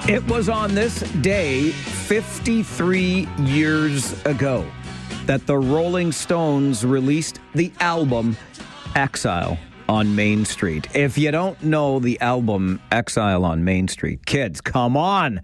It was on this day 53 years ago that the Rolling Stones released the album Exile on Main Street. If you don't know the album Exile on Main Street, kids, come on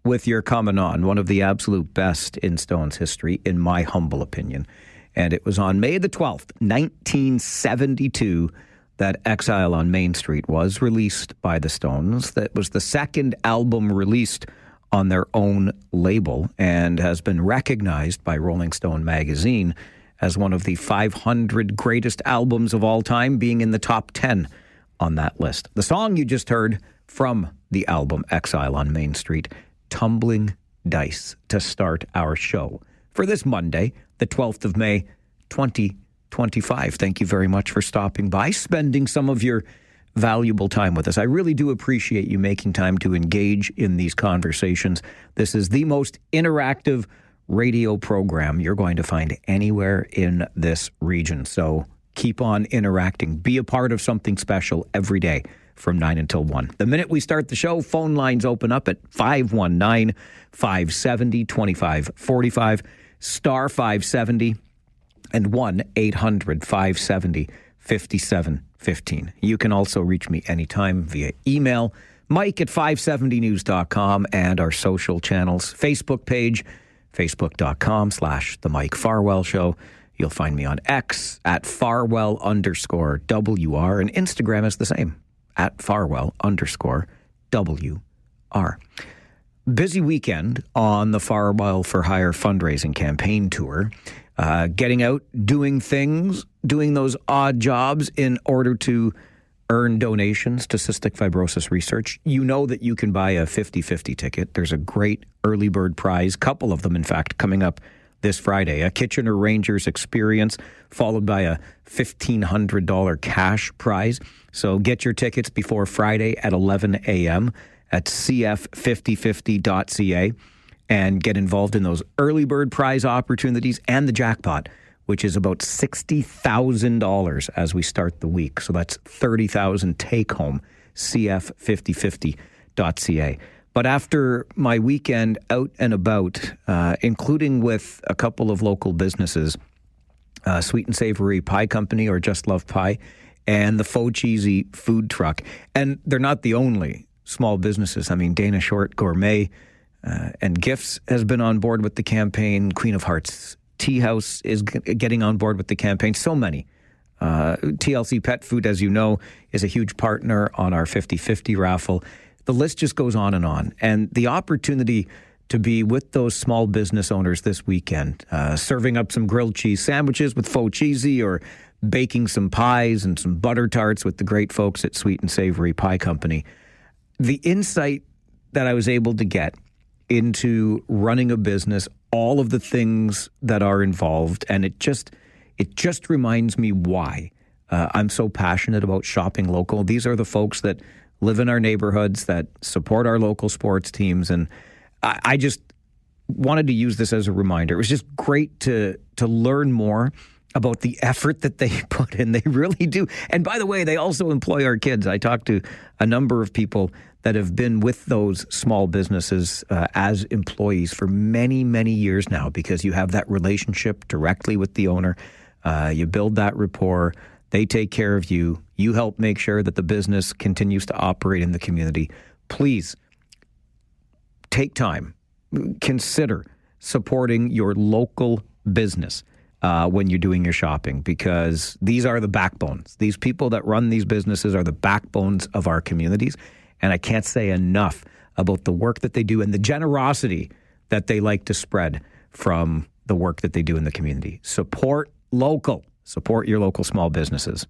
with your coming on. One of the absolute best in Stones history, in my humble opinion. And it was on May the 12th, 1972, that Exile on Main Street was released by the Stones. That was the second album released on their own label and has been recognized by Rolling Stone magazine as one of the 500 greatest albums of all time, being in the top 10 on that list. The song you just heard from the album Exile on Main Street, Tumbling Dice, to start our show for this Monday, the 12th of May, 2025. Thank you very much for stopping by, spending some of your valuable time with us. I really do appreciate you making time to engage in these conversations. This is the most interactive radio program you're going to find anywhere in this region. So keep on interacting. Be a part of something special every day from 9 until 1. The minute we start the show, phone lines open up at 519-570-2545, star 570, and 1-800-570-5715. You can also reach me anytime via email, mike@570news.com, and our social channels, Facebook page, facebook.com/The Mike Farwell Show. You'll find me on X at Farwell_WR, and Instagram is the same, at Farwell_WR. Busy weekend on the Farwell for Hire fundraising campaign tour. Getting out, doing things, doing those odd jobs in order to earn donations to cystic fibrosis research. You know that you can buy a 50-50 ticket. There's a great early bird prize, couple of them, in fact, coming up this Friday. A Kitchener Rangers experience, followed by a $1,500 cash prize. So get your tickets before Friday at 11 a.m. at cf5050.ca. and get involved in those early bird prize opportunities and the jackpot, which is about $60,000 as we start the week. So that's $30,000 take home, cf5050.ca. But after my weekend out and about, including with a couple of local businesses, Sweet and Savory Pie Company, or Just Love Pie, and the Faux Cheesy food truck. And they're not the only small businesses. I mean, Dana Short Gourmet and Gifts has been on board with the campaign. Queen of Hearts Tea House is getting on board with the campaign. So many. TLC Pet Food, as you know, is a huge partner on our 50-50 raffle. The list just goes on. And the opportunity to be with those small business owners this weekend, serving up some grilled cheese sandwiches with Faux Cheesy, or baking some pies and some butter tarts with the great folks at Sweet and Savory Pie Company. The insight that I was able to get into running a business, all of the things that are involved, and it just reminds me why I'm so passionate about shopping local. These are the folks that live in our neighborhoods, that support our local sports teams, and I just wanted to use this as a reminder. It was just great to learn more about the effort that they put in. They really do. And by the way, they also employ our kids. I talked to a number of people that have been with those small businesses as employees for many, many years now, because you have that relationship directly with the owner. You build that rapport. They take care of you. You help make sure that the business continues to operate in the community. Please take time. Consider supporting your local business when you're doing your shopping, because these are the backbones. These people that run these businesses are the backbones of our communities. And I can't say enough about the work that they do and the generosity that they like to spread from the work that they do in the community. Support local. Support your local small businesses.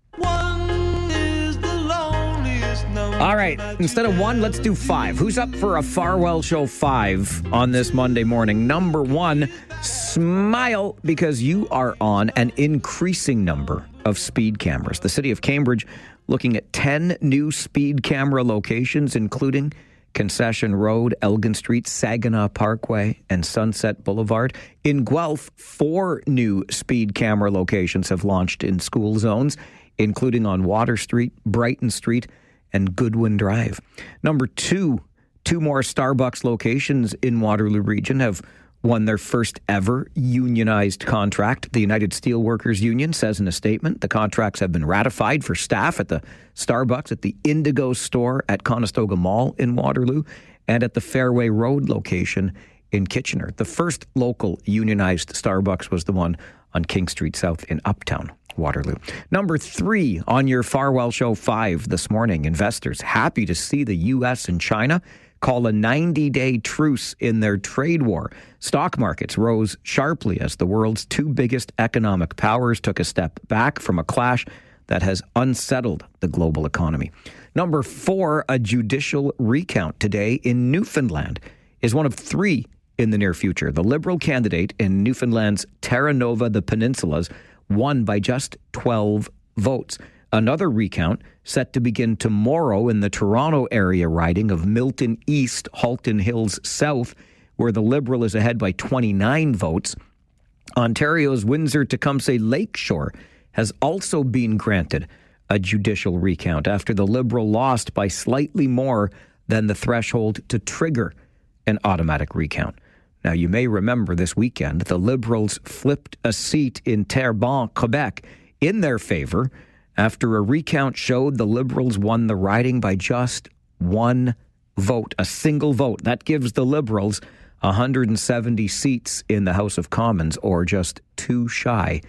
All right, instead of 1, let's do 5. Who's up for a Farwell Show 5 on this Monday morning? Number 1, smile, because you are on an increasing number of speed cameras. The city of Cambridge looking at 10 new speed camera locations, including Concession Road, Elgin Street, Saginaw Parkway, and Sunset Boulevard. In Guelph, 4 new speed camera locations have launched in school zones, including on Water Street, Brighton Street, and Goodwin Drive. Number 2, 2 more Starbucks locations in Waterloo Region have won their first ever unionized contract. The United Steelworkers Union says in a statement the contracts have been ratified for staff at the Starbucks at the Indigo store at Conestoga Mall in Waterloo and at the Fairway Road location in Kitchener. The first local unionized Starbucks was the one on King Street South in Uptown Waterloo. Number 3 on your Farwell Show 5 this morning. Investors happy to see the U.S. and China call a 90-day truce in their trade war. Stock markets rose sharply as the world's 2 biggest economic powers took a step back from a clash that has unsettled the global economy. Number 4, a judicial recount today in Newfoundland is one of 3 in the near future. The Liberal candidate in Newfoundland's Terra Nova, the Peninsulas, won by just 12 votes. Another recount set to begin tomorrow in the Toronto area riding of Milton East, Halton Hills South, where the Liberal is ahead by 29 votes. Ontario's Windsor-Tecumseh Lakeshore has also been granted a judicial recount after the Liberal lost by slightly more than the threshold to trigger an automatic recount. Now, you may remember this weekend, the Liberals flipped a seat in Terrebonne, Quebec, in their favor after a recount showed the Liberals won the riding by just 1 vote, a single vote. That gives the Liberals 170 seats in the House of Commons, or just 2 shy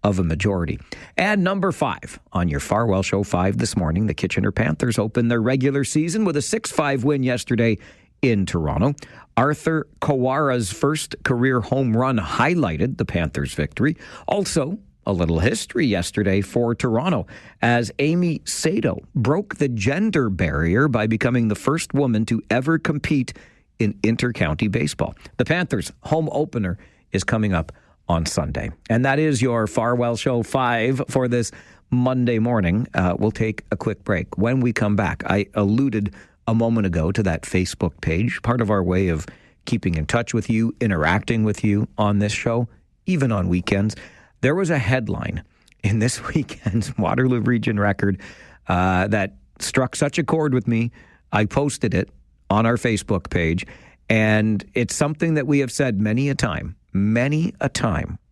of a majority. And number 5 on your Farwell Show 5 this morning, the Kitchener Panthers opened their regular season with a 6-5 win yesterday in Toronto. Arthur Kawara's first career home run highlighted the Panthers' victory. Also, a little history yesterday for Toronto as Amy Sato broke the gender barrier by becoming the first woman to ever compete in inter-county baseball. The Panthers' home opener is coming up on Sunday. And that is your Farwell Show 5 for this Monday morning. We'll take a quick break. When we come back, I alluded a moment ago to that Facebook page, part of our way of keeping in touch with you, interacting with you on this show, even on weekends. There was a headline in this weekend's Waterloo Region Record that struck such a chord with me. I posted it on our Facebook page, and it's something that we have said many a time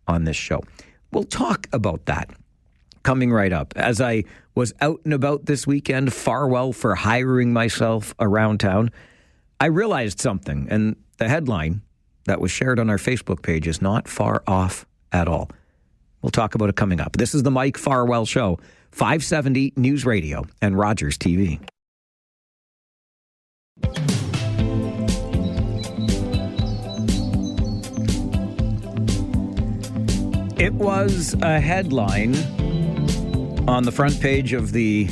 on this show. We'll talk about that coming right up. As I was out and about this weekend, Farwell for hiring myself around town, I realized something, and the headline that was shared on our Facebook page is not far off at all. We'll talk about it coming up. This is the Mike Farwell Show, 570 News Radio and Rogers TV. It was a headline on the front page of the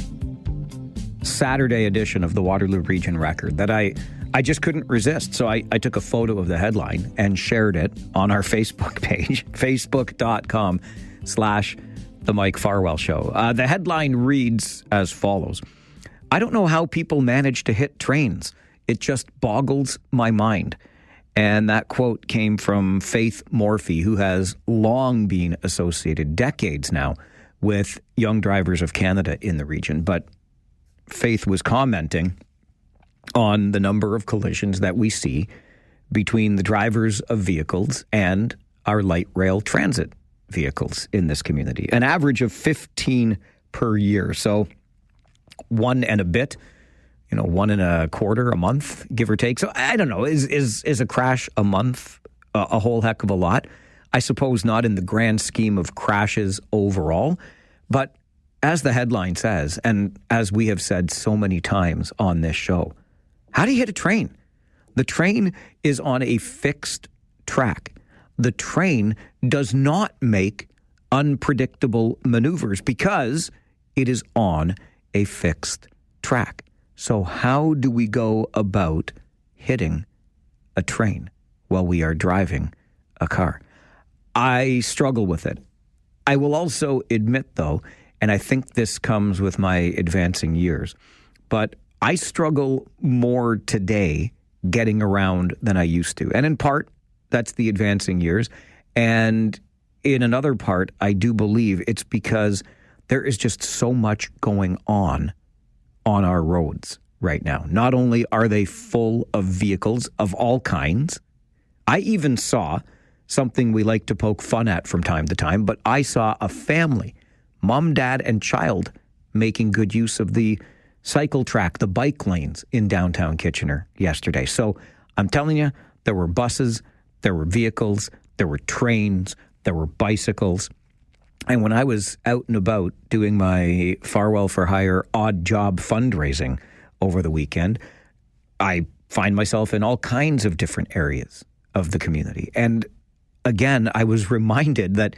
Saturday edition of the Waterloo Region Record that I just couldn't resist. So I took a photo of the headline and shared it on our Facebook page, facebook.com/The Mike Farwell Show. The headline reads as follows: I don't know how people manage to hit trains. It just boggles my mind. And that quote came from Faith Morphy, who has long been associated, decades now, with Young Drivers of Canada in the region. But Faith was commenting on the number of collisions that we see between the drivers of vehicles and our light rail transit vehicles in this community. An average of 15 per year. So 1 and a bit, 1 and a quarter a month, give or take. So I don't know, is a crash a month a whole heck of a lot? I suppose not in the grand scheme of crashes overall. But as the headline says, and as we have said so many times on this show, how do you hit a train? The train is on a fixed track. The train does not make unpredictable maneuvers because it is on a fixed track. So how do we go about hitting a train while we are driving a car? I struggle with it. I will also admit, though, and I think this comes with my advancing years, but I struggle more today getting around than I used to. And in part, that's the advancing years. And in another part, I do believe it's because there is just so much going on our roads right now. Not only are they full of vehicles of all kinds, I even saw something we like to poke fun at from time to time, but I saw a family, mom, dad, and child, making good use of the cycle track, the bike lanes in downtown Kitchener yesterday. So I'm telling you, there were buses, there were vehicles, there were trains, there were bicycles. And when I was out and about doing my Farwell for Hire odd job fundraising over the weekend, I find myself in all kinds of different areas of the community. And again, I was reminded that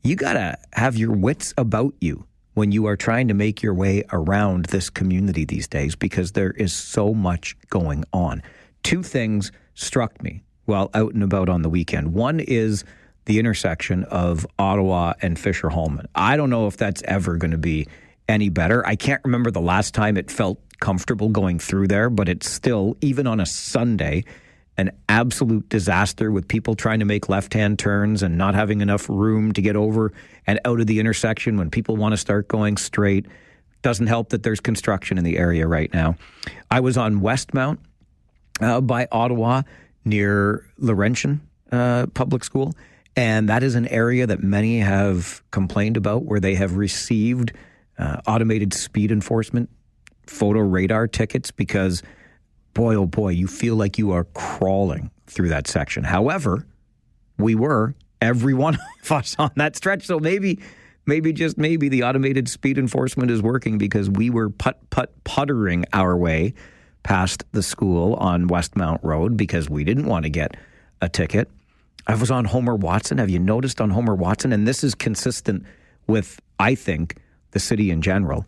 you got to have your wits about you when you are trying to make your way around this community these days, because there is so much going on. Two things struck me while out and about on the weekend. One is the intersection of Ottawa and Fisher-Holman. I don't know if that's ever going to be any better. I can't remember the last time it felt comfortable going through there, but it's still, even on a Sunday, an absolute disaster with people trying to make left-hand turns and not having enough room to get over and out of the intersection when people want to start going straight. Doesn't help that there's construction in the area right now. I was on Westmount by Ottawa near Laurentian Public School, and that is an area that many have complained about, where they have received automated speed enforcement photo radar tickets because, boy, oh boy, you feel like you are crawling through that section. However, we were, every one of us, on that stretch. So maybe the automated speed enforcement is working, because we were puttering our way past the school on Westmount Road because we didn't want to get a ticket. I was on Homer Watson. Have you noticed on Homer Watson? And this is consistent with, I think, the city in general,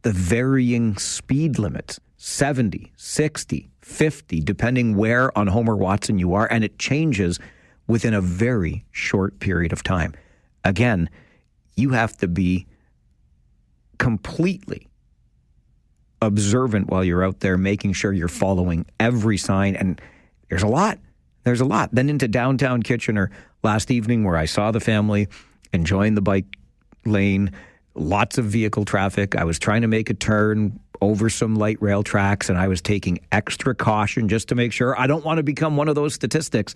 the varying speed limits, 70, 60, 50, depending where on Homer Watson you are, and it changes within a very short period of time. Again, you have to be completely observant while you're out there, making sure you're following every sign, and there's a lot. There's a lot. Then into downtown Kitchener last evening, where I saw the family enjoying the bike lane, lots of vehicle traffic. I was trying to make a turn over some light rail tracks, and I was taking extra caution just to make sure. I don't want to become one of those statistics.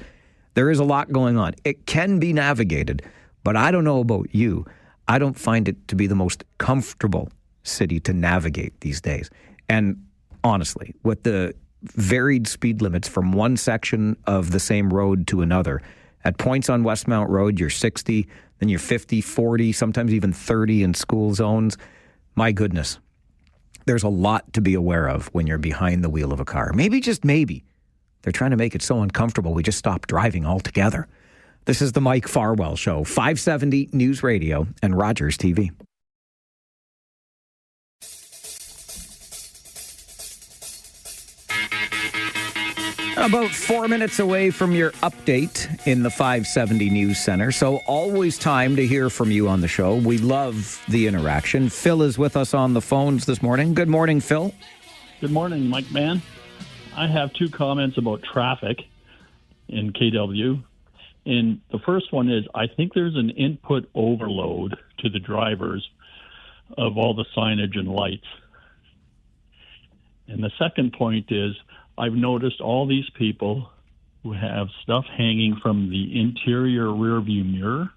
There is a lot going on. It can be navigated, but I don't know about you. I don't find it to be the most comfortable city to navigate these days. And honestly, with the varied speed limits from one section of the same road to another, at points on Westmount Road, you're 60, then you're 50, 40, sometimes even 30 in school zones. My goodness, there's a lot to be aware of when you're behind the wheel of a car. Maybe, just maybe, they're trying to make it so uncomfortable we just stop driving altogether. This is the Mike Farwell Show, 570 News Radio and Rogers TV. About 4 minutes away from your update in the 570 News Center, so always time to hear from you on the show. We love the interaction. Phil is with us on the phones this morning. Good morning, Phil. Good morning, Mike, man. I have two comments about traffic in KW. And the first one is, I think there's an input overload to the drivers of all the signage and lights. And the second point is, I've noticed all these people who have stuff hanging from the interior rearview mirror,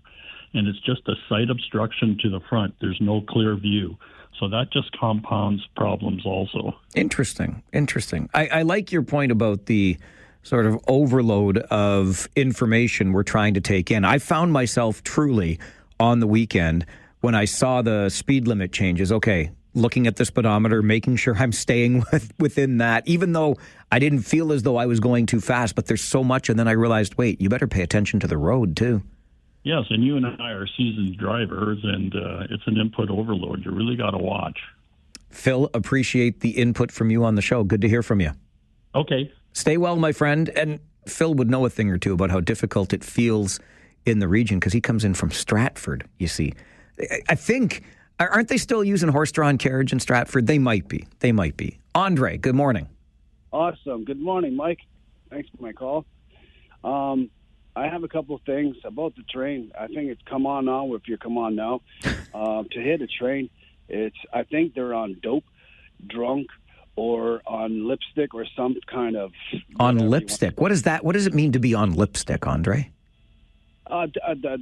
and it's just a sight obstruction to the front. There's no clear view. So that just compounds problems also. Interesting. I like your point about the sort of overload of information we're trying to take in. I found myself truly on the weekend when I saw the speed limit changes. Okay, looking at the speedometer, making sure I'm staying within that, even though I didn't feel as though I was going too fast, but there's so much. And then I realized, wait, you better pay attention to the road too. Yes, and you and I are seasoned drivers, and it's an input overload. You really got to watch. Phil, appreciate the input from you on the show. Good to hear from you. Okay. Stay well, my friend. And Phil would know a thing or two about how difficult it feels in the region, because he comes in from Stratford, you see. I think, aren't they still using horse-drawn carriage in Stratford? They might be. Andre, good morning. Awesome. Good morning, Mike. Thanks for my call. I have a couple of things about the train. I think it's come on now, if you come on now. To hit a train, I think they're on dope, drunk, or on lipstick or some kind of... On lipstick? What is that? What does it mean to be on lipstick, Andre?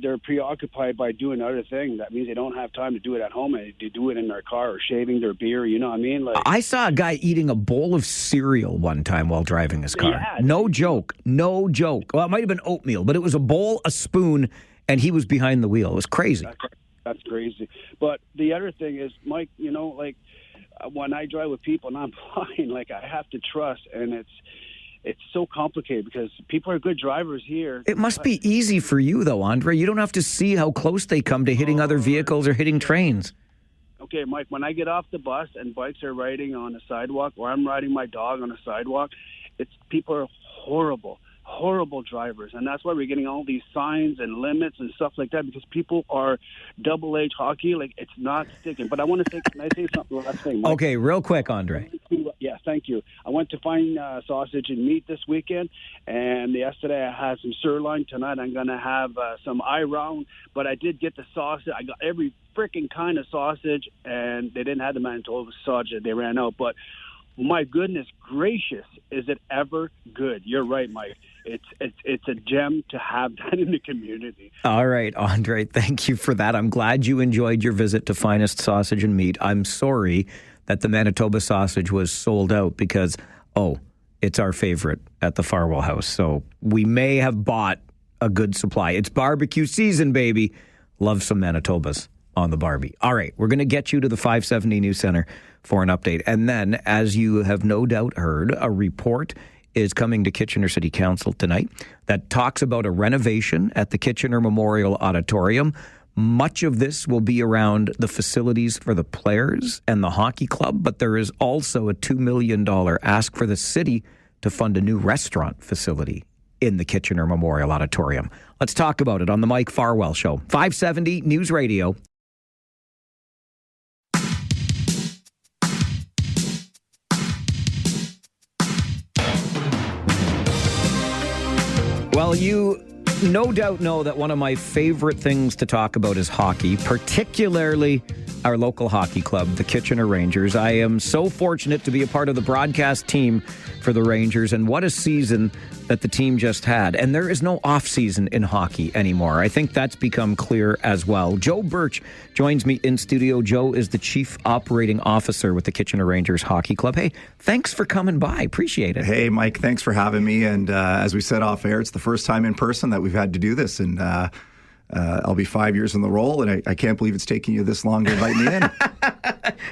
They're preoccupied by doing other things. That means they don't have time to do it at home, and they do it in their car or shaving their beer. You know what I mean? Like, I saw a guy eating a bowl of cereal one time while driving his car. Yeah. No joke. No joke. Well, it might have been oatmeal, but it was a bowl, a spoon, and he was behind the wheel. It was crazy. That's crazy. But the other thing is, Mike, when I drive with people and I'm flying, like, I have to trust, and it's so complicated because people are good drivers here. It must be easy for you, though, Andre. You don't have to see how close they come to hitting other vehicles or hitting trains. Okay, Mike, when I get off the bus and bikes are riding on a sidewalk, or I'm riding my dog on a sidewalk, people are horrible drivers, and that's why we're getting all these signs and limits and stuff like that, because people are double-H hockey, like, it's not sticking. But I want to say, can I say something last thing, Mike? Okay, real quick, Andre. Yeah, thank you. I went to find sausage and meat this weekend, and yesterday I had some sirloin. Tonight I'm going to have some eye round, but I did get the sausage. I got every freaking kind of sausage, and they didn't have the Manitoba sausage. They ran out, but my goodness gracious, is it ever good? You're right, Mike. It's a gem to have that in the community. All right, Andre, thank you for that. I'm glad you enjoyed your visit to Finest Sausage and Meat. I'm sorry that the Manitoba sausage was sold out because, it's our favorite at the Farwell house. So we may have bought a good supply. It's barbecue season, baby. Love some Manitobas on the Barbie. All right, we're going to get you to the 570 News Center for an update. And then, as you have no doubt heard, a report is coming to Kitchener City Council tonight that talks about a renovation at the Kitchener Memorial Auditorium. Much of this will be around the facilities for the players and the hockey club, but there is also a $2 million ask for the city to fund a new restaurant facility in the Kitchener Memorial Auditorium. Let's talk about it on the Mike Farwell Show. 570 News Radio. Well, you no doubt know that one of my favorite things to talk about is hockey, particularly our local hockey club, the Kitchener Rangers. I am so fortunate to be a part of the broadcast team for the Rangers, and what a season that the team just had. And there is no off-season in hockey anymore. I think that's become clear as well. Joe Birch joins me in studio. Joe is the Chief Operating Officer with the Kitchener Rangers Hockey Club. Hey, thanks for coming by. Appreciate it. Hey, Mike, thanks for having me. And as we said off air, it's the first time in person that we've had to do this. And I'll be 5 years in the role, and I can't believe it's taking you this long to invite me in.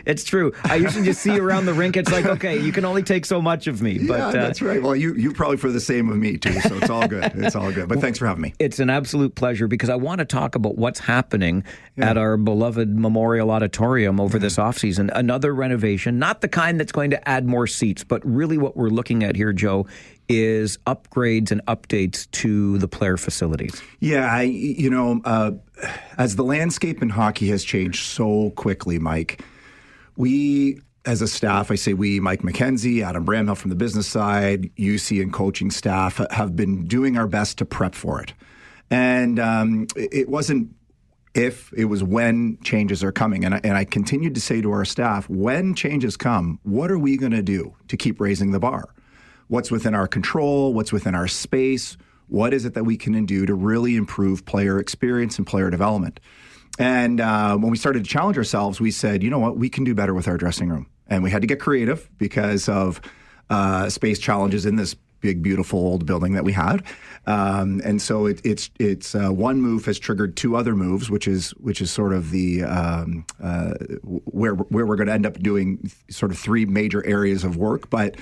It's true. I usually just see you around the rink. It's like, okay, you can only take so much of me. But, yeah, that's right. Well, you probably for the same of me, too, so it's all good. It's all good. But thanks for having me. It's an absolute pleasure because I want to talk about what's happening at our beloved Memorial Auditorium over this offseason. Another renovation, not the kind that's going to add more seats, but really what we're looking at here, Joe, is upgrades and updates to the player facilities. Yeah, as the landscape in hockey has changed so quickly, Mike, we, as a staff, I say we, Mike McKenzie, Adam Bramhill from the business side, UC and coaching staff, have been doing our best to prep for it. And it wasn't if, it was when changes are coming. And I continued to say to our staff, when changes come, what are we going to do to keep raising the bar? What's within our control? What's within our space? What is it that we can do to really improve player experience and player development? And when we started to challenge ourselves, we said, you know what, we can do better with our dressing room. And we had to get creative because of space challenges in this big, beautiful old building that we had. And so it's one move has triggered two other moves, which is sort of the where we're going to end up doing sort of three major areas of work, But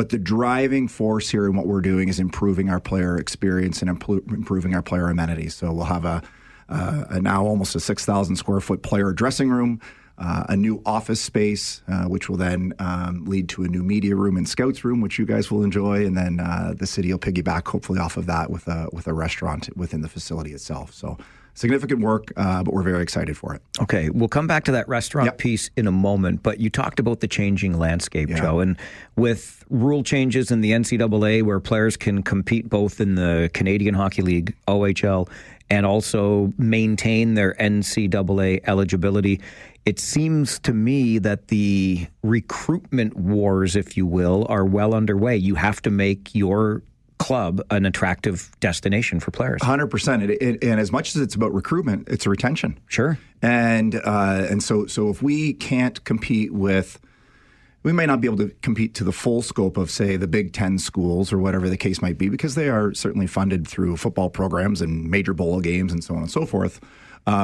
the driving force here in what we're doing is improving our player experience and improving our player amenities. So we'll have a now almost a 6,000 square foot player dressing room, a new office space, which will then lead to a new media room and scouts room, which you guys will enjoy, and then the city will piggyback hopefully off of that with a restaurant within the facility itself. So significant work, but we're very excited for it. Okay, we'll come back to that restaurant piece in a moment, but you talked about the changing landscape, Joe, and with rule changes in the NCAA where players can compete both in the Canadian Hockey League, OHL, and also maintain their NCAA eligibility, it seems to me that the recruitment wars, if you will, are well underway. You have to make your club an attractive destination for players. 100%. And as much as it's about recruitment, it's retention. Sure. And so if we can't compete with, we may not be able to compete to the full scope of, say, the Big Ten schools or whatever the case might be, because they are certainly funded through football programs and major bowl games and so on and so forth.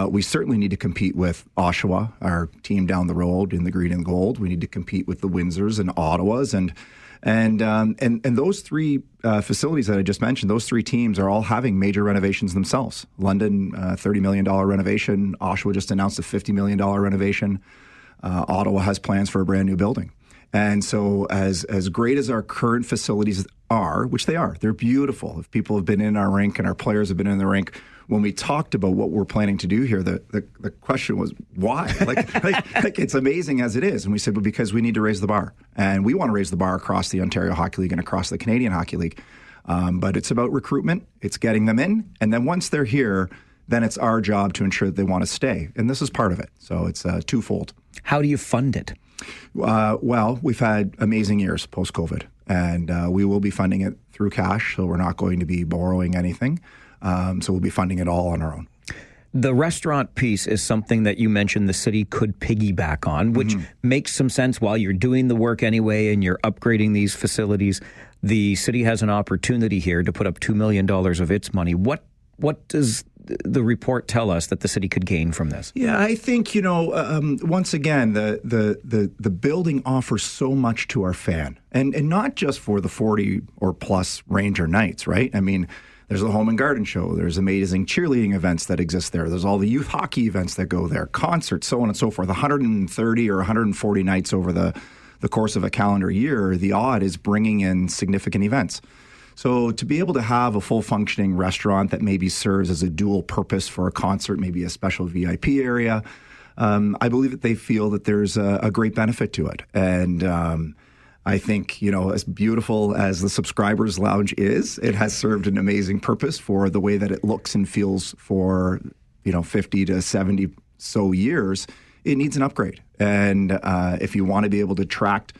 We certainly need to compete with Oshawa, our team down the road in the green and gold. We need to compete with the Windsors and Ottawas and those three facilities that I just mentioned. Those three teams are all having major renovations themselves. London, $30 million renovation. Oshawa just announced a $50 million renovation. Ottawa has plans for a brand new building. And so as great as our current facilities are, which they are, they're beautiful. If people have been in our rink and our players have been in the rink, when we talked about what we're planning to do here, the question was, why? Like it's amazing as it is. And we said, well, because we need to raise the bar. And we want to raise the bar across the Ontario Hockey League and across the Canadian Hockey League. But it's about recruitment. It's getting them in. And then once they're here, then it's our job to ensure that they want to stay. And this is part of it. So it's twofold. How do you fund it? Well, we've had amazing years post-COVID. And we will be funding it through cash. So we're not going to be borrowing anything. So we'll be funding it all on our own. The restaurant piece is something that you mentioned the city could piggyback on, which makes some sense while you're doing the work anyway and you're upgrading these facilities. The city has an opportunity here to put up $2 million of its money. What does the report tell us that the city could gain from this? Yeah, I think, once again, the building offers so much to our fan, and not just for the 40 or plus Ranger nights, right? I mean, there's the Home and Garden Show. There's amazing cheerleading events that exist there. There's all the youth hockey events that go there, concerts, so on and so forth. 130 or 140 nights over the course of a calendar year, the odd is bringing in significant events. So to be able to have a full functioning restaurant that maybe serves as a dual purpose for a concert, maybe a special VIP area, I believe that they feel that there's a great benefit to it. And I think, as beautiful as the Subscribers Lounge is, it has served an amazing purpose for the way that it looks and feels for, 50 to 70 so years. It needs an upgrade. And if you want to be able to attract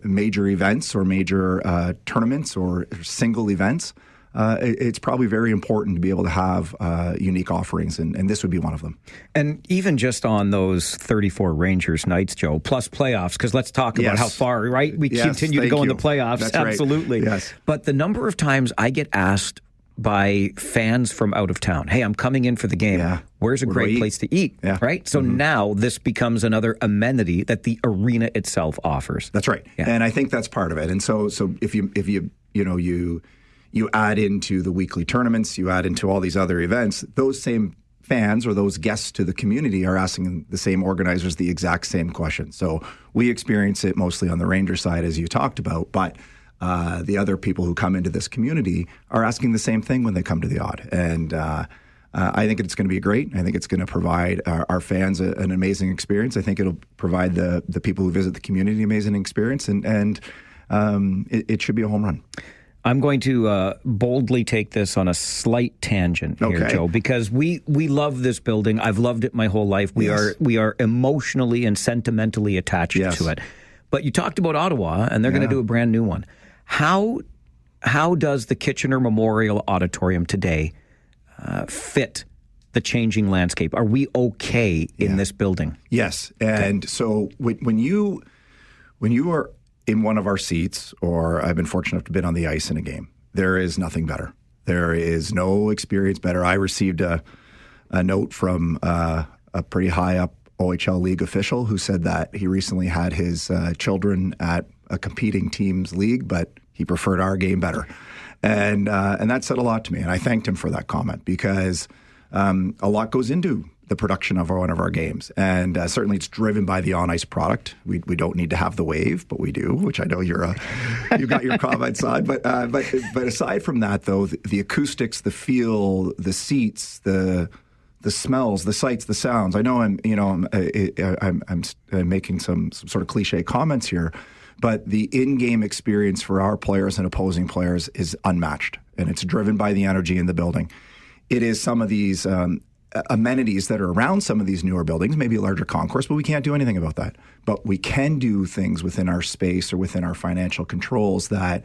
major events or major tournaments or single events, it's probably very important to be able to have unique offerings, and this would be one of them. And even just on those 34 Rangers nights, Joe, plus playoffs, because let's talk about how far, right? We continue to go in the playoffs. That's absolutely. Right. Yes. But the number of times I get asked by fans from out of town, hey, I'm coming in for the game. Yeah. Where's a great place to eat? Yeah. Right? So now this becomes another amenity that the arena itself offers. That's right. Yeah. And I think that's part of it. And so if you add into the weekly tournaments, you add into all these other events, those same fans or those guests to the community are asking the same organizers the exact same question. So we experience it mostly on the Ranger side, as you talked about, but the other people who come into this community are asking the same thing when they come to the Odd. And I think it's going to be great. I think it's going to provide our fans an amazing experience. I think it'll provide the people who visit the community an amazing experience, and it should be a home run. I'm going to boldly take this on a slight tangent here, Joe, because we love this building. I've loved it my whole life. We are emotionally and sentimentally attached to it. But you talked about Ottawa, and they're going to do a brand new one. How does the Kitchener Memorial Auditorium today fit the changing landscape? Are we okay in this building? Yes. And so when you are in one of our seats, or I've been fortunate enough to be on the ice in a game, there is nothing better. There is no experience better. I received a note from a pretty high up OHL league official who said that he recently had his children at a competing team's league, but he preferred our game better. And that said a lot to me. And I thanked him for that comment, because a lot goes into the production of one of our games. And certainly it's driven by the on-ice product. We don't need to have the wave, but we do, which I know you've got your comments on. But aside from that, though, the acoustics, the feel, the seats, the smells, the sights, the sounds. I know I'm making some sort of cliche comments here, but the in-game experience for our players and opposing players is unmatched, and it's driven by the energy in the building. It is some of these amenities that are around some of these newer buildings, maybe a larger concourse, but we can't do anything about that. But we can do things within our space or within our financial controls that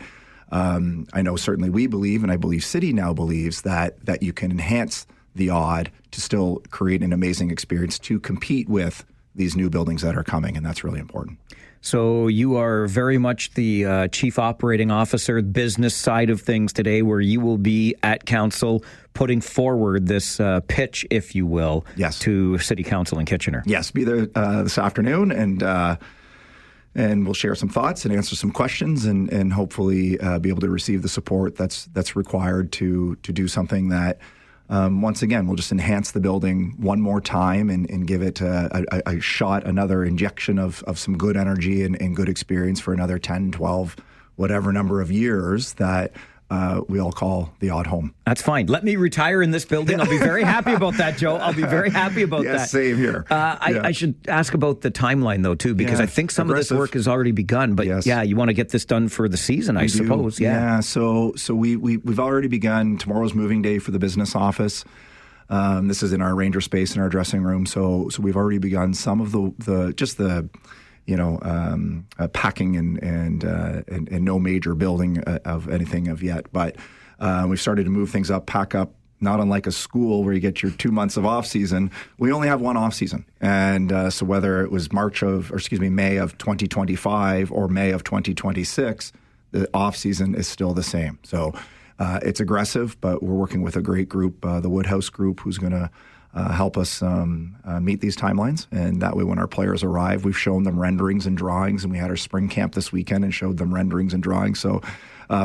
I know certainly we believe, and I believe City now believes, that you can enhance the odd to still create an amazing experience to compete with these new buildings that are coming, and that's really important. So you are very much the chief operating officer, business side of things today, where you will be at council putting forward this pitch, if you will, yes, to City Council in Kitchener. Yes, be there this afternoon, and we'll share some thoughts and answer some questions, and hopefully be able to receive the support that's required to do something that, once again, we'll just enhance the building one more time and give it a shot, another injection of some good energy and good experience for another 10, 12, whatever number of years that we all call the odd home. That's fine. Let me retire in this building. I'll be very happy about that, Joe. I'll be very happy about that. Yes, same here. I should ask about the timeline, though, too, because I think some of this work has already begun. But yes, you want to get this done for the season, I suppose. Yeah. So we've already begun. Tomorrow's moving day for the business office. This is in our ranger space in our dressing room. So we've already begun some of the packing and no major building of anything of yet. But we've started to move things up, pack up, not unlike a school where you get your 2 months of off season. We only have one off season. And so whether it was May of 2025 or May of 2026, the off season is still the same. So it's aggressive, but we're working with a great group, the Woodhouse Group, who's going to help us meet these timelines. And that way, when our players arrive, we've shown them renderings and drawings. And we had our spring camp this weekend and showed them renderings and drawings. So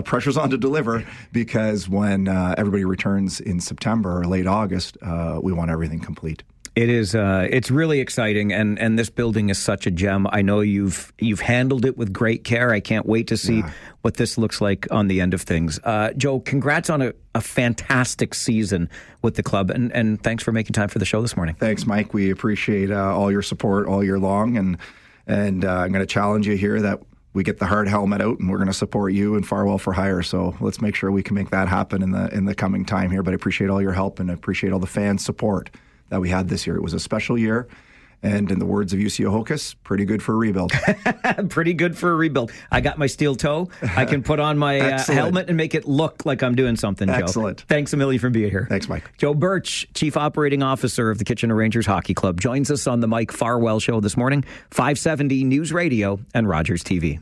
pressure's on to deliver, because when everybody returns in September or late August, we want everything complete. It is. It's really exciting, and this building is such a gem. I know you've handled it with great care. I can't wait to see what this looks like on the end of things. Joe, congrats on a fantastic season with the club, and thanks for making time for the show this morning. Thanks, Mike. We appreciate all your support all year long, and I'm going to challenge you here that we get the hard helmet out, and we're going to support you and Farwell for hire. So let's make sure we can make that happen in the coming time here. But I appreciate all your help, and I appreciate all the fans' support that we had this year. It was a special year, and in the words of UC Hocus, pretty good for a rebuild. Pretty good for a rebuild. I got my steel toe. I can put on my helmet and make it look like I'm doing something, Joe. Excellent. Thanks a million for being here. Thanks, Mike. Joe Birch, Chief Operating Officer of the Kitchener Rangers Hockey Club, joins us on the Mike Farwell Show this morning, 570 News Radio and Rogers TV.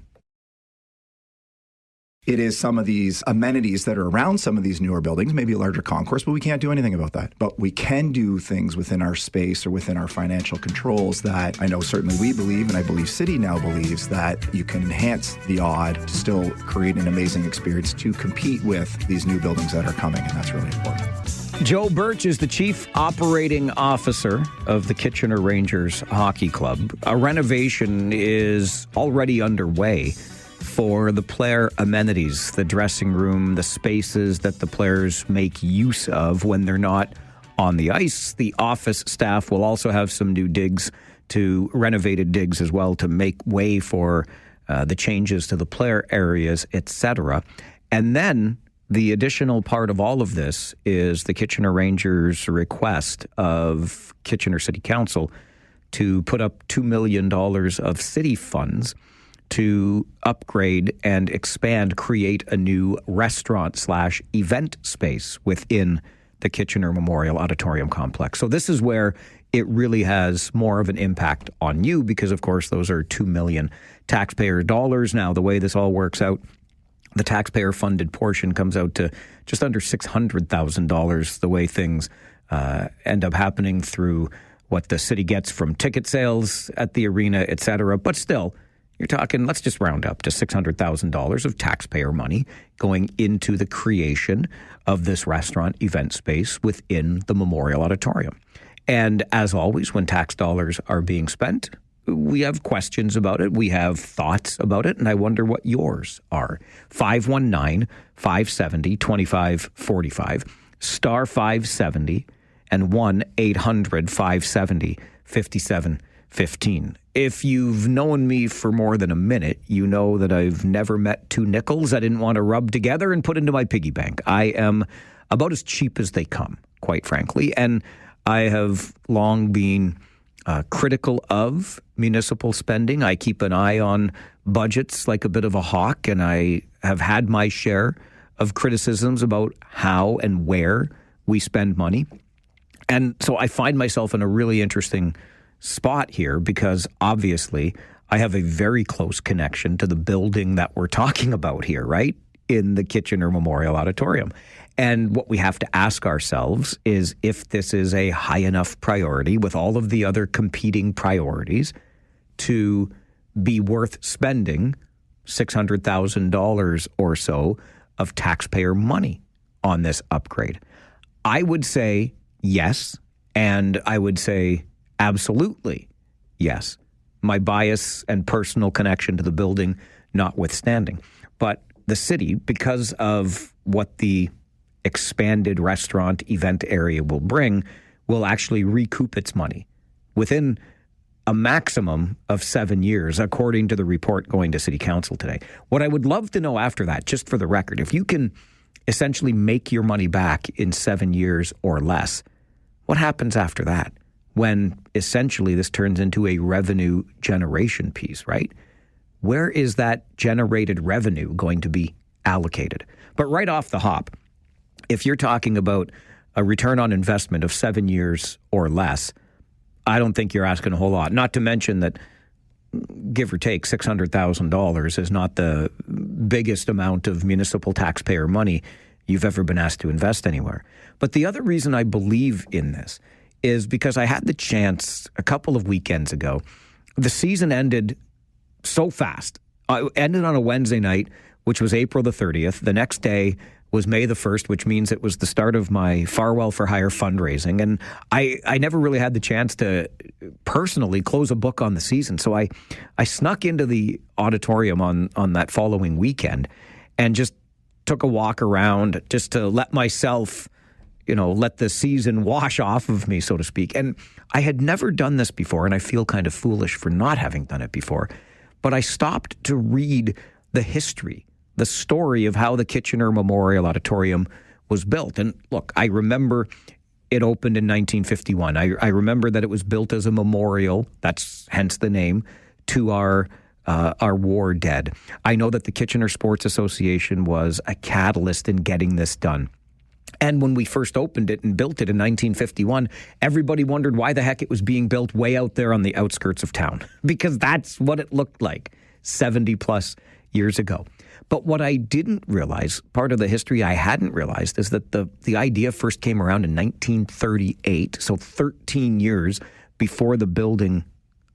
It is some of these amenities that are around some of these newer buildings, maybe a larger concourse, but we can't do anything about that. But we can do things within our space or within our financial controls that I know certainly we believe, and I believe City now believes, that you can enhance the odd to still create an amazing experience to compete with these new buildings that are coming, and that's really important. Joe Birch is the Chief Operating Officer of the Kitchener Rangers Hockey Club. A renovation is already underway for the player amenities, the dressing room, the spaces that the players make use of when they're not on the ice. The office staff will also have some new renovated digs as well, to make way for the changes to the player areas, etc. And then the additional part of all of this is the Kitchener Rangers' request of Kitchener City Council to put up $2 million of city funds to upgrade and expand, create a new restaurant/event space within the Kitchener Memorial Auditorium Complex. So this is where it really has more of an impact on you, because, of course, those are $2 million taxpayer dollars. Now, the way this all works out, the taxpayer-funded portion comes out to just under $600,000, the way things end up happening through what the city gets from ticket sales at the arena, et cetera. But still, you're talking, let's just round up to $600,000 of taxpayer money going into the creation of this restaurant event space within the Memorial Auditorium. And as always, when tax dollars are being spent, we have questions about it. We have thoughts about it. And I wonder what yours are. 519-570-2545, star 570, and 1-800-570-5715. If you've known me for more than a minute, you know that I've never met two nickels I didn't want to rub together and put into my piggy bank. I am about as cheap as they come, quite frankly. And I have long been critical of municipal spending. I keep an eye on budgets like a bit of a hawk, and I have had my share of criticisms about how and where we spend money. And so I find myself in a really interesting spot here because obviously I have a very close connection to the building that we're talking about here, right? In the Kitchener Memorial Auditorium. And what we have to ask ourselves is if this is a high enough priority with all of the other competing priorities to be worth spending $600,000 or so of taxpayer money on this upgrade. I would say yes, and I would say absolutely yes. My bias and personal connection to the building notwithstanding. But the city, because of what the expanded restaurant event area will bring, will actually recoup its money within a maximum of 7 years, according to the report going to City Council today. What I would love to know after that, just for the record, if you can essentially make your money back in 7 years or less, what happens after that when essentially this turns into a revenue generation piece, right? Where is that generated revenue going to be allocated? But right off the hop, if you're talking about a return on investment of 7 years or less, I don't think you're asking a whole lot. Not to mention that, give or take, $600,000 is not the biggest amount of municipal taxpayer money you've ever been asked to invest anywhere. But the other reason I believe in this is because I had the chance a couple of weekends ago. The season ended so fast. It ended on a Wednesday night, which was April the 30th. The next day was May the 1st, which means it was the start of my Farwell for Hire fundraising. And I never really had the chance to personally close a book on the season. So I snuck into the auditorium on that following weekend and just took a walk around just to let myself, let the season wash off of me, so to speak. And I had never done this before, and I feel kind of foolish for not having done it before. But I stopped to read the history, the story of how the Kitchener Memorial Auditorium was built. And look, I remember it opened in 1951. I remember that it was built as a memorial, that's hence the name, to our war dead. I know that the Kitchener Sports Association was a catalyst in getting this done. And when we first opened it and built it in 1951, everybody wondered why the heck it was being built way out there on the outskirts of town, because that's what it looked like 70 plus years ago. But what I didn't realize, part of the history I hadn't realized, is that the idea first came around in 1938, so 13 years before the building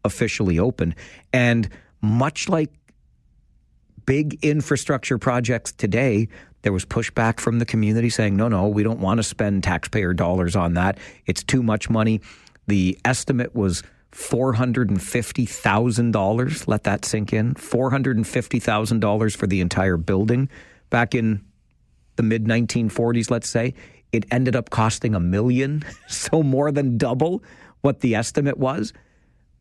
officially opened. And much like big infrastructure projects today, there was pushback from the community saying, no, we don't want to spend taxpayer dollars on that. It's too much money. The estimate was $450,000. Let that sink in. $450,000 for the entire building. Back in the mid-1940s, let's say, it ended up costing $1 million, so more than double what the estimate was.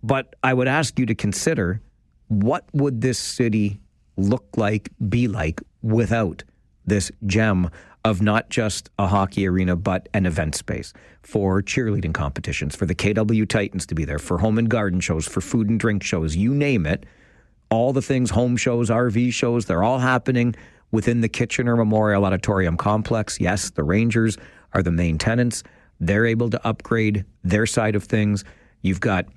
But I would ask you to consider, what would this city look like, be like, without this gem of not just a hockey arena, but an event space for cheerleading competitions, for the KW Titans to be there, for home and garden shows, for food and drink shows, you name it. All the things, home shows, RV shows, they're all happening within the Kitchener Memorial Auditorium complex. Yes, the Rangers are the main tenants. They're able to upgrade their side of things. You've got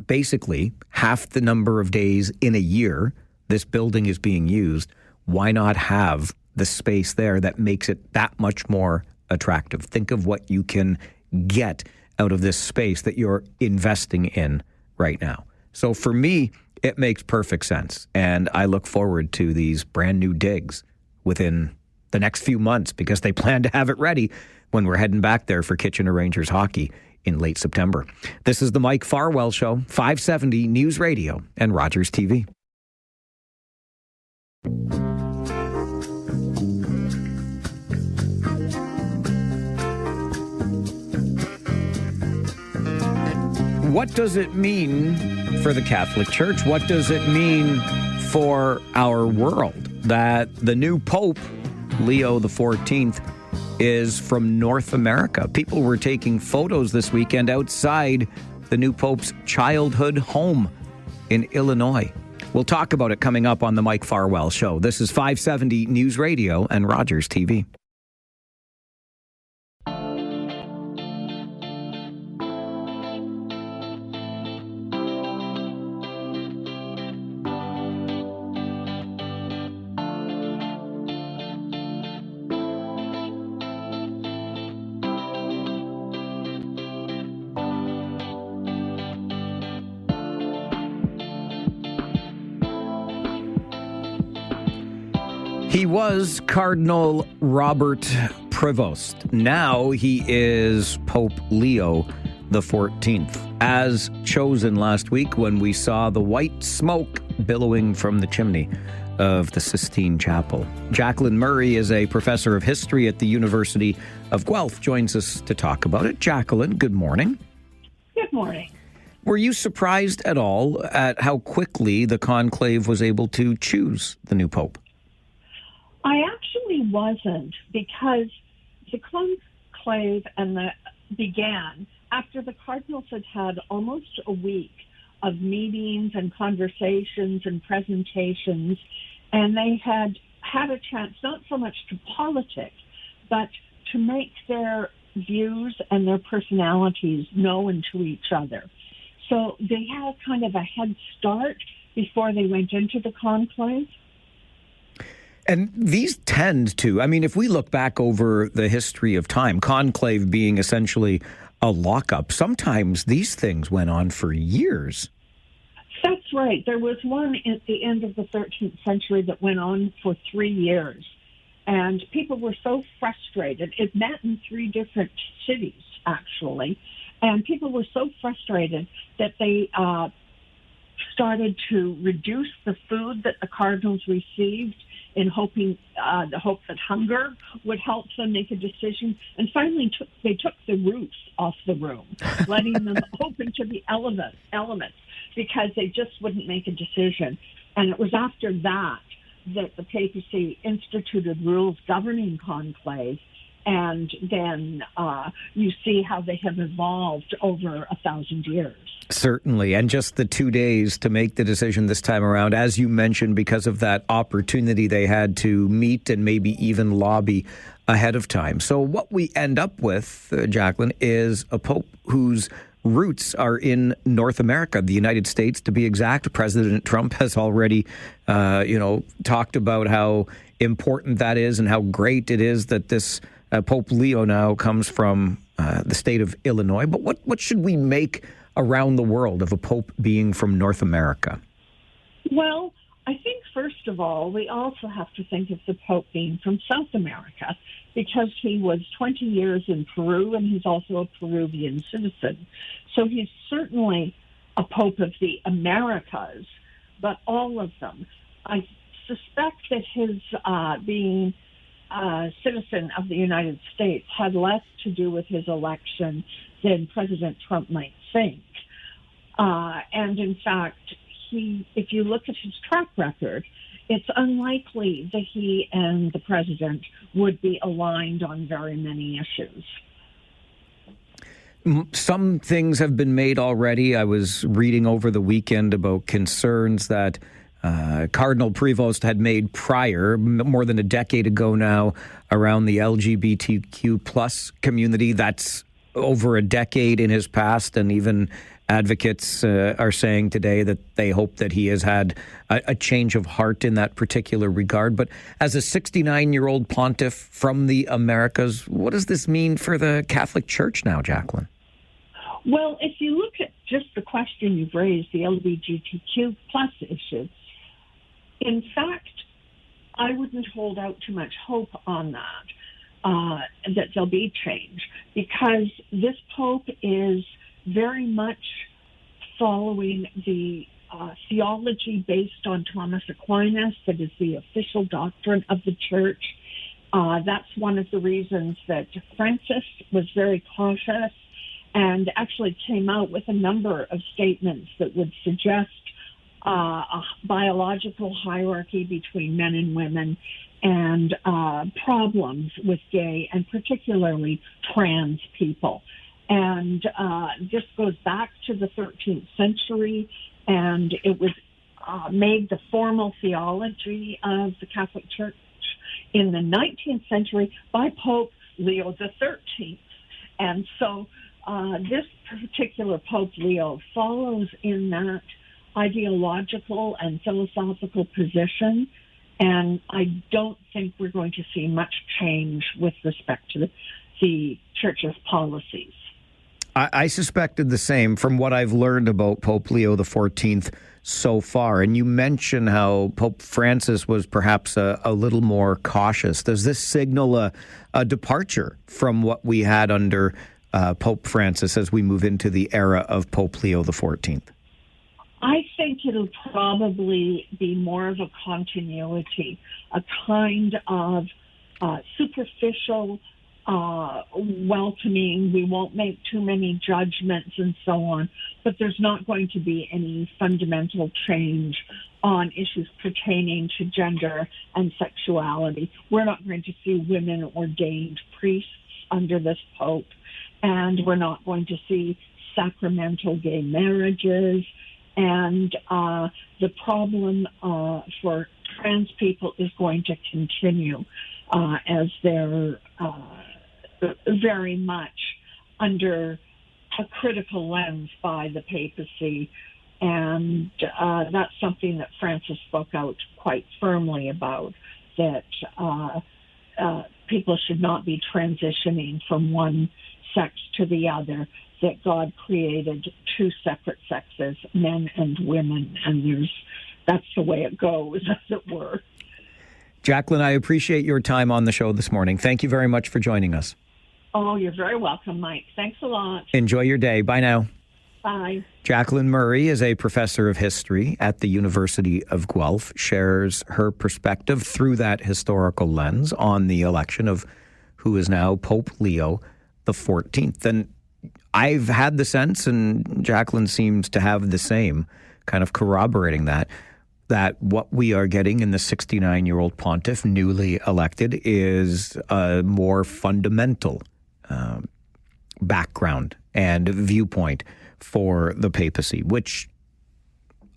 basically half the number of days in a year this building is being used. Why not have the space there that makes it that much more attractive? Think of what you can get out of this space that you're investing in right now. So for me, it makes perfect sense. And I look forward to these brand new digs within the next few months because they plan to have it ready when we're heading back there for Kitchener Rangers hockey in late September. This is the Mike Farwell Show, 570 News Radio and Rogers TV. What does it mean for the Catholic Church? What does it mean for our world that the new Pope, Leo XIV, is from North America? People were taking photos this weekend outside the new Pope's childhood home in Illinois. We'll talk about it coming up on the Mike Farwell Show. This is 570 News Radio and Rogers TV. He was Cardinal Robert Prevost. Now he is Pope Leo XIV, as chosen last week when we saw the white smoke billowing from the chimney of the Sistine Chapel. Jacqueline Murray is a professor of history at the University of Guelph, joins us to talk about it. Jacqueline, good morning. Good morning. Were you surprised at all at how quickly the conclave was able to choose the new pope? I actually wasn't, because the conclave began after the cardinals had had almost a week of meetings and conversations and presentations, and they had had a chance not so much to politic, but to make their views and their personalities known to each other. So they had kind of a head start before they went into the conclave. And these tend to, I mean, if we look back over the history of time, conclave being essentially a lockup, sometimes these things went on for years. That's right. There was one at the end of the 13th century that went on for 3 years. And people were so frustrated. It met in 3 different cities, actually. And people were so frustrated that they started to reduce the food that the cardinals received, in the hope that hunger would help them make a decision. And finally, they took the roofs off the room, letting them open to the elements, because they just wouldn't make a decision. And it was after that the papacy instituted rules governing conclave, and then you see how they have evolved over 1,000 years. Certainly, and just the 2 days to make the decision this time around, as you mentioned, because of that opportunity they had to meet and maybe even lobby ahead of time. So what we end up with, Jacqueline, is a pope whose roots are in North America, the United States, to be exact. President Trump has already, talked about how important that is and how great it is that this Pope Leo now comes from the state of Illinois. But what should we make around the world of a pope being from North America? Well, I think, first of all, we also have to think of the pope being from South America, because he was 20 years in Peru, and he's also a Peruvian citizen. So he's certainly a pope of the Americas, but all of them. I suspect that his being a citizen of the United States had less to do with his election than President Trump might think. And in fact, if you look at his track record, it's unlikely that he and the president would be aligned on very many issues. Some things have been made already. I was reading over the weekend about concerns that Cardinal Prevost had made prior, more than a decade ago now, around the LGBTQ plus community. That's over a decade in his past, and even advocates are saying today that they hope that he has had a change of heart in that particular regard. But as a 69-year-old pontiff from the Americas, what does this mean for the Catholic Church now, Jacqueline? Well, if you look at just the question you've raised, the LGBTQ plus issue, in fact, I wouldn't hold out too much hope on that. that there'll be change, because this Pope is very much following the theology based on Thomas Aquinas, that is the official doctrine of the Church. That's one of the reasons that Francis was very cautious and actually came out with a number of statements that would suggest a biological hierarchy between men and women, and problems with gay and particularly trans people. And this goes back to the 13th century, and it was made the formal theology of the Catholic Church in the 19th century by Pope Leo XIII. And so this particular Pope Leo follows in that ideological and philosophical position, and I don't think we're going to see much change with respect to the Church's policies. I suspected the same from what I've learned about Pope Leo XIV so far. And you mentioned how Pope Francis was perhaps a little more cautious. Does this signal a departure from what we had under Pope Francis as we move into the era of Pope Leo XIV? I think it'll probably be more of a continuity, a kind of superficial welcoming. We won't make too many judgments and so on, but there's not going to be any fundamental change on issues pertaining to gender and sexuality. We're not going to see women ordained priests under this Pope, and we're not going to see sacramental gay marriages. And the problem for trans people is going to continue as they're very much under a critical lens by the papacy. And that's something that Francis spoke out quite firmly about, that people should not be transitioning from one sex to the other, that God created two separate sexes, men and women, and that's the way it goes, as it were. Jacqueline, I appreciate your time on the show this morning. Thank you very much for joining us. Oh, you're very welcome, Mike. Thanks a lot. Enjoy your day. Bye now. Bye. Jacqueline Murray is a professor of history at the University of Guelph, shares her perspective through that historical lens on the election of who is now Pope Leo XIV. And I've had the sense, and Jacqueline seems to have the same, kind of corroborating that what we are getting in the 69-year-old pontiff, newly elected, is a more fundamental background and viewpoint for the papacy, which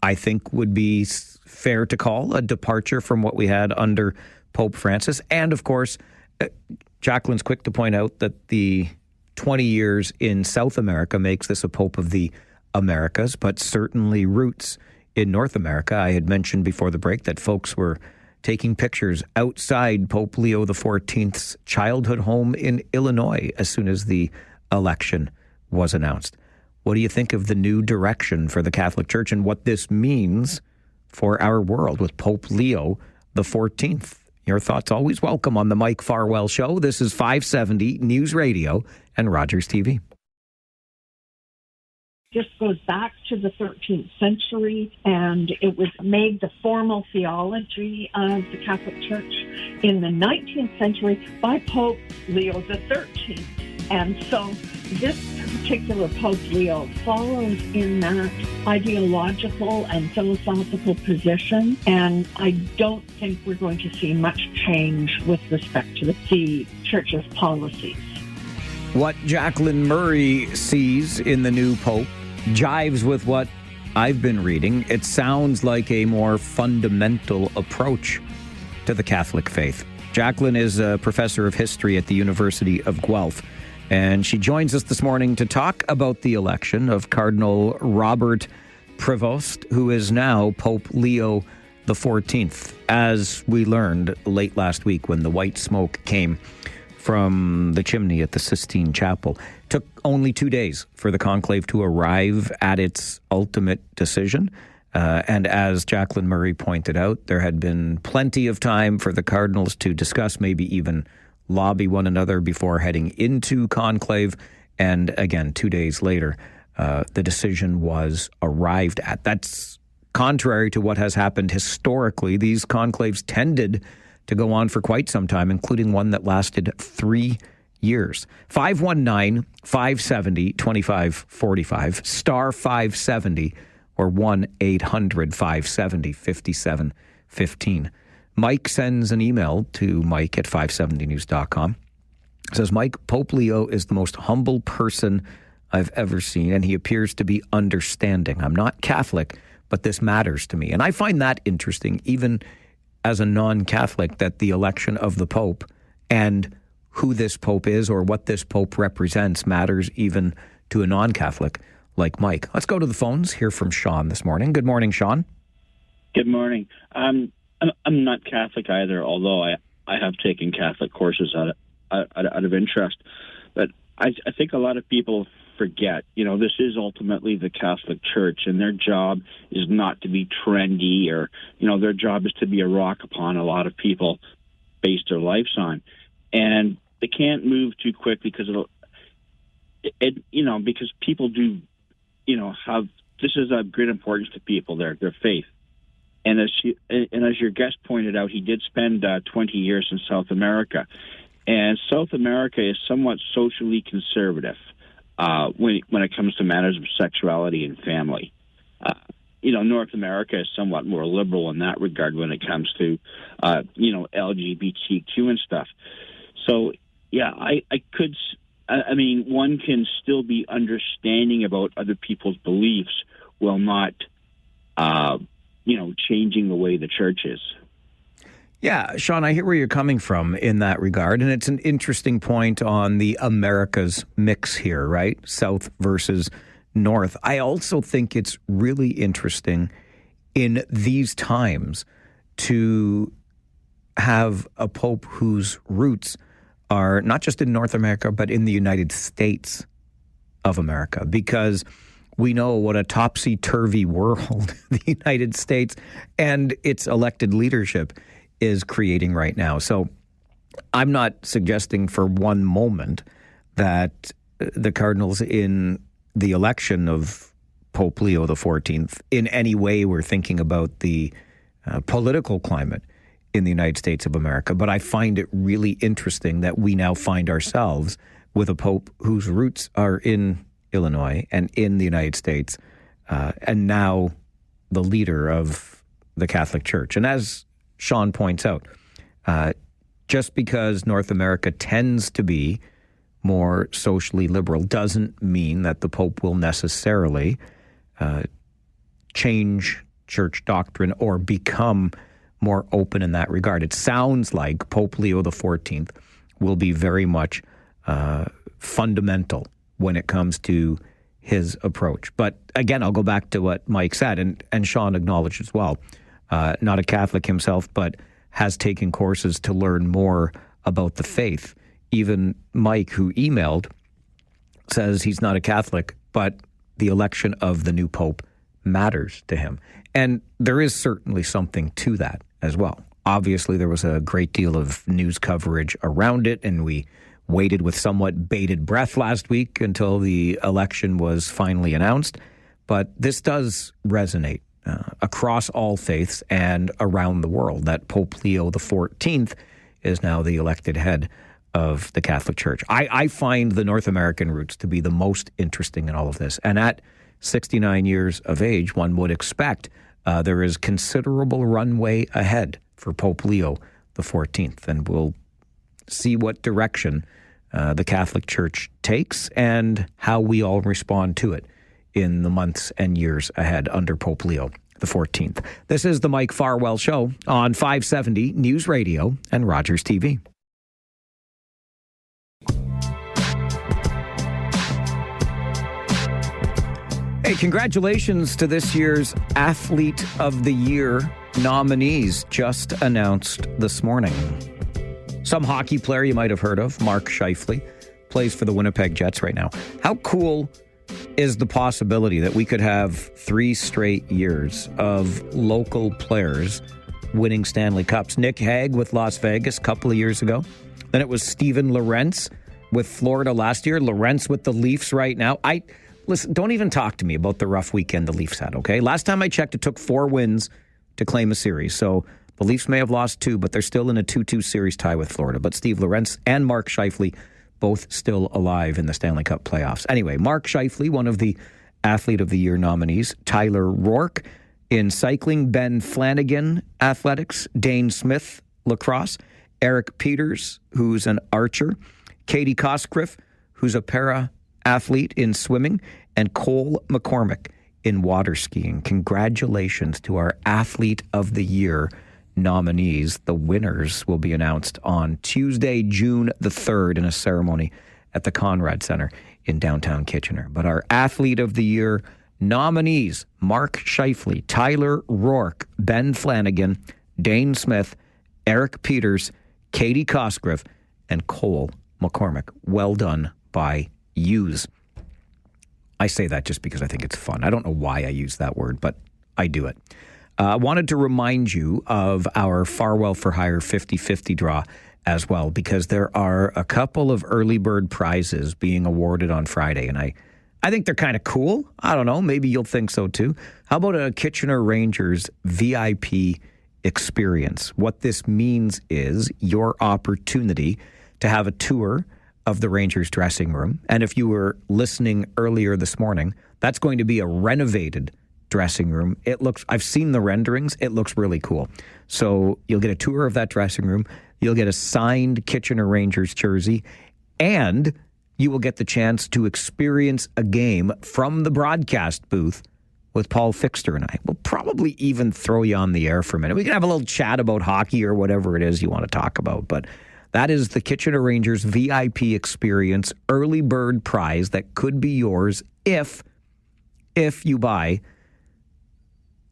I think would be fair to call a departure from what we had under Pope Francis. And, of course, Jacqueline's quick to point out that the 20 years in South America makes this a Pope of the Americas, but certainly roots in North America. I had mentioned before the break that folks were taking pictures outside Pope Leo XIV's childhood home in Illinois as soon as the election was announced. What do you think of the new direction for the Catholic Church and what this means for our world with Pope Leo XIV? Your thoughts always welcome on the Mike Farwell Show. This is 570 News Radio and Rogers TV. This goes back to the 13th century, and it was made the formal theology of the Catholic Church in the 19th century by Pope Leo XIII. And so this particular Pope Leo follows in that ideological and philosophical position, and I don't think we're going to see much change with respect to the Church's policies. What Jacqueline Murray sees in the new Pope jives with what I've been reading. It sounds like a more fundamental approach to the Catholic faith. Jacqueline is a professor of history at the University of Guelph, and she joins us this morning to talk about the election of Cardinal Robert Prevost, who is now Pope Leo XIV, as we learned late last week when the white smoke came from the chimney at the Sistine Chapel. Took only 2 days for the conclave to arrive at its ultimate decision. And as Jacqueline Murray pointed out, there had been plenty of time for the cardinals to discuss, maybe even lobby one another before heading into conclave. And again, 2 days later, the decision was arrived at. That's contrary to what has happened historically. These conclaves tended to go on for quite some time, including one that lasted 3 years. 519-570-2545, star 570, or 1-800-570-5715. Mike sends an email to Mike at 570news.com. It says, Mike, Pope Leo is the most humble person I've ever seen, and he appears to be understanding. I'm not Catholic, but this matters to me. And I find that interesting, even as a non-Catholic, that the election of the Pope and who this Pope is or what this Pope represents matters even to a non-Catholic like Mike. Let's go to the phones, hear from Sean this morning. Good morning, Sean. Good morning. I'm not Catholic either, although I have taken Catholic courses out of interest. But I think a lot of people forget, this is ultimately the Catholic Church, and their job is not to be trendy, or, their job is to be a rock upon a lot of people base their lives on. And they can't move too quick because because people do, have, this is of great importance to people, their faith. And as your guest pointed out, he did spend 20 years in South America. And South America is somewhat socially conservative when it comes to matters of sexuality and family. North America is somewhat more liberal in that regard when it comes to, LGBTQ and stuff. So, yeah, one can still be understanding about other people's beliefs while not, changing the way the church is. Yeah, Sean, I hear where you're coming from in that regard. And it's an interesting point on the Americas mix here, right? South versus North. I also think it's really interesting in these times to have a pope whose roots are not just in North America, but in the United States of America, because we know what a topsy-turvy world the United States and its elected leadership is creating right now. So I'm not suggesting for one moment that the Cardinals in the election of Pope Leo XIV in any way were thinking about the political climate in the United States of America. But I find it really interesting that we now find ourselves with a pope whose roots are in Illinois and in the United States, and now the leader of the Catholic Church. And as Sean points out, just because North America tends to be more socially liberal doesn't mean that the Pope will necessarily change church doctrine or become more open in that regard. It sounds like Pope Leo XIV will be very much fundamental when it comes to his approach. But again, I'll go back to what Mike said, and Sean acknowledged as well. Not a Catholic himself, but has taken courses to learn more about the faith. Even Mike, who emailed, says he's not a Catholic, but the election of the new pope matters to him. And there is certainly something to that as well. Obviously, there was a great deal of news coverage around it, and we waited with somewhat bated breath last week until the election was finally announced. But this does resonate across all faiths and around the world, that Pope Leo XIV is now the elected head of the Catholic Church. I find the North American roots to be the most interesting in all of this. And at 69 years of age, one would expect there is considerable runway ahead for Pope Leo XIV. And we'll see what direction the Catholic Church takes and how we all respond to it in the months and years ahead under Pope Leo XIV. This is the Mike Farwell Show on 570 News Radio and Rogers TV. Hey, congratulations to this year's Athlete of the Year nominees just announced this morning. Some hockey player you might have heard of, Mark Scheifele, plays for the Winnipeg Jets right now. How cool is the possibility that we could have 3 straight years of local players winning Stanley Cups? Nick Hague with Las Vegas a couple of years ago Then it was Steven Lorentz with Florida last year. Lorentz with the Leafs right now. Listen, don't even talk to me about the rough weekend the Leafs had, okay? Last time I checked, it took 4 wins to claim a series. So the Leafs may have lost 2, but they're still in a 2-2 series tie with Florida. But Steve Lorentz and Mark Scheifele both still alive in the Stanley Cup playoffs. Anyway, Mark Scheifele, one of the Athlete of the Year nominees. Tyler Rourke in cycling. Ben Flanagan, athletics. Dane Smith, lacrosse. Eric Peters, who's an archer. Katie Cosgriff, who's a para-athlete in swimming. And Cole McCormick in water skiing. Congratulations to our Athlete of the Year nominees. The winners will be announced on Tuesday, June the 3rd in a ceremony at the Conrad Center in downtown Kitchener. But our Athlete of the Year nominees, Mark Scheifele, Tyler Rourke, Ben Flanagan, Dane Smith, Eric Peters, Katie Cosgriff, and Cole McCormick. Well done by yous. I say that just because I think it's fun. I don't know why I use that word, but I do it. I wanted to remind you of our Farwell for Hire 50/50 draw as well, because there are a couple of early bird prizes being awarded on Friday, and I think they're kind of cool. I don't know, maybe you'll think so too. How about a Kitchener Rangers VIP experience? What this means is your opportunity to have a tour of the Rangers dressing room. And if you were listening earlier this morning, that's going to be a renovated dressing room. I've seen the renderings. It looks really cool. So you'll get a tour of that dressing room. You'll get a signed Kitchener Rangers jersey, and you will get the chance to experience a game from the broadcast booth with Paul Fixter and I. We'll probably even throw you on the air for a minute. We can have a little chat about hockey or whatever it is you want to talk about, but that is the Kitchener Rangers VIP experience early bird prize that could be yours if you buy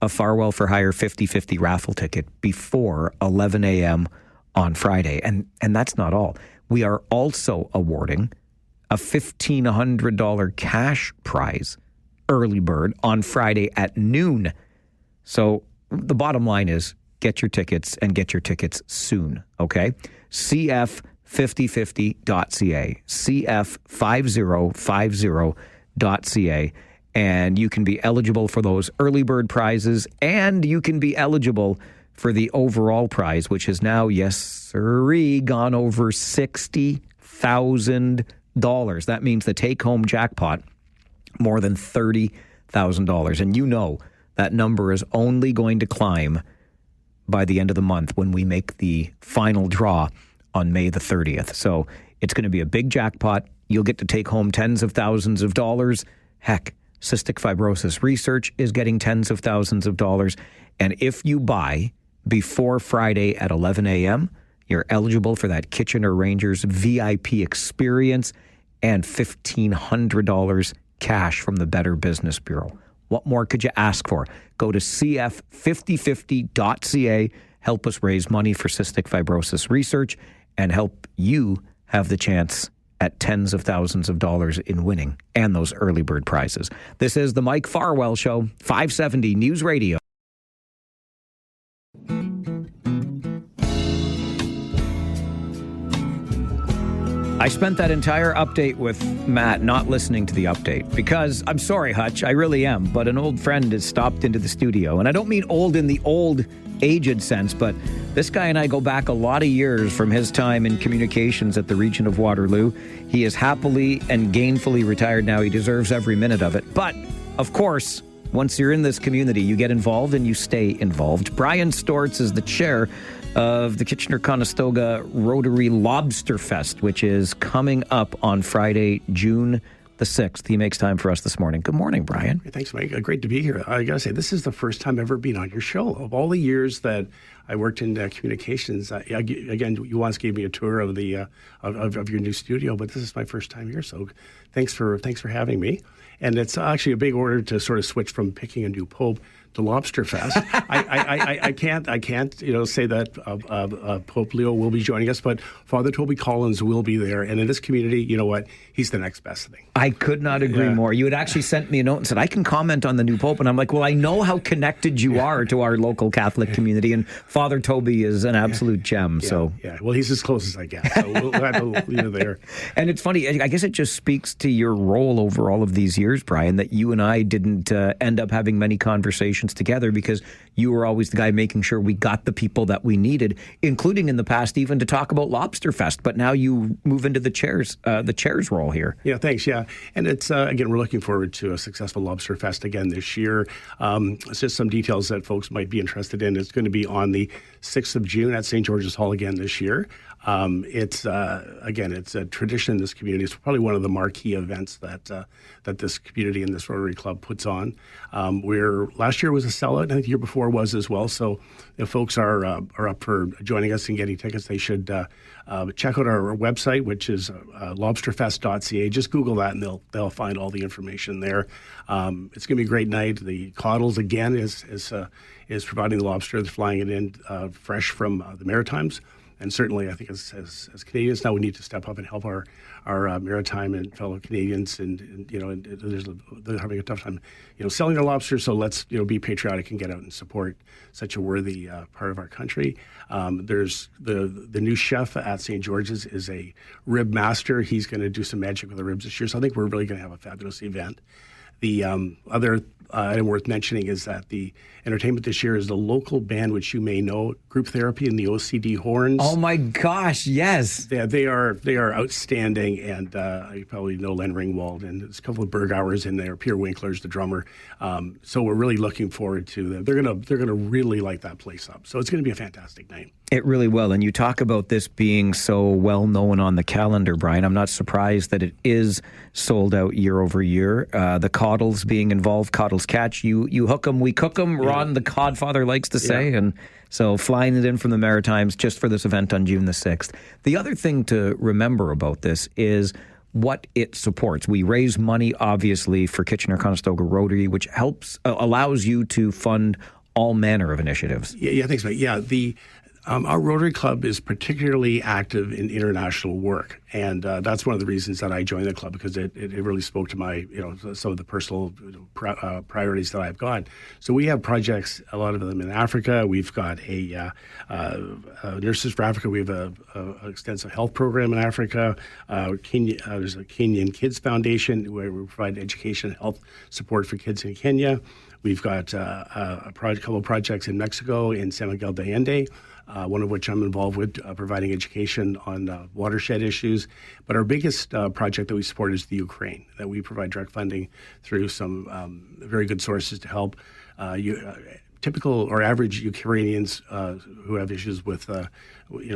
a Farwell for Hire 50/50 raffle ticket before 11 a.m. on Friday. And that's not all. We are also awarding a $1,500 cash prize early bird on Friday at noon. So the bottom line is get your tickets and get your tickets soon, okay? cf5050.ca, cf5050.ca, and you can be eligible for those early bird prizes, and you can be eligible for the overall prize, which is now, yes sirree, gone over $60,000. That means the take-home jackpot, more than $30,000. And you know that number is only going to climb by the end of the month when we make the final draw on May the 30th. So it's going to be a big jackpot. You'll get to take home tens of thousands of dollars. Heck, cystic fibrosis research is getting tens of thousands of dollars. And if you buy before Friday at 11 a.m., you're eligible for that Kitchener Rangers VIP experience and $1,500 cash from the Better Business Bureau. What more could you ask for? Go to cf5050.ca, help us raise money for cystic fibrosis research, and help you have the chance at tens of thousands of dollars in winning and those early bird prizes. This is the Mike Farwell Show, 570 News Radio. I spent that entire update with Matt not listening to the update because, I'm sorry, Hutch, I really am, but an old friend has stopped into the studio. And I don't mean old in the old aged sense, but this guy and I go back a lot of years from his time in communications at the region of Waterloo. He is happily and gainfully retired now. He deserves every minute of it. But, of course, once you're in this community, you get involved and you stay involved. Brian Stortz is the chair of the Kitchener-Conestoga Rotary Lobsterfest, which is coming up on Friday, June the 6th. He makes time for us this morning. Good morning, Brian. Thanks, Mike. Great to be here. I got to say, this is the first time I've ever been on your show. Of all the years that I worked in communications, again, you once gave me a tour of the of your new studio, but this is my first time here. So thanks for having me. And it's actually a big order to sort of switch from picking a new pope to Lobsterfest. I can't say that Pope Leo will be joining us, but Father Toby Collins will be there. And in this community, you know what? He's the next best thing. I could not agree more. You had actually sent me a note and said, I can comment on the new Pope. And I'm like, well, I know how connected you are to our local Catholic community. And Father Toby is an absolute gem. Well, he's as close as I get. So we'll have to leave it there. And it's funny. I guess it just speaks to your role over all of these years, Brian, that you and I didn't end up having many conversations together because you were always the guy making sure we got the people that we needed, including in the past even to talk about Lobsterfest. But now you move into the chairs role here. Yeah, thanks. Yeah. And it's, again, we're looking forward to a successful Lobsterfest again this year. It's just some details that folks might be interested in. It's going to be on the 6th of June at St. George's Hall again this year. It's a tradition in this community. It's probably one of the marquee events that this community and this Rotary Club puts on. Last year was a sellout, and I think the year before was as well. So if folks are up for joining us and getting tickets, they should check out our website, which is lobsterfest.ca. Just Google that, and they'll find all the information there. It's going to be a great night. The Coddles again is providing the lobster. They're flying it in fresh from the Maritimes. And certainly, I think as Canadians now, we need to step up and help our maritime and fellow Canadians. And they're having a tough time, selling their lobster. So let's be patriotic and get out and support such a worthy part of our country. There's the new chef at St. George's is a rib master. He's going to do some magic with the ribs this year. So I think we're really going to have a fabulous event. The other item worth mentioning is that the entertainment this year is the local band, which you may know, Group Therapy and the OCD Horns. Oh my gosh, yes. They are outstanding, and you probably know Len Ringwald, and there's a couple of Bergauers in there. Pierre Winkler's the drummer. So we're really looking forward to them. They're gonna really light that place up. So it's going to be a fantastic night. It really will. And you talk about this being so well known on the calendar, Brian. I'm not surprised that it is sold out year over year. The Coddles being involved, Coddles catch. You hook 'em, we cook 'em. Ron, the Codfather, likes to say. And so flying it in from the Maritimes just for this event on June the 6th. The other thing to remember about this is what it supports. We raise money, obviously, for Kitchener-Conestoga Rotary, which allows you to fund all manner of initiatives. Yeah, thanks, mate. Yeah, our Rotary Club is particularly active in international work, and that's one of the reasons that I joined the club, because it really spoke to my, some of the personal priorities that I've got. So we have projects, a lot of them in Africa. We've got a Nurses for Africa. We have an extensive health program in Africa. Kenya, there's a Kenyan Kids Foundation where we provide education and health support for kids in Kenya. We've got a couple of projects in Mexico, in San Miguel de Allende, one of which I'm involved with, providing education on watershed issues. But our biggest project that we support is the Ukraine, that we provide direct funding through some very good sources to help typical or average Ukrainians who have issues with,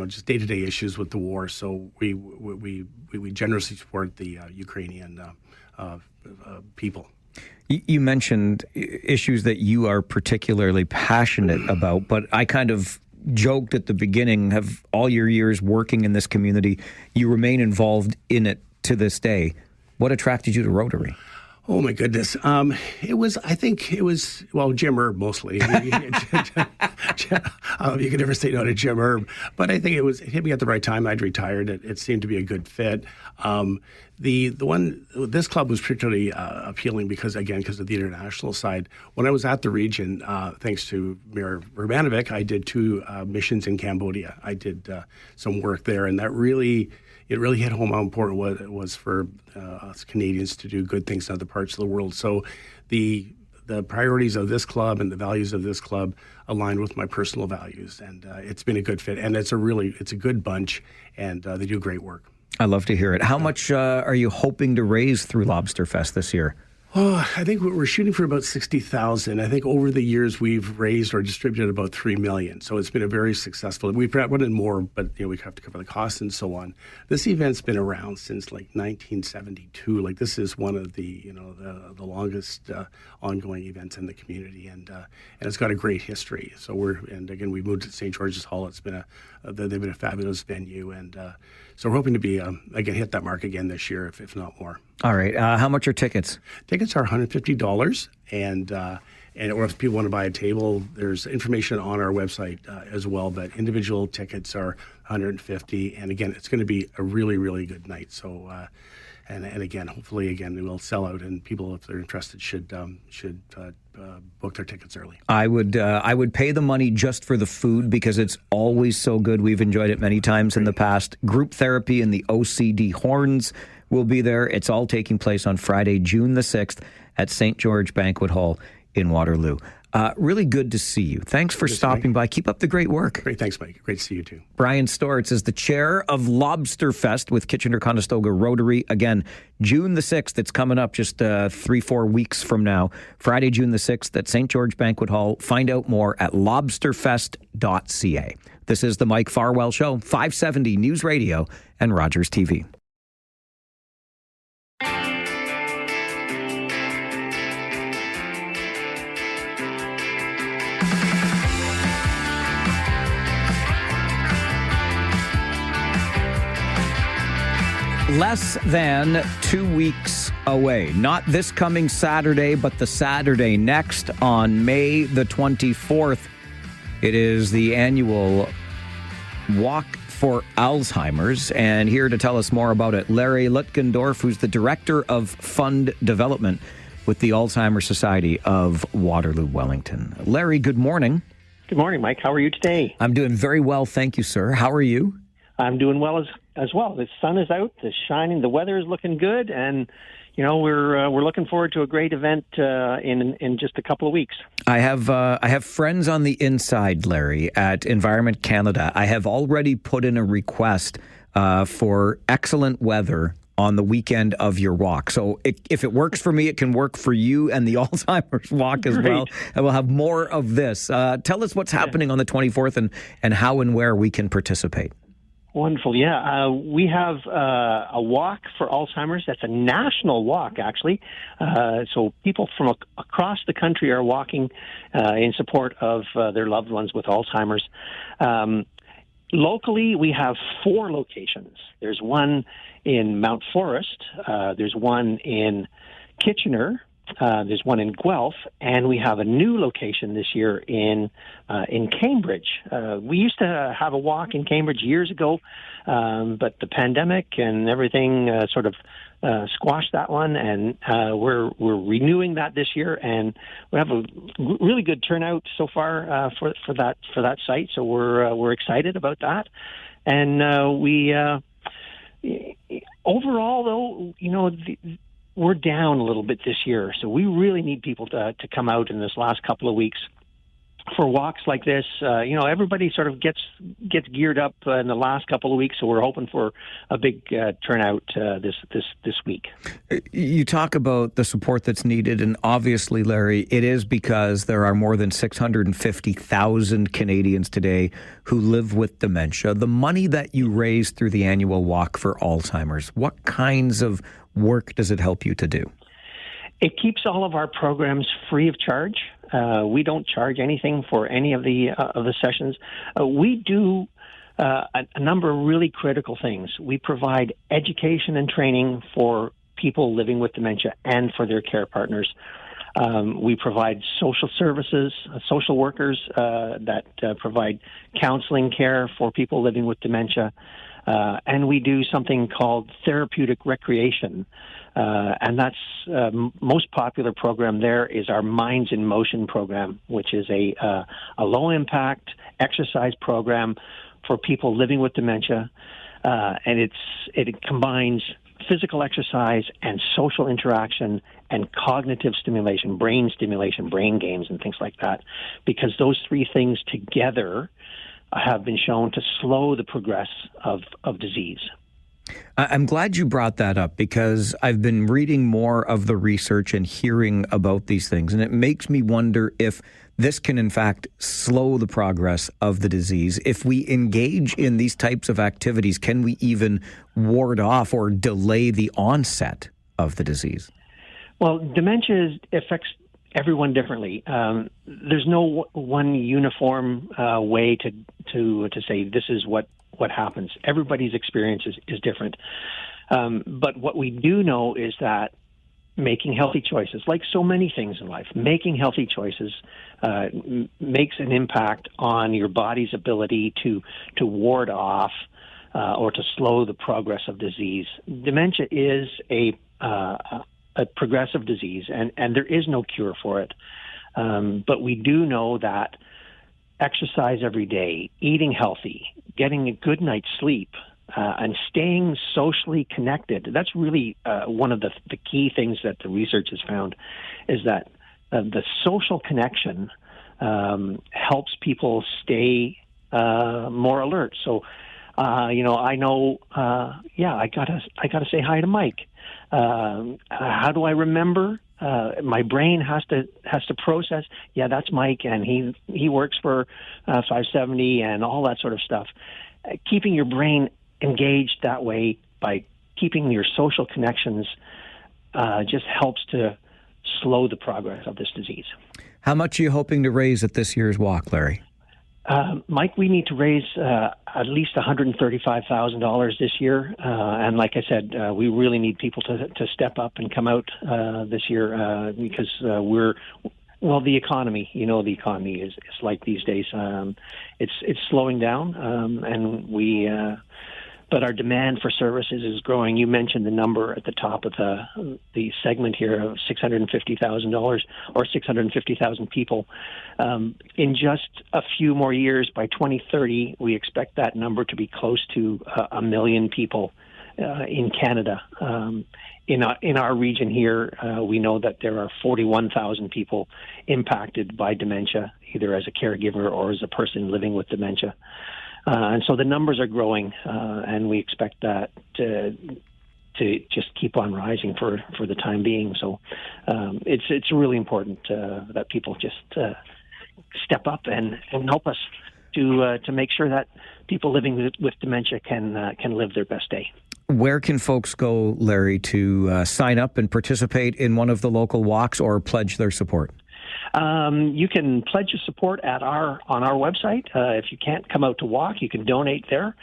just day-to-day issues with the war. So we generously support the Ukrainian people. You mentioned issues that you are particularly passionate about, but I kind of joked at the beginning, have all your years working in this community, you remain involved in it to this day. What attracted you to Rotary? Oh, my goodness. I think it was Jim Erb mostly. You could never say no to Jim Erb. But I think it hit me at the right time. I'd retired. It seemed to be a good fit. This club was particularly appealing because of the international side. When I was at the region, thanks to Mayor Urbanovic, I did 2 missions in Cambodia. I did some work there, and it really hit home how important it was for us Canadians to do good things in other parts of the world. So the priorities of this club and the values of this club align with my personal values, and it's been a good fit. And it's a good bunch, and they do great work. I love to hear it. How much are you hoping to raise through Lobsterfest this year? Oh, I think we're shooting for about 60,000. I think over the years we've raised or distributed about 3 million. So it's been a very successful. We've wanted more, but we have to cover the costs and so on. This event's been around since 1972. This is one of the the longest ongoing events in the community, and it's got a great history. So we moved to St. George's Hall. It's been they've been a fabulous venue, and so we're hoping to be hit that mark again this year, if not more. All right. How much are tickets? Tickets are $150, and or if people want to buy a table, there's information on our website as well. But individual tickets are $150, and again, it's going to be a really, really good night. So, and again, hopefully, again, it will sell out, and people, if they're interested, should book their tickets early. I would pay the money just for the food because it's always so good. We've enjoyed it many times in the past. Group therapy in the OCD Horns will be there. It's all taking place on Friday, June the 6th at St. George Banquet Hall in Waterloo. Really good to see you. Thanks for stopping by. Keep up the great work. Great. Thanks, Mike. Great to see you, too. Brian Stortz is the chair of Lobsterfest with Kitchener-Conestoga Rotary. Again, June the 6th. It's coming up just 3-4 weeks from now. Friday, June the 6th at St. George Banquet Hall. Find out more at lobsterfest.ca. This is the Mike Farwell Show, 570 News Radio and Rogers TV. Less than 2 weeks away. Not this coming Saturday, but the Saturday next on May the 24th. It is the annual Walk for Alzheimer's. And here to tell us more about it, Larry Lutgendorf, who's the Director of Fund Development with the Alzheimer's Society of Waterloo, Wellington. Larry, good morning. Good morning, Mike. How are you today? I'm doing very well, thank you, sir. How are you? I'm doing well as well. The sun is out, the shining, the weather is looking good, and we're looking forward to a great event in just a couple of weeks. I have friends on the inside, Larry, at Environment Canada. I have already put in a request for excellent weather on the weekend of your walk. So if it works for me, it can work for you and the Alzheimer's walk as well. And we'll have more of this. Tell us what's happening on the 24th and how and where we can participate. Wonderful. Yeah. We have a walk for Alzheimer's. That's a national walk, actually. So people from across the country are walking in support of their loved ones with Alzheimer's. Locally, we have 4 locations. There's one in Mount Forest. There's one in Kitchener. There's one in Guelph, and we have a new location this year in Cambridge. We used to have a walk in Cambridge years ago, but the pandemic and everything sort of squashed that one, and we're renewing that this year, and we have a really good turnout so far for that site. So we're excited about that, and we overall though we're down a little bit this year, so we really need people to come out in this last couple of weeks for walks like this. Everybody sort of gets geared up in the last couple of weeks, so we're hoping for a big turnout this week. You talk about the support that's needed, and obviously, Larry, it is because there are more than 650,000 Canadians today who live with dementia. The money that you raise through the annual Walk for Alzheimer's, what kinds of work does it help you to do? It keeps all of our programs free of charge. We don't charge anything for any of the sessions. We do a number of really critical things. We provide education and training for people living with dementia and for their care partners. We provide social services, social workers that provide counseling care for people living with dementia. And we do something called therapeutic recreation. And that's most popular program there is our Minds in Motion program, which is a low-impact exercise program for people living with dementia. And it combines physical exercise and social interaction and cognitive stimulation, brain games, and things like that, because those 3 things together have been shown to slow the progress of disease. I'm glad you brought that up because I've been reading more of the research and hearing about these things, and it makes me wonder if this can, in fact, slow the progress of the disease. If we engage in these types of activities, can we even ward off or delay the onset of the disease? Well, dementia affects everyone differently. There's no one uniform way to say this is what happens. Everybody's experience is different. But what we do know is that making healthy choices, like so many things in life, making healthy choices makes an impact on your body's ability to ward off or to slow the progress of disease. Dementia is a progressive disease, and there is no cure for it. But we do know that exercise every day, eating healthy, getting a good night's sleep, and staying socially connected, that's really one of the key things that the research has found, is that the social connection helps people stay more alert. So, I know, I gotta say hi to Mike. How do I remember? My brain has to process. Yeah, that's Mike, and he works for 570 and all that sort of stuff. Keeping your brain engaged that way by keeping your social connections just helps to slow the progress of this disease. How much are you hoping to raise at this year's walk, Larry? Mike, we need to raise at least $135,000 this year. And like I said, we really need people to step up and come out this year because the economy, the economy is like these days. It's slowing down, and but our demand for services is growing. You mentioned the number at the top of the segment here of $650,000 or 650,000 people. In just a few more years, by 2030, we expect that number to be close to 1 million people in Canada. In our region here, we know that there are 41,000 people impacted by dementia, either as a caregiver or as a person living with dementia. And so the numbers are growing, and we expect that to just keep on rising for the time being. So it's really important that people just step up and help us to make sure that people living with dementia can live their best day. Where can folks go, Larry, to sign up and participate in one of the local walks or pledge their support? You can pledge your support on our website. If you can't come out to walk, you can donate there.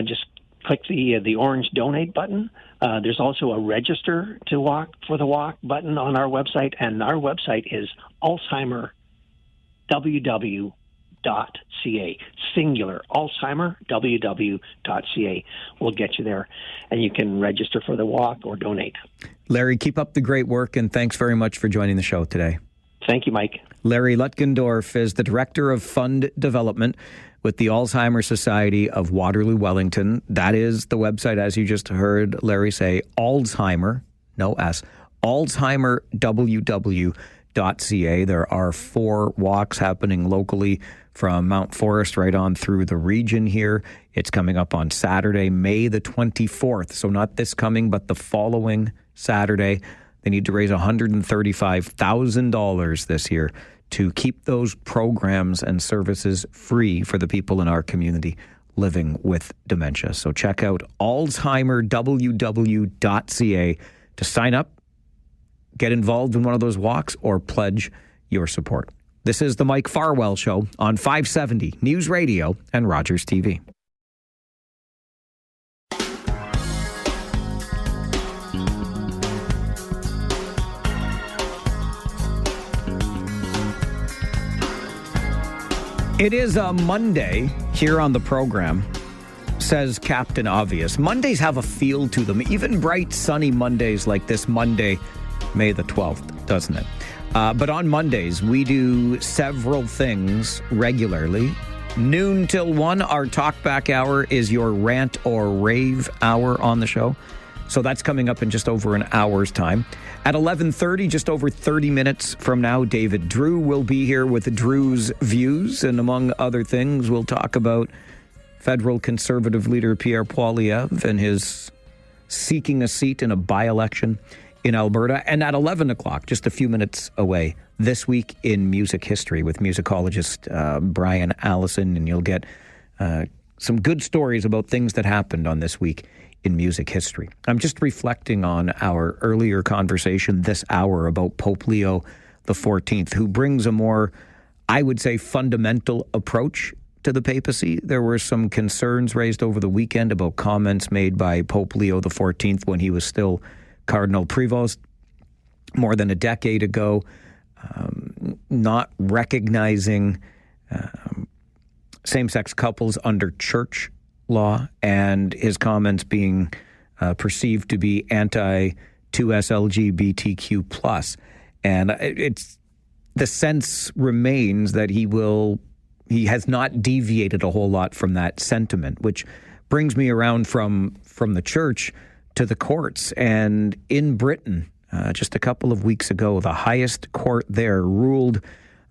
Just click the orange donate button. There's also a register to walk for the walk button on our website, and our website is alzheimerww.ca. Singular, alzheimerww.ca. We'll get you there, and you can register for the walk or donate. Larry, keep up the great work, and thanks very much for joining the show today. Thank you, Mike. Larry Lutgendorf is the Director of Fund Development with the Alzheimer's Society of Waterloo Wellington. That is the website, as you just heard Larry say, Alzheimer, no S, alzheimerww.ca. There are 4 walks happening locally from Mount Forest right on through the region here. It's coming up on Saturday, May the 24th. So not this coming, but the following Saturday. They need to raise $135,000 this year to keep those programs and services free for the people in our community living with dementia. So check out alzheimerww.ca to sign up, get involved in one of those walks, or pledge your support. This is the Mike Farwell Show on 570 News Radio and Rogers TV. It is a Monday here on the program, says Captain Obvious. Mondays have a feel to them, even bright, sunny Mondays like this Monday, May the 12th, doesn't it? But on Mondays, we do several things regularly. Noon till 1, our Talkback Hour is your rant or rave hour on the show. So that's coming up in just over an hour's time. At 11:30, just over 30 minutes from now, David Drewe will be here with Drewe's Views. And among other things, we'll talk about federal Conservative leader Pierre Poilievre and his seeking a seat in a by-election in Alberta. And at 11 o'clock, just a few minutes away, This Week in Music History with musicologist Brian Allison. And you'll get some good stories about things that happened on This Week in Music History. I'm just reflecting on our earlier conversation this hour about Pope Leo XIV, who brings a more, I would say, fundamental approach to the papacy. There were some concerns raised over the weekend about comments made by Pope Leo XIV when he was still Cardinal Prevost. more than a decade ago, not recognizing same-sex couples under church law, and his comments being perceived to be anti-2S LGBTQ+. And the sense remains that he has not deviated a whole lot from that sentiment, which brings me around from the church to the courts. And in Britain, just a couple of weeks ago, the highest court there ruled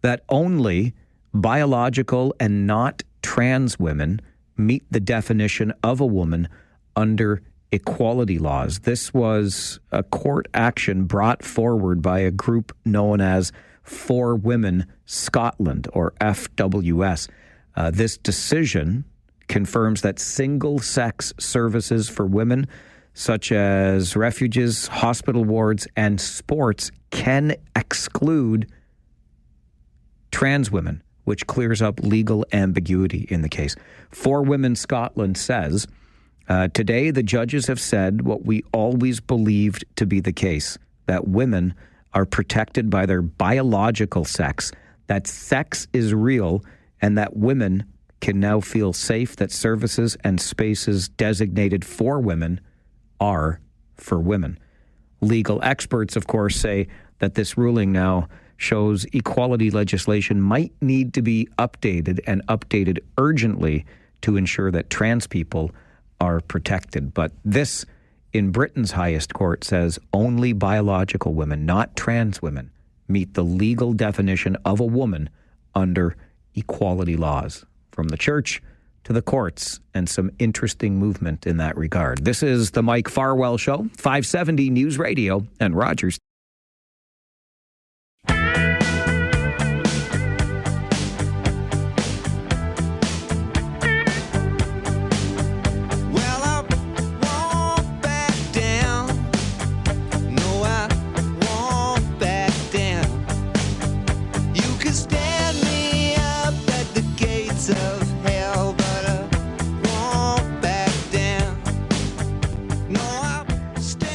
that only biological and not trans women meet the definition of a woman under equality laws. This was a court action brought forward by a group known as For Women Scotland, or FWS. This decision confirms that single-sex services for women, such as refuges, hospital wards, and sports, can exclude trans women, which clears up legal ambiguity in the case. For Women Scotland says, today the judges have said what we always believed to be the case, that women are protected by their biological sex, that sex is real, and that women can now feel safe that services and spaces designated for women are for women. Legal experts, of course, say that this ruling now shows equality legislation might need to be updated, and updated urgently, to ensure that trans people are protected. But this, in Britain's highest court, says only biological women, not trans women, meet the legal definition of a woman under equality laws. From the church to the courts, and some interesting movement in that regard. This is the Mike Farwell Show, 570 News Radio and Rogers.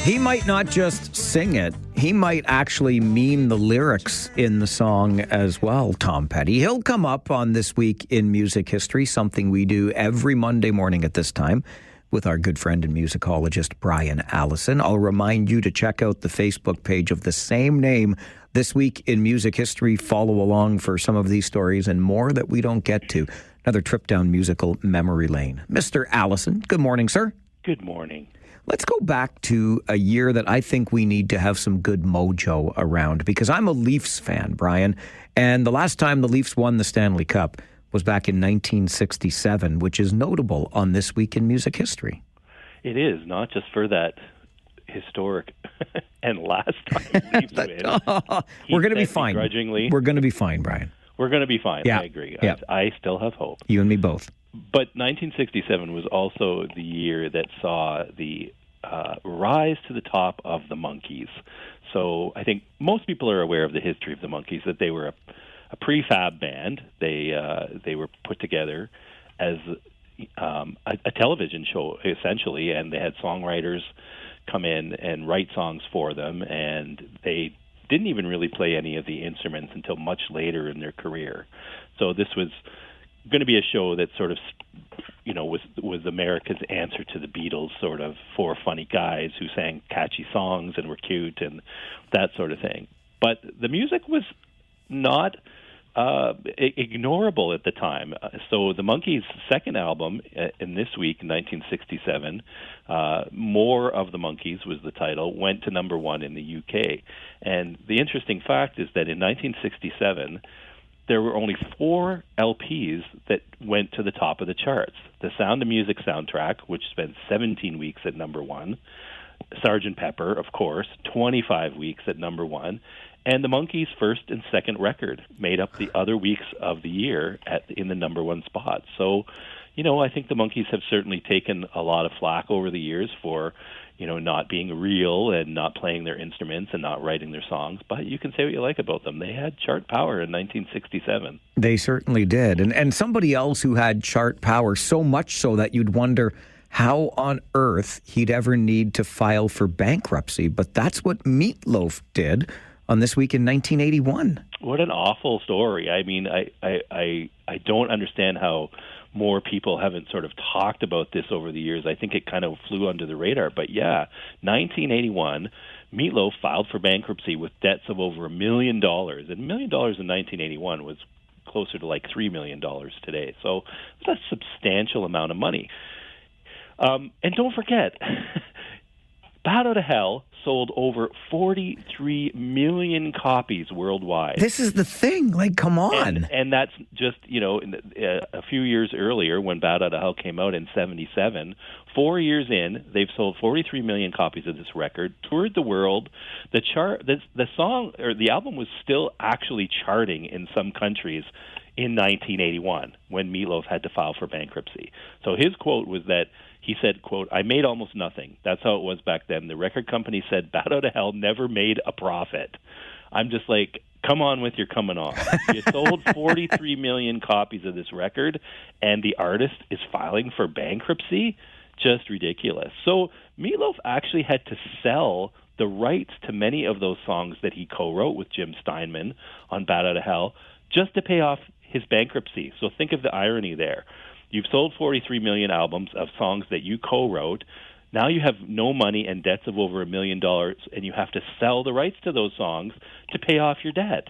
He might not just sing it, he might actually mean the lyrics in the song as well, Tom Petty. He'll come up on This Week in Music History, something we do every Monday morning at this time with our good friend and musicologist Brian Allison. I'll remind you to check out the Facebook page of the same name, This Week in Music History. Follow along for some of these stories and more that we don't get to. Another trip down musical memory lane. Mr. Allison, good morning, sir. Good morning. Let's go back to a year that I think we need to have some good mojo around, because I'm a Leafs fan, Brian, and the last time the Leafs won the Stanley Cup was back in 1967, which is notable on This Week in Music History. It is, not just for that historic and last time Leafs win. We're going to be fine. We're going to be fine, Brian. We're going to be fine, yeah. I agree. Yeah. I still have hope. You and me both. But 1967 was also the year that saw the rise to the top of the Monkees. So I think most people are aware of the history of the Monkees, that they were a prefab band. They were put together as a television show, essentially, and they had songwriters come in and write songs for them, and they didn't even really play any of the instruments until much later in their career. So this was going to be a show that sort of, was America's answer to the Beatles, sort of four funny guys who sang catchy songs and were cute and that sort of thing. But the music was not ignorable at the time. So the Monkees' second album in This Week in 1967, More of the Monkees was the title, went to number one in the UK. And the interesting fact is that in 1967, there were only 4 LPs that went to the top of the charts. The Sound of Music soundtrack, which spent 17 weeks at number one, Sgt. Pepper, of course, 25 weeks at number one, and the Monkees' first and second record made up the other weeks of the year in the number one spot. So, I think the Monkees have certainly taken a lot of flack over the years for, not being real and not playing their instruments and not writing their songs. But you can say what you like about them. They had chart power in 1967. They certainly did. And somebody else who had chart power, so much so that you'd wonder how on earth he'd ever need to file for bankruptcy, but that's what Meatloaf did on This Week in 1981. What an awful story. I mean, I don't understand how more people haven't sort of talked about this over the years. I think it kind of flew under the radar. But yeah, 1981, Meatloaf filed for bankruptcy with debts of over $1 million. And $1 million in 1981 was closer to like $3 million today. So it's a substantial amount of money. And don't forget, Bat Out of Hell sold over 43 million copies worldwide. This is the thing. Like, come on. And that's just, a few years earlier when Bat Out of Hell came out in 1977, 4 years in, they've sold 43 million copies of this record, toured the world. The song or the album was still actually charting in some countries in 1981 when Meatloaf had to file for bankruptcy. So his quote was that he said, quote, "I made almost nothing. That's how it was back then. The record company said Bat Out of Hell never made a profit." I'm just like, come on with your coming on. You sold 43 million copies of this record, and the artist is filing for bankruptcy? Just ridiculous. So Meatloaf actually had to sell the rights to many of those songs that he co-wrote with Jim Steinman on Bat Out of Hell just to pay off his bankruptcy. So think of the irony there. You've sold 43 million albums of songs that you co-wrote. Now you have no money and debts of over $1 million, and you have to sell the rights to those songs to pay off your debt.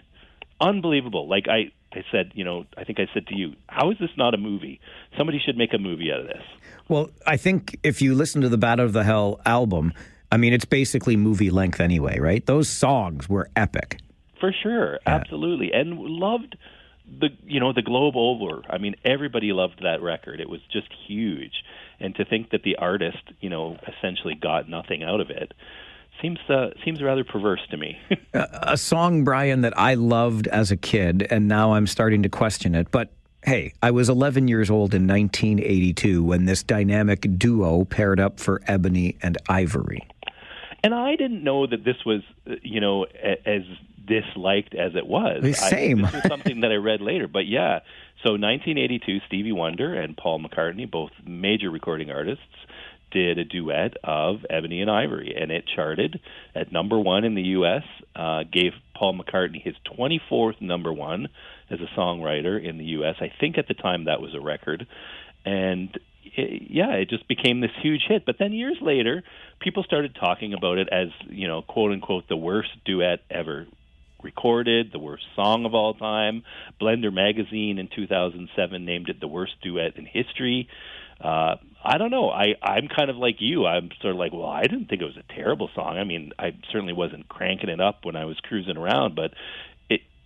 Unbelievable. Like I said, I think I said to you, how is this not a movie? Somebody should make a movie out of this. Well, I think if you listen to the Bat Out of the Hell album, I mean, it's basically movie length anyway, right? Those songs were epic. For sure. Yeah. Absolutely. And loved the globe over. I mean, everybody loved that record. It was just huge. And to think that the artist, essentially got nothing out of it seems rather perverse to me. A song, Brian, that I loved as a kid, and now I'm starting to question it. But hey, I was 11 years old in 1982 when this dynamic duo paired up for Ebony and Ivory. And I didn't know that this was, as disliked as it was. Same. This was something that I read later. But yeah, so 1982, Stevie Wonder and Paul McCartney, both major recording artists, did a duet of Ebony and Ivory, and it charted at number one in the U.S., gave Paul McCartney his 24th number one as a songwriter in the U.S. I think at the time that was a record. And it just became this huge hit. But then years later, people started talking about it as, quote unquote, the worst duet ever recorded, the worst song of all time. Blender magazine in 2007 named it the worst duet in history. I don't know. I'm kind of like you. I'm sort of like, well, I didn't think it was a terrible song. I mean, I certainly wasn't cranking it up when I was cruising around, but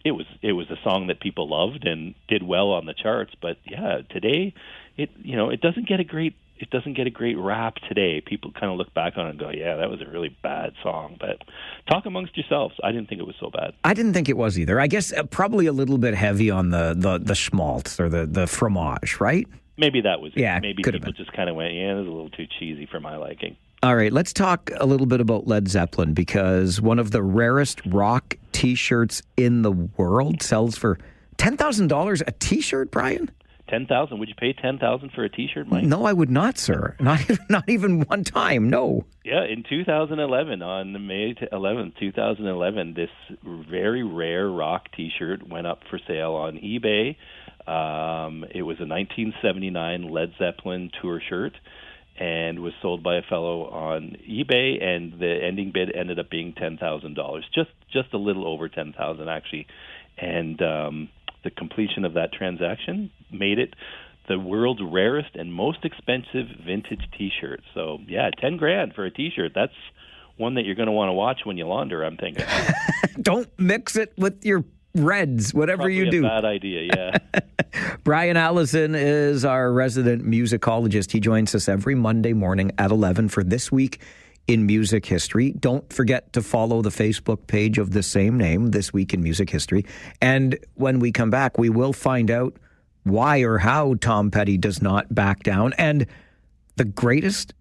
it was a song that people loved and did well on the charts. But yeah, today it doesn't get a great rap today. People kind of look back on it and go, yeah, that was a really bad song. But talk amongst yourselves. I didn't think it was so bad. I didn't think it was either. I guess probably a little bit heavy on the schmaltz or the fromage, right? Maybe that was it. Yeah, maybe people just kind of went, yeah, it was a little too cheesy for my liking. All right, let's talk a little bit about Led Zeppelin, because one of the rarest rock T-shirts in the world sells for $10,000 a T-shirt, Brian? $10,000. Would you pay $10,000 for a T-shirt, Mike? No, I would not, sir. Not even one time. No. Yeah, in 2011, on May 11th, 2011, this very rare rock T-shirt went up for sale on eBay. It was a 1979 Led Zeppelin tour shirt, and was sold by a fellow on eBay, and the ending bid ended up being $10,000, just a little over $10,000 actually, and the completion of that transaction made it the world's rarest and most expensive vintage T-shirt. So yeah, $10,000 for a T-shirt. That's one that you're going to want to watch when you launder, I'm thinking. Don't mix it with your Reds, whatever Probably you do. A bad idea, yeah. Brian Allison is our resident musicologist. He joins us every Monday morning at 11 for This Week in Music History. Don't forget to follow the Facebook page of the same name, This Week in Music History. And when we come back, we will find out why or how Tom Petty does not back down. And the greatest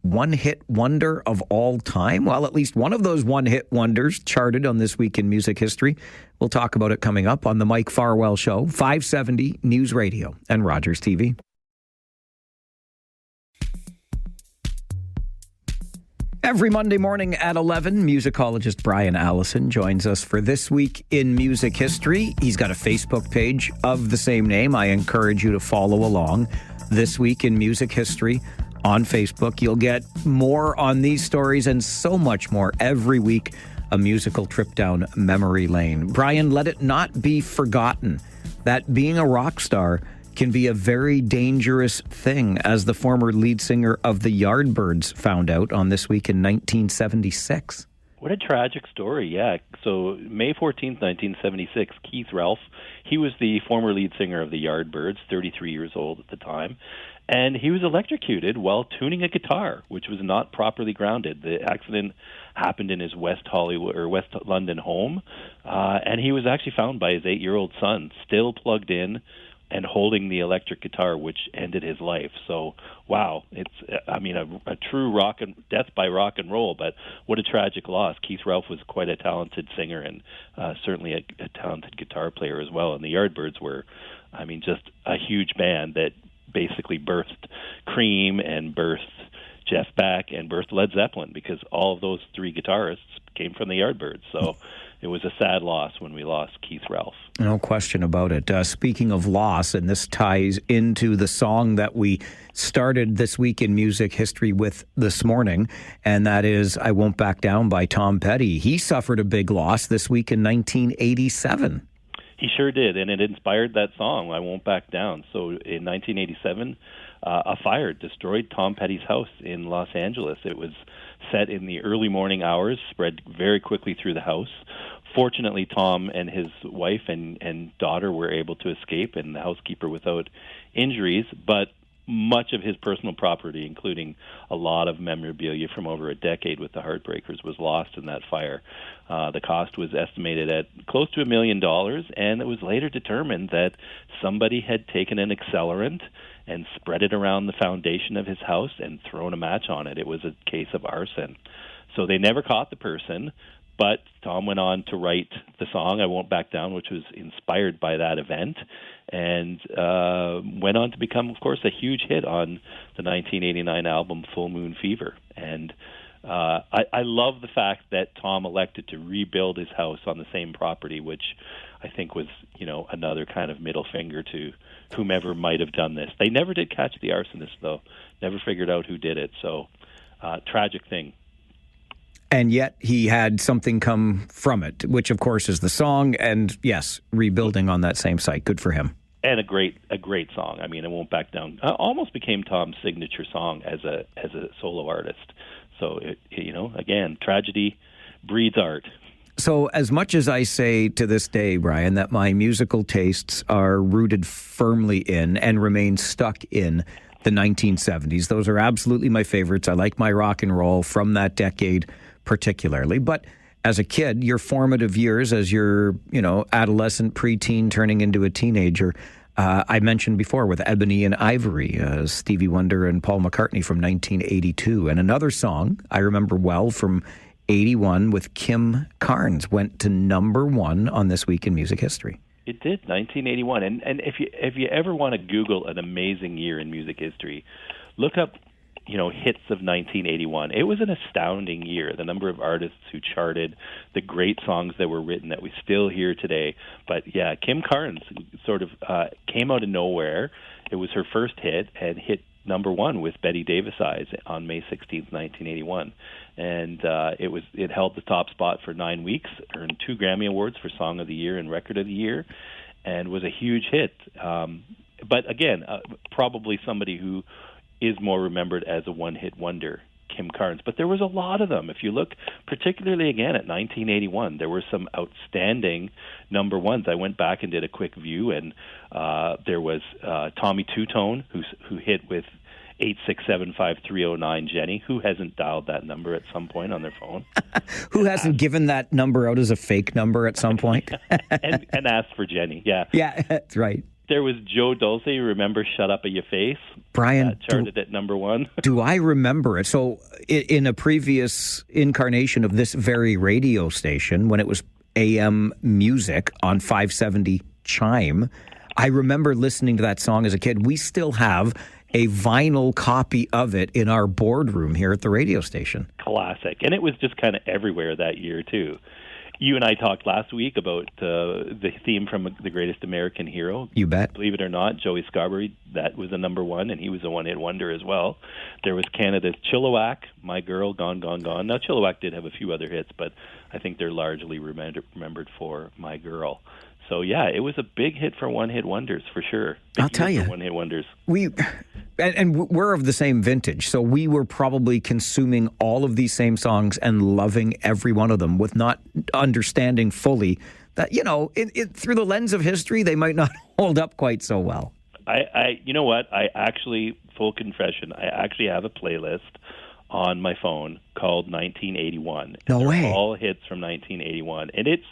one-hit wonder of all time? Well, at least one of those one-hit wonders charted on This Week in Music History. We'll talk about it coming up on the Mike Farwell Show, 570 News Radio and Rogers TV. Every Monday morning at 11, musicologist Brian Allison joins us for This Week in Music History. He's got a Facebook page of the same name. I encourage you to follow along. This Week in Music History on Facebook. You'll get more on these stories and so much more every week, a musical trip down memory lane. Brian, let it not be forgotten that being a rock star can be a very dangerous thing, as the former lead singer of the Yardbirds found out on This Week in 1976. What a tragic story, yeah. So May 14th, 1976, Keith Ralph, he was the former lead singer of the Yardbirds, 33 years old at the time, and he was electrocuted while tuning a guitar, which was not properly grounded. The accident happened in his West London home, and he was actually found by his 8-year-old son, still plugged in and holding the electric guitar, which ended his life. So, wow, it's, a true death by rock and roll, but what a tragic loss. Keith Ralph was quite a talented singer and certainly a talented guitar player as well. And the Yardbirds were, just a huge band that basically birthed Cream and birthed Jeff Beck and birthed Led Zeppelin, because all of those three guitarists came from the Yardbirds. So it was a sad loss when we lost Keith Ralph. No question about it. Speaking of loss, and this ties into the song that we started This Week in Music History with this morning, and that is I Won't Back Down by Tom Petty. He suffered a big loss this week in 1987. He sure did, and it inspired that song, I Won't Back Down. So in 1987, a fire destroyed Tom Petty's house in Los Angeles. It was set in the early morning hours, spread very quickly through the house. Fortunately, Tom and his wife and daughter were able to escape, and the housekeeper without injuries, but much of his personal property, including a lot of memorabilia from over a decade with the Heartbreakers, was lost in that fire. The cost was estimated at close to $1 million, and it was later determined that somebody had taken an accelerant and spread it around the foundation of his house and thrown a match on it. It was a case of arson. So they never caught the person, but Tom went on to write the song, I Won't Back Down, which was inspired by that event, and went on to become, of course, a huge hit on the 1989 album Full Moon Fever. And I love the fact that Tom elected to rebuild his house on the same property, which I think was, another kind of middle finger to whomever might have done this. They never did catch the arsonist, though. Never figured out who did it. So, tragic thing. And yet he had something come from it, which, of course, is the song. And, yes, rebuilding on that same site. Good for him. And a great song. I Won't Back Down almost became Tom's signature song as a solo artist. So, again, tragedy breeds art. So as much as I say to this day, Brian, that my musical tastes are rooted firmly in and remain stuck in the 1970s, those are absolutely my favorites. I like my rock and roll from that decade particularly. But as a kid, your formative years as your, adolescent, preteen, turning into a teenager, I mentioned before with Ebony and Ivory, Stevie Wonder and Paul McCartney from 1982. And another song I remember well from 81 with Kim Carnes went to number one on This Week in Music History. It did, 1981. And if you ever want to Google an amazing year in music history, look up, hits of 1981. It was an astounding year. The number of artists who charted, the great songs that were written that we still hear today. But yeah, Kim Carnes sort of came out of nowhere. It was her first hit and hit number one with Betty Davis Eyes on May 16th, 1981. And it held the top spot for 9 weeks, earned 2 Grammy Awards for Song of the Year and Record of the Year, and was a huge hit. But again, probably somebody who is more remembered as a one-hit wonder, Kim Carnes. But there was a lot of them. If you look particularly again at 1981, there were some outstanding number ones. I went back and did a quick view, and there was Tommy Two-Tone, who hit with 8675309 Jenny. Who hasn't dialed that number at some point on their phone? Who hasn't given that number out as a fake number at some point? and asked for Jenny, yeah. Yeah, that's right. There was Joe Dulce, remember Shut Up at Your Face? Brian. Charted at number one. Do I remember it? So in a previous incarnation of this very radio station, when it was AM music on 570 Chime, I remember listening to that song as a kid. We still have a vinyl copy of it in our boardroom here at the radio station. Classic. And it was just kind of everywhere that year, too. You and I talked last week about the theme from The Greatest American Hero. You bet. Believe it or not, Joey Scarborough, that was a number one, and he was a one-hit wonder as well. There was Canada's Chilliwack, My Girl, Gone, Gone, Gone. Now, Chilliwack did have a few other hits, but I think they're largely remembered for My Girl. So, yeah, it was a big hit for one-hit wonders, for sure. I'll tell you. One-hit wonders. And we're of the same vintage, so we were probably consuming all of these same songs and loving every one of them with not understanding fully that, through the lens of history, they might not hold up quite so well. You know what? I actually, full confession, I actually have a playlist on my phone called 1981. No way. All hits from 1981. And it's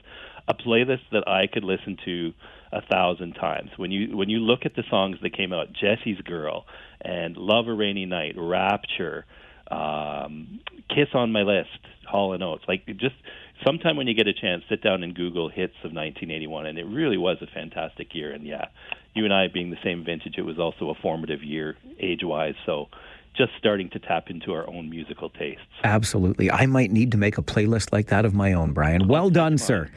a playlist that I could listen to 1,000 times. When you look at the songs that came out, Jesse's Girl and Love a Rainy Night, Rapture, Kiss on My List, Hall & Oates, like just sometime when you get a chance, sit down and Google hits of 1981, and it really was a fantastic year. And yeah, you and I being the same vintage, it was also a formative year age-wise, so just starting to tap into our own musical tastes. Absolutely. I might need to make a playlist like that of my own, Brian. Well done, sir.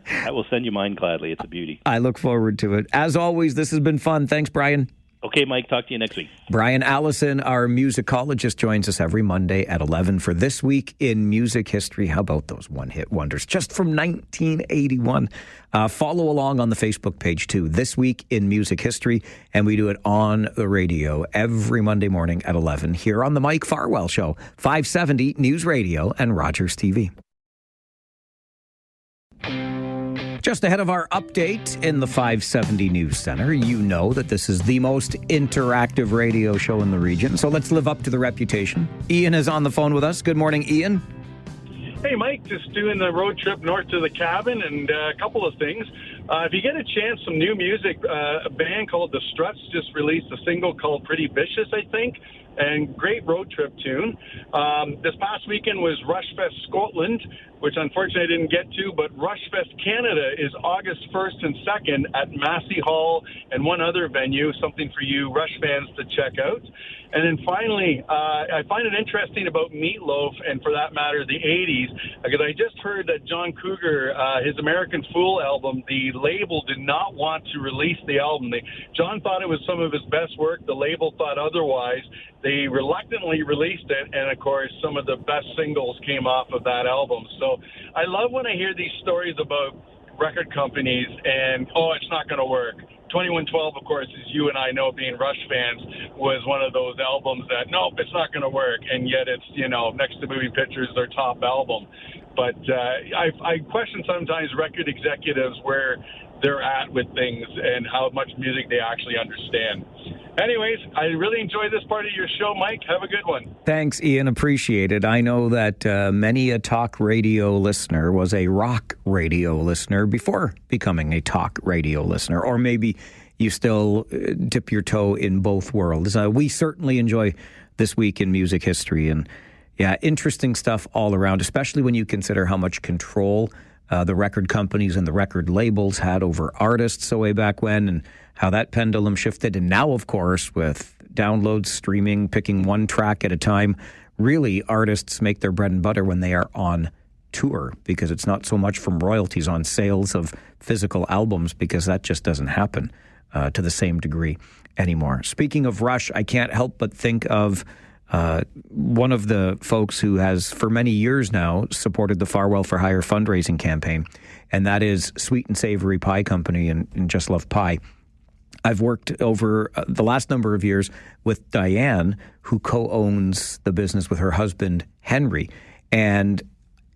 I will send you mine gladly. It's a beauty. I look forward to it. As always, this has been fun. Thanks, Brian. Okay, Mike, talk to you next week. Brian Allison, our musicologist, joins us every Monday at 11 for This Week in Music History. How about those one-hit wonders just from 1981? Follow along on the Facebook page, too. This Week in Music History, and we do it on the radio every Monday morning at 11 here on The Mike Farwell Show, 570 News Radio and Rogers TV. Just ahead of our update in the 570 News Center, you know that this is the most interactive radio show in the region, so let's live up to the reputation. Ian is on the phone with us. Good morning, Ian. Hey, Mike, just doing the road trip north to the cabin and a couple of things. If you get a chance, some new music, a band called The Struts just released a single called Pretty Vicious, I think, and great road trip tune. This past weekend was Rushfest Scotland, which unfortunately I didn't get to, but Rushfest Canada is August 1st and 2nd at Massey Hall and one other venue, something for you Rush fans to check out. And then finally, I find it interesting about Meatloaf, and for that matter, the 80s, because I just heard that John Cougar, his American Fool album, the label did not want to release the album. John thought it was some of his best work. The label thought otherwise. They reluctantly released it, and of course, some of the best singles came off of that album. So I love when I hear these stories about record companies and, it's not going to work. 2112, of course, as you and I know, being Rush fans, was one of those albums that, nope, it's not going to work. And yet it's, next to Moving Pictures, their top album. But I question sometimes record executives where they're at with things and how much music they actually understand. Anyways, I really enjoyed this part of your show, Mike. Have a good one. Thanks, Ian. Appreciate it. I know that many a talk radio listener was a rock radio listener before becoming a talk radio listener, or maybe you still dip your toe in both worlds. We certainly enjoy This Week in Music History, and yeah, interesting stuff all around, especially when you consider how much control the record companies and the record labels had over artists way back when, and how that pendulum shifted. And now, of course, with downloads, streaming, picking one track at a time, really artists make their bread and butter when they are on tour, because it's not so much from royalties on sales of physical albums, because that just doesn't happen to the same degree anymore. Speaking of Rush, I can't help but think of one of the folks who has for many years now supported the Farwell for Hire fundraising campaign, and that is Sweet and Savory Pie Company and Just Love Pie. I've worked over the last number of years with Diane, who co-owns the business with her husband, Henry. And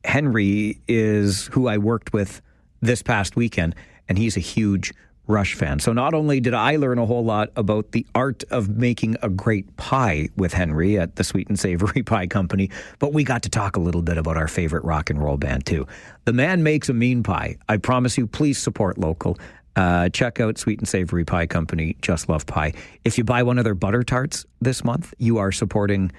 Henry is who I worked with this past weekend, and he's a huge Rush fan. So not only did I learn a whole lot about the art of making a great pie with Henry at the Sweet and Savory Pie Company, but we got to talk a little bit about our favorite rock and roll band, too. The man makes a mean pie. I promise you, please support local. Check out Sweet and Savory Pie Company, Just Love Pie. If you buy one of their butter tarts this month, you are supporting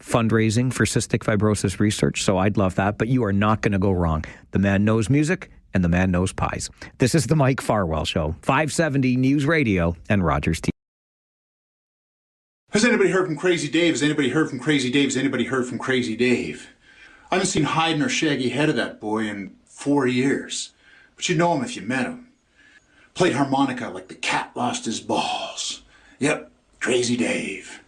fundraising for cystic fibrosis research, so I'd love that, but you are not going to go wrong. The man knows music, and the man knows pies. This is the Mike Farwell Show, 570 News Radio and Rogers TV. Has anybody heard from Crazy Dave? Has anybody heard from Crazy Dave? Has anybody heard from Crazy Dave? I haven't seen hide nor shaggy head of that boy in 4 years. But you'd know him if you met him. Played harmonica like the cat lost his balls. Yep, Crazy Dave.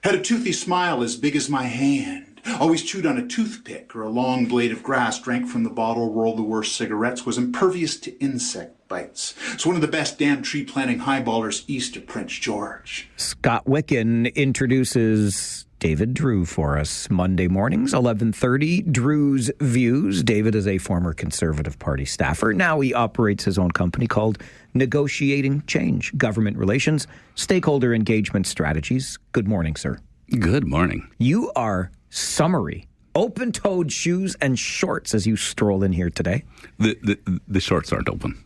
Had a toothy smile as big as my hand. Always chewed on a toothpick or a long blade of grass, drank from the bottle, rolled the worst cigarettes, was impervious to insect bites. It's one of the best damn tree-planting highballers east of Prince George. Scott Wicken introduces David Drewe for us Monday mornings, 11:30. Drewe's Views. David is a former Conservative Party staffer. Now he operates his own company called Negotiating Change, Government Relations, Stakeholder Engagement Strategies. Good morning, sir. Good morning. You are summery, open-toed shoes and shorts as you stroll in here today. The shorts aren't open.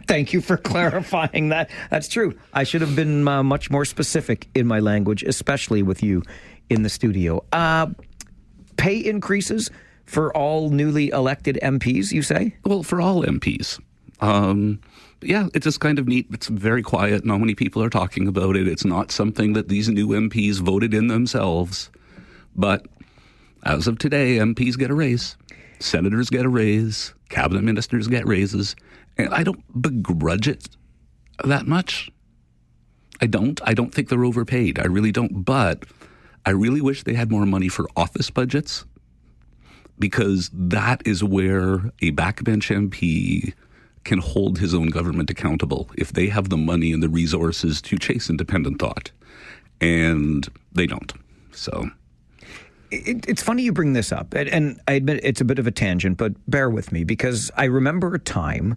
Thank you for clarifying that. That's true. I should have been much more specific in my language, especially with you in the studio. Pay increases for all newly elected MPs, you say? Well, for all MPs. Yeah, it's just kind of neat. It's very quiet. Not many people are talking about it. It's not something that these new MPs voted in themselves. But as of today, MPs get a raise. Senators get a raise. Cabinet ministers get raises. And I don't begrudge it that much. I don't think they're overpaid. I really don't. But I really wish they had more money for office budgets, because that is where a backbench MP can hold his own government accountable if they have the money and the resources to chase independent thought. And they don't. So it's funny you bring this up. And I admit it's a bit of a tangent, but bear with me, because I remember a time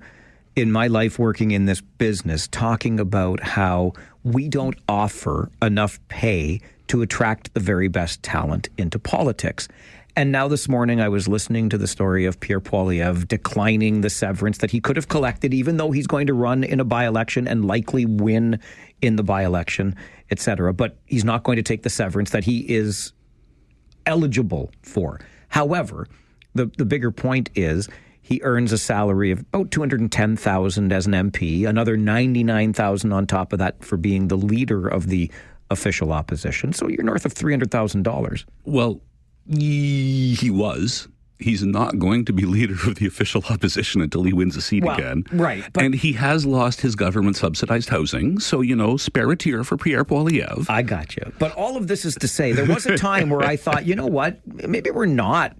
in my life working in this business talking about how we don't offer enough pay to attract the very best talent into politics. And now this morning I was listening to the story of Pierre Poilievre declining the severance that he could have collected, even though he's going to run in a by-election and likely win in the by-election, etc. But he's not going to take the severance that he is eligible for. However, the bigger point is he earns a salary of about $210,000 as an MP, another $99,000 on top of that for being the leader of the official opposition. So you're north of $300,000. Well, he was. He's not going to be leader of the official opposition until he wins a seat again. Right. And he has lost his government-subsidized housing. So, spare a tear for Pierre Poilievre. I got you. But all of this is to say, there was a time where I thought, you know what, maybe we're not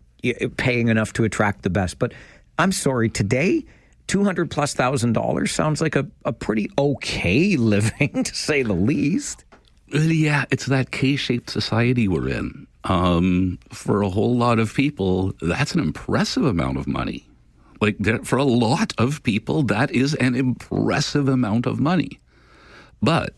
paying enough to attract the best. But I'm sorry, today, $200,000+ sounds like a pretty okay living, to say the least. Yeah, it's that K-shaped society we're in. For a whole lot of people, that's an impressive amount of money. For a lot of people, that is an impressive amount of money. But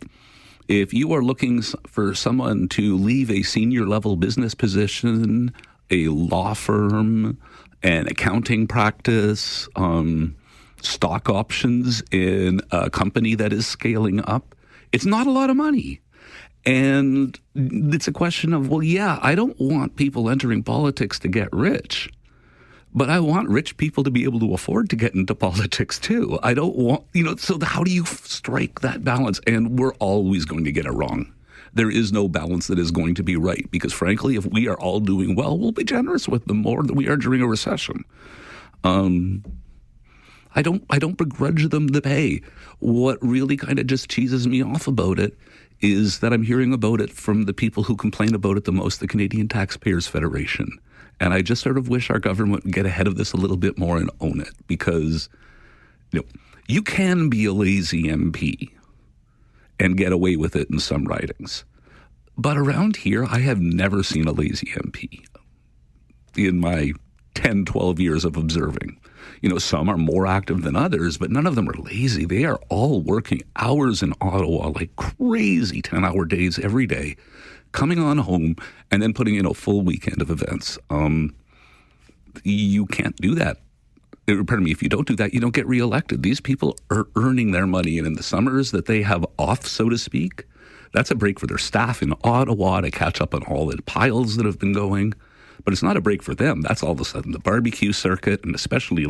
if you are looking for someone to leave a senior level business position, a law firm, an accounting practice, stock options in a company that is scaling up, it's not a lot of money. And it's a question of, well, yeah, I don't want people entering politics to get rich, but I want rich people to be able to afford to get into politics too. I don't want, so how do you strike that balance? And we're always going to get it wrong. There is no balance that is going to be right, because frankly, if we are all doing well, we'll be generous with them more than we are during a recession. I don't begrudge them the pay. What really kind of just cheeses me off about it is that I'm hearing about it from the people who complain about it the most, the Canadian Taxpayers Federation. And I just sort of wish our government would get ahead of this a little bit more and own it, because you can be a lazy MP and get away with it in some ridings. But around here, I have never seen a lazy MP in my 10, 12 years of observing. Some are more active than others, but none of them are lazy. They are all working hours in Ottawa, like crazy 10-hour days every day, coming on home and then putting in a full weekend of events. You can't do that. Pardon me, if you don't do that, you don't get reelected. These people are earning their money, and in the summers that they have off, so to speak, that's a break for their staff in Ottawa to catch up on all the piles that have been going. But it's not a break for them. That's all of a sudden the barbecue circuit, and especially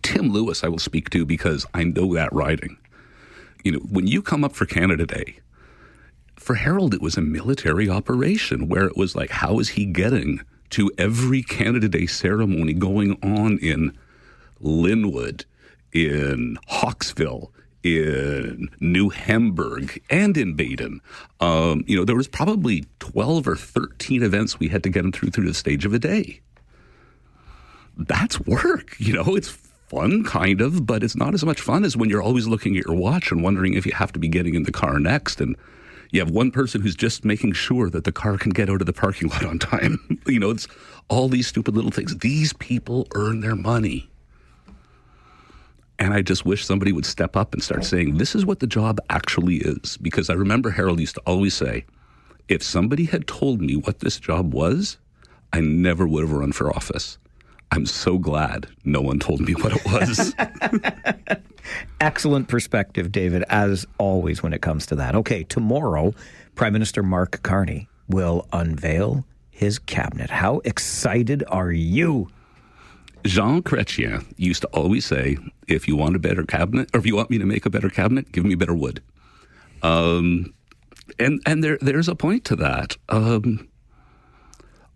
Tim Lewis I will speak to, because I know that riding. When you come up for Canada Day, For Harold, it was a military operation where it was like, how is he getting to every Canada Day ceremony going on in Linwood, in Hawksville, in New Hamburg, and in Baden? There was probably 12 or 13 events we had to get him through the stage of a day. That's work, it's fun, kind of, but it's not as much fun as when you're always looking at your watch and wondering if you have to be getting in the car next. And you have one person who's just making sure that the car can get out of the parking lot on time. It's all these stupid little things. These people earn their money. And I just wish somebody would step up and start saying, this is what the job actually is. Because I remember Harold used to always say, if somebody had told me what this job was, I never would have run for office. I'm so glad no one told me what it was. Excellent perspective, David, as always when it comes to that. Okay, tomorrow, Prime Minister Mark Carney will unveil his cabinet. How excited are you? Jean Chrétien used to always say, if you want a better cabinet, or if you want me to make a better cabinet, give me better wood. And there's a point to that.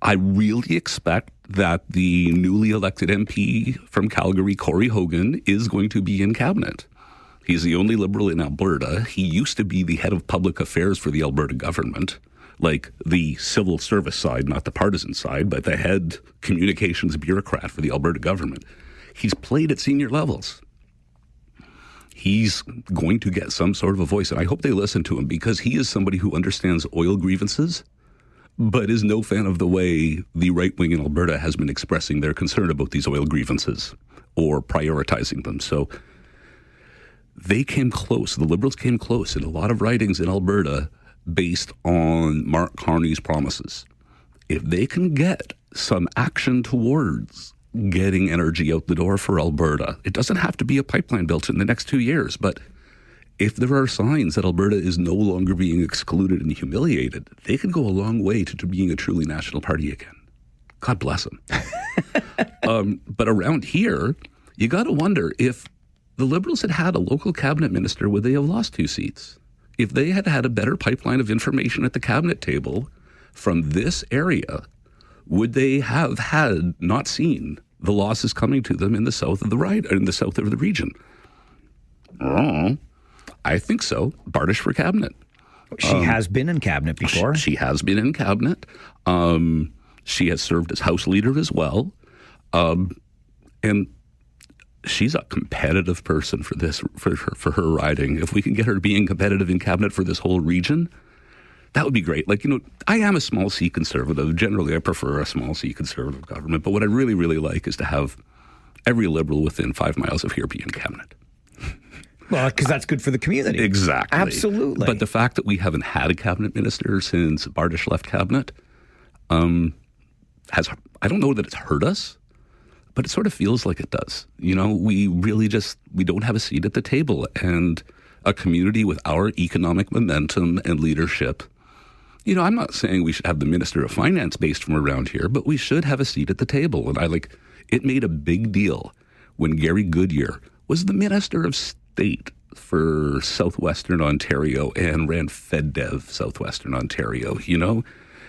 I really expect that the newly elected MP from Calgary, Corey Hogan, is going to be in cabinet. He's the only Liberal in Alberta. He used to be the head of public affairs for the Alberta government, like the civil service side, not the partisan side, but the head communications bureaucrat for the Alberta government. He's played at senior levels. He's going to get some sort of a voice, and I hope they listen to him, because he is somebody who understands oil grievances, but is no fan of the way the right wing in Alberta has been expressing their concern about these oil grievances or prioritizing them. So they came close. The Liberals came close in a lot of ridings in Alberta based on Mark Carney's promises. If they can get some action towards getting energy out the door for Alberta, it doesn't have to be a pipeline built in the next 2 years, but if there are signs that Alberta is no longer being excluded and humiliated, they can go a long way to being a truly national party again. God bless them. But around here, you got to wonder, if the Liberals had had a local cabinet minister, would they have lost 2 seats? If they had had a better pipeline of information at the cabinet table from this area, would they have had not seen the losses coming to them in the south of the region? Oh, I think so. Bardish for cabinet. She has been in cabinet before. She has been in cabinet. She has served as House Leader as well. And she's a competitive person for this, for her riding. If we can get her being competitive in cabinet for this whole region, that would be great. I am a small C conservative. Generally, I prefer a small C conservative government. But what I really, really like is to have every Liberal within 5 miles of here be in cabinet. Well, because that's good for the community. Exactly. Absolutely. But the fact that we haven't had a cabinet minister since Bardish left cabinet I don't know that it's hurt us, but it sort of feels like it does. We don't have a seat at the table, and a community with our economic momentum and leadership. I'm not saying we should have the Minister of Finance based from around here, but we should have a seat at the table. And it made a big deal when Gary Goodyear was the Minister of State for Southwestern Ontario and ran FedDev Southwestern Ontario.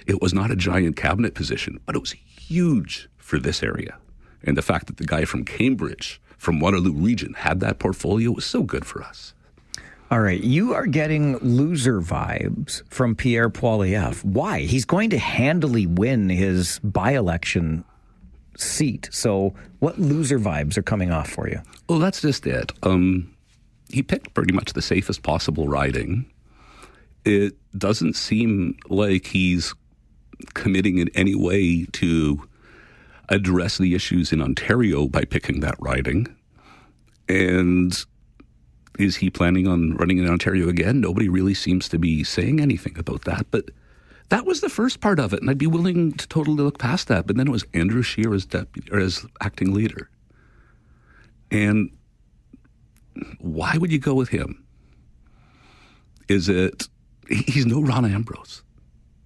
It was not a giant cabinet position, but it was huge for this area. And the fact that the guy from Cambridge, from Waterloo region, had that portfolio was so good for us. All right, you are getting loser vibes from Pierre Poilievre. Why? He's going to handily win his by-election seat. So what loser vibes are coming off for you? Well, that's just it. He picked pretty much the safest possible riding. It doesn't seem like he's committing in any way to address the issues in Ontario by picking that riding. And is he planning on running in Ontario again? Nobody really seems to be saying anything about that. But that was the first part of it, and I'd be willing to totally look past that. But then it was Andrew Scheer as acting leader. And why would you go with him? He's no Ron Ambrose.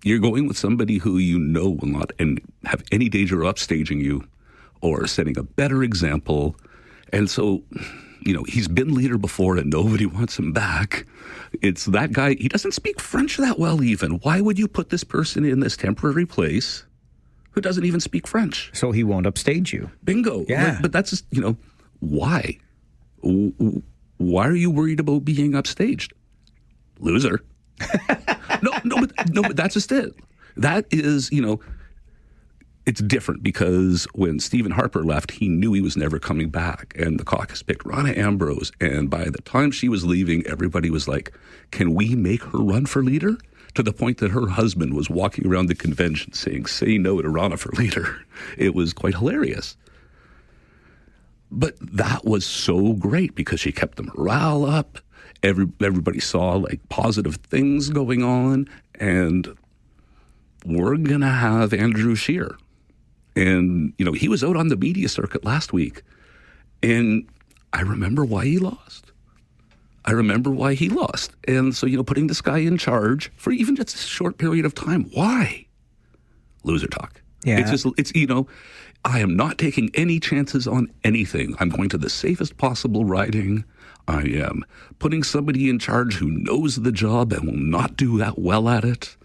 You're going with somebody who will not and have any danger of upstaging you or setting a better example. And so he's been leader before and nobody wants him back. It's that guy. He doesn't speak French that well even. Why would you put this person in this temporary place who doesn't even speak French? So he won't upstage you. Bingo. Yeah. But that's just, why? Why are you worried about being upstaged? Loser. No, but that's just it. That is, it's different because when Stephen Harper left, he knew he was never coming back. And the caucus picked Rona Ambrose. And by the time she was leaving, everybody was like, can we make her run for leader? To the point that her husband was walking around the convention saying, say no to Rona for leader. It was quite hilarious. But that was so great because she kept the morale up. Everybody saw positive things going on. And we're going to have Andrew Scheer. And, he was out on the media circuit last week. And I remember why he lost. And so, putting this guy in charge for even just a short period of time, why? Loser talk. Yeah. I am not taking any chances on anything. I'm going to the safest possible riding. I am putting somebody in charge who knows the job and will not do that well at it.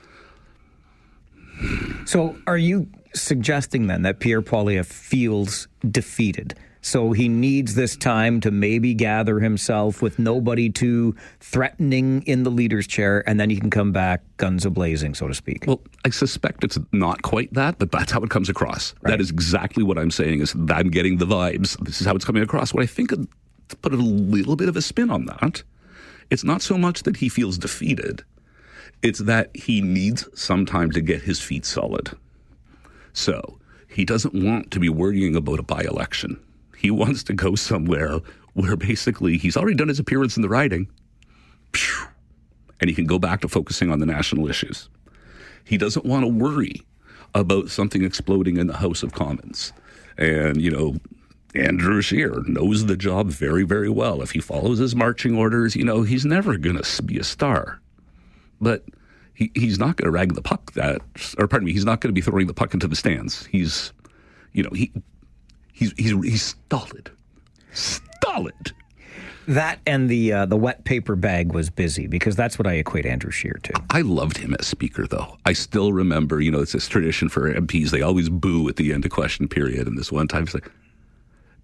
So are you suggesting then that Pierre Poilievre feels defeated? So he needs this time to maybe gather himself with nobody too threatening in the leader's chair, and then he can come back guns a-blazing, so to speak. Well, I suspect it's not quite that, but that's how it comes across. Right. That is exactly what I'm saying, is that I'm getting the vibes. This is how it's coming across. What I think, to put a little bit of a spin on that, it's not so much that he feels defeated. It's that he needs some time to get his feet solid. So he doesn't want to be worrying about a by-election. He wants to go somewhere where basically he's already done his appearance in the riding, and he can go back to focusing on the national issues. He doesn't want to worry about something exploding in the House of Commons. And, Andrew Scheer knows the job very, very well. If he follows his marching orders, he's never going to be a star. But he's not going to rag the puck he's not going to be throwing the puck into the stands. He's stolid. Stolid. That and the wet paper bag was busy, because that's what I equate Andrew Scheer to. I loved him as speaker, though. I still remember, it's this tradition for MPs. They always boo at the end of question period. And this one time he's like,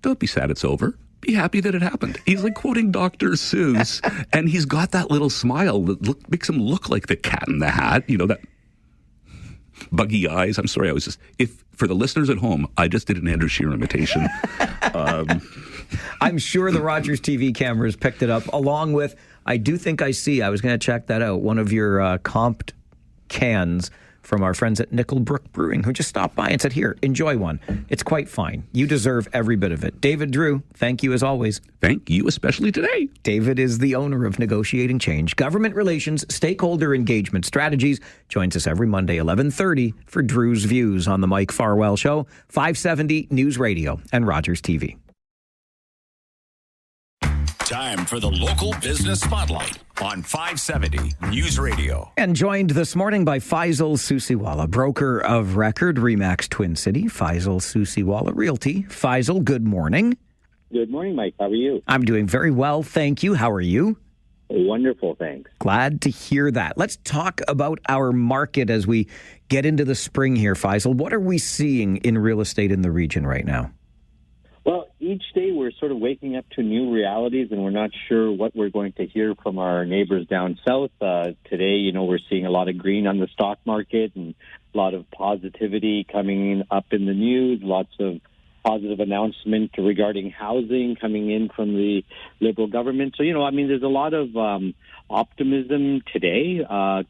don't be sad it's over. Be happy that it happened. He's quoting Dr. Seuss, and he's got that little smile that makes him look like the Cat in the Hat. That buggy eyes. I'm sorry, for the listeners at home, I just did an Andrew Scheer imitation. I'm sure the Rogers TV cameras picked it up, along with, I do think I was going to check that out, one of your comped cans from our friends at Nickelbrook Brewing, who just stopped by and said, here, enjoy one. It's quite fine. You deserve every bit of it. David Drewe, thank you as always. Thank you, especially today. David is the owner of Negotiating Change, Government Relations, Stakeholder Engagement Strategies. Joins us every Monday, 11:30 for Drew's Views on the Mike Farwell Show, 570 News Radio and Rogers TV. Time for the Local Business Spotlight on 570 News Radio. And joined this morning by Faisal Susiwala, broker of record, Remax Twin City. Faisal Susiwala Realty. Faisal, good morning. Good morning, Mike. How are you? I'm doing very well, thank you. How are you? Wonderful, thanks. Glad to hear that. Let's talk about our market as we get into the spring here, Faisal. What are we seeing in real estate in the region right now? Well, each day we're sort of waking up to new realities, and we're not sure what we're going to hear from our neighbors down south. Today, we're seeing a lot of green on the stock market and a lot of positivity coming up in the news, lots of positive announcement regarding housing coming in from the Liberal government. So, there's a lot of optimism today.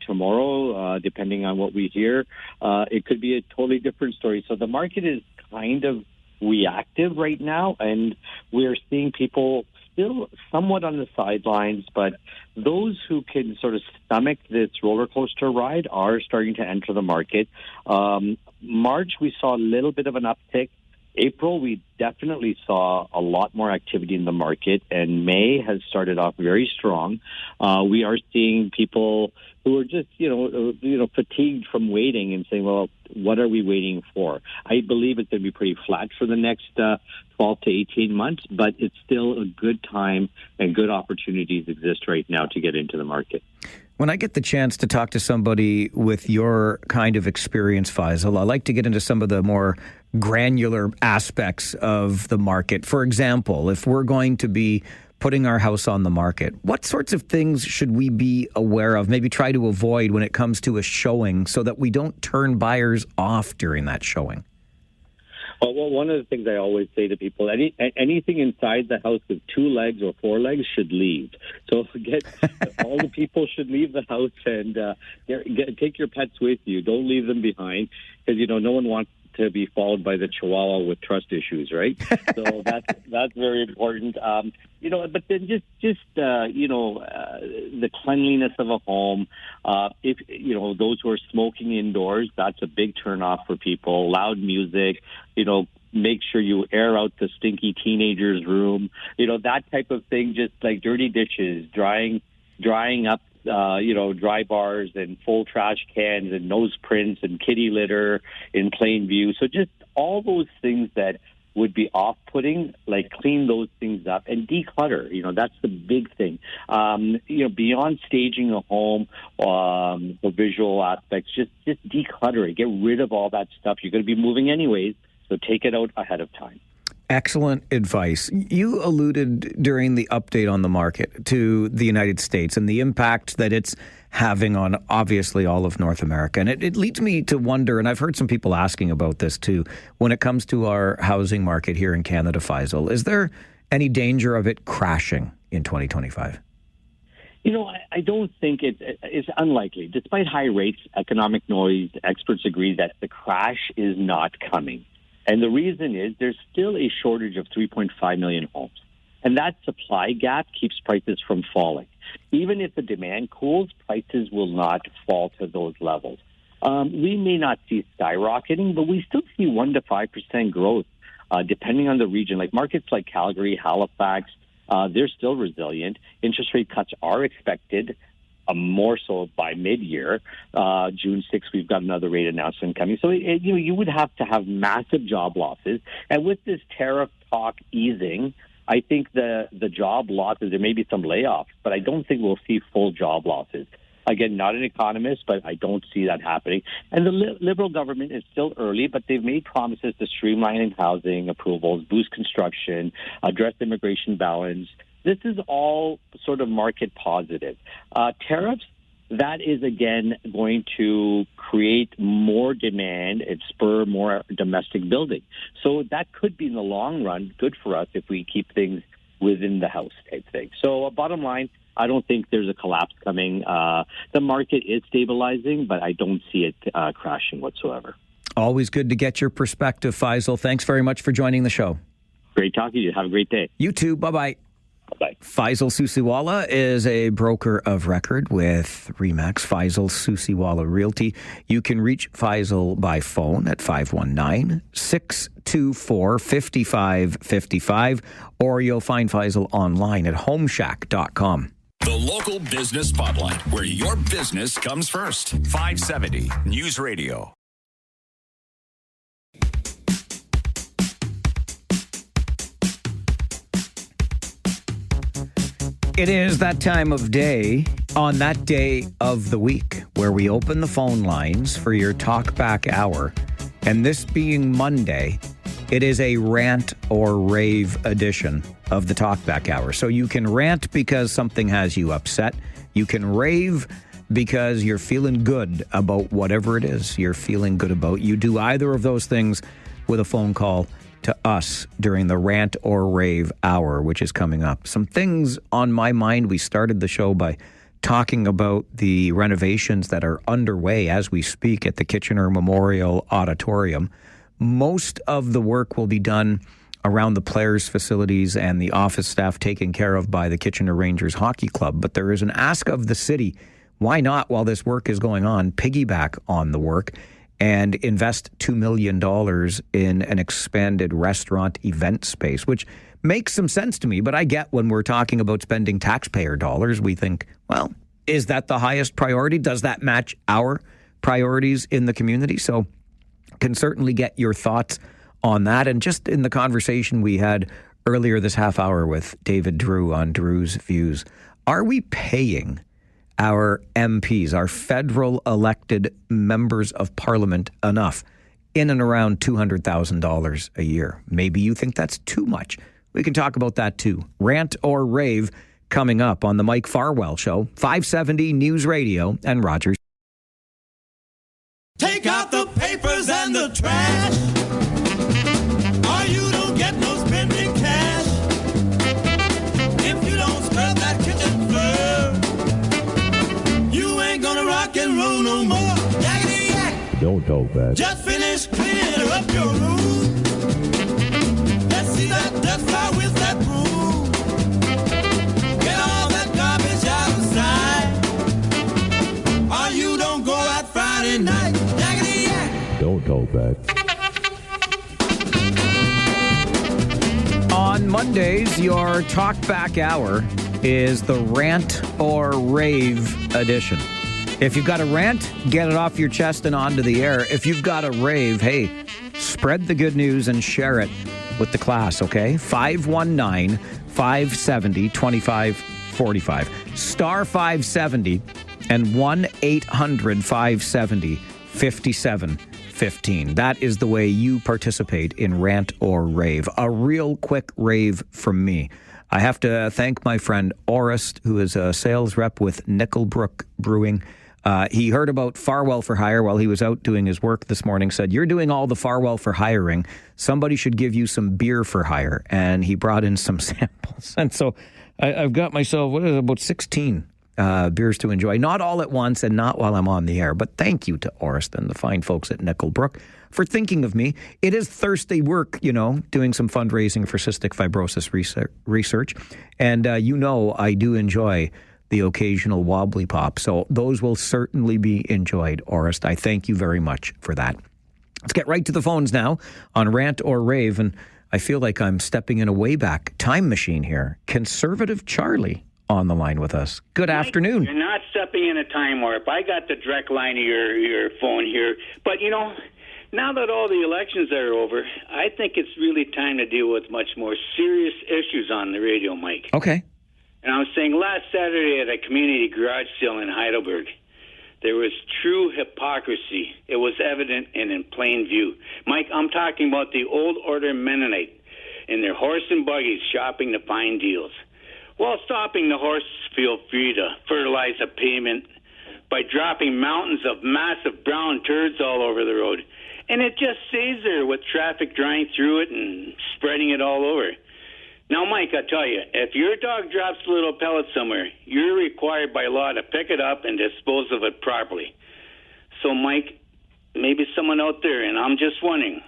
Tomorrow, depending on what we hear, it could be a totally different story. So the market is kind of reactive right now, and we're seeing people still somewhat on the sidelines, but those who can sort of stomach this roller coaster ride are starting to enter the market. March, we saw a little bit of an uptick. April, we definitely saw a lot more activity in the market, and May has started off very strong. We are seeing people who are just, fatigued from waiting and saying, well, what are we waiting for? I believe it's going to be pretty flat for the next 12 to 18 months, but it's still a good time and good opportunities exist right now to get into the market. When I get the chance to talk to somebody with your kind of experience, Faisal, I like to get into some of the more granular aspects of the market. For example, if we're going to be putting our house on the market, what sorts of things should we be aware of, maybe try to avoid when it comes to a showing so that we don't turn buyers off during that showing? Well, one of the things I always say to people, anything inside the house with 2 legs or 4 legs should leave. So all the people should leave the house and take your pets with you. Don't leave them behind because, no one wants to be followed by the Chihuahua with trust issues, right? So that's very important. But then just the cleanliness of a home. If those who are smoking indoors, that's a big turnoff for people. Loud music. Make sure you air out the stinky teenager's room. That type of thing. Just like dirty dishes, drying up. Dry bars and full trash cans and nose prints and kitty litter in plain view. So just all those things that would be off-putting, like clean those things up and declutter. That's the big thing. Beyond staging a home, the visual aspects, just declutter it. Get rid of all that stuff. You're going to be moving anyways, so take it out ahead of time. Excellent advice. You alluded during the update on the market to the United States and the impact that it's having on obviously all of North America. And it leads me to wonder, and I've heard some people asking about this too, when it comes to our housing market here in Canada, Faisal, is there any danger of it crashing in 2025? I don't think it's unlikely. Despite high rates, economic noise, experts agree that the crash is not coming. And the reason is there's still a shortage of 3.5 million homes. And that supply gap keeps prices from falling. Even if the demand cools, prices will not fall to those levels. We may not see skyrocketing, but we still see 1% to 5% growth, depending on the region. Like markets like Calgary, Halifax, they're still resilient. Interest rate cuts are expected. More so by mid-year. June 6th, we've got another rate announcement coming. So, you would have to have massive job losses. And with this tariff talk easing, I think the job losses, there may be some layoffs, but I don't think we'll see full job losses. Again, not an economist, but I don't see that happening. And the Liberal government is still early, but they've made promises to streamline housing approvals, boost construction, address immigration balance. This is all sort of market positive. Tariffs, that is, again, going to create more demand and spur more domestic building. So that could be, in the long run, good for us if we keep things within the house type thing. So bottom line, I don't think there's a collapse coming. The market is stabilizing, but I don't see it crashing whatsoever. Always good to get your perspective, Faisal. Thanks very much for joining the show. Great talking to you. Have a great day. You too. Bye-bye. Bye. Faisal Susiwala is a broker of record with RE/MAX, Faisal Susiwala Realty. You can reach Faisal by phone at 519-624-5555, or you'll find Faisal online at homeshack.com. The local business spotlight, where your business comes first. 570 News Radio. It is that time of day, on that day of the week, where we open the phone lines for your Talkback Hour. And this being Monday, it is a rant or rave edition of the Talkback Hour. So you can rant because something has you upset. You can rave because you're feeling good about whatever it is you're feeling good about. You do either of those things with a phone call to us during the Rant or Rave Hour, which is coming up. Some things on my mind. We started the show by talking about the renovations that are underway as we speak at the Kitchener Memorial Auditorium. Most of the work will be done around the players' facilities and the office staff taken care of by the Kitchener Rangers Hockey Club. But there is an ask of the city, why not, while this work is going on, piggyback on the work and invest $2 million in an expanded restaurant event space, which makes some sense to me. But I get when we're talking about spending taxpayer dollars, we think, well, is that the highest priority? Does that match our priorities in the community? So can certainly get your thoughts on that. And just in the conversation we had earlier this half hour with David Drewe on Drew's Views, are we paying our MPs, our federal elected members of parliament, enough, in and around $200,000 a year? Maybe you think that's too much. We can talk about that too. Rant or Rave coming up on the Mike Farwell Show, 570 News Radio and Rogers. Take out the papers and the trash, or you don't get no spending cash. If you don't scrub that kitchen floor, you ain't gonna rock and roll no more. Yakety yak. Don't talk back. Just finish cleaning up your room. Let's see that dust fly with that broom. Get all that garbage outside, or you don't go out Friday night. Don't talk back. On Mondays, your Talkback Hour is the Rant or Rave edition. If you've got a rant, get it off your chest and onto the air. If you've got a rave, hey, spread the good news and share it with the class, okay? 519-570-2545. Star 570 and 1-800-570-5715. That is the way you participate in Rant or Rave. A real quick rave from me. I have to thank my friend Orest, who is a sales rep with Nickelbrook Brewing. He heard about Farwell for Hire while he was out doing his work this morning, said, you're doing all the Farwell for hiring. Somebody should give you some beer for hire. And he brought in some samples. And so I've got myself, about 16 beers to enjoy. Not all at once and not while I'm on the air. But thank you to Orest and the fine folks at Nickelbrook for thinking of me. It is Thursday work, doing some fundraising for cystic fibrosis research. And I do enjoy the occasional wobbly pop. So those will certainly be enjoyed, Orest. I thank you very much for that. Let's get right to the phones now on Rant or Rave. And I feel like I'm stepping in a way back time machine here. Conservative Charlie on the line with us. Good afternoon. You're not stepping in a time warp. I got the direct line of your phone here. But, now that all the elections are over, I think it's really time to deal with much more serious issues on the radio, Mike. Okay. And I was saying last Saturday at a community garage sale in Heidelberg, there was true hypocrisy. It was evident and in plain view. Mike, I'm talking about the old order Mennonite in their horse and buggies shopping to find deals. While stopping, the horses feel free to fertilize a pavement by dropping mountains of massive brown turds all over the road. And it just stays there with traffic drying through it and spreading it all over. Now, Mike, I tell you, if your dog drops a little pellet somewhere, you're required by law to pick it up and dispose of it properly. So, Mike, maybe someone out there, and I'm just wondering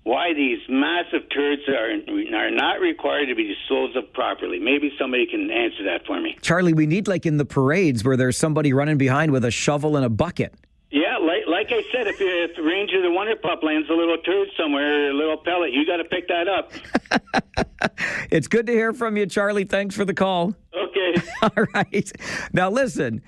why these massive turds are not required to be disposed of properly. Maybe somebody can answer that for me. Charlie, we need like in the parades where there's somebody running behind with a shovel and a bucket. Yeah, like I said, if the Ranger the Wonder Pup lands a little turd somewhere, a little pellet, you got to pick that up. It's good to hear from you, Charlie. Thanks for the call. Okay. All right. Now, listen,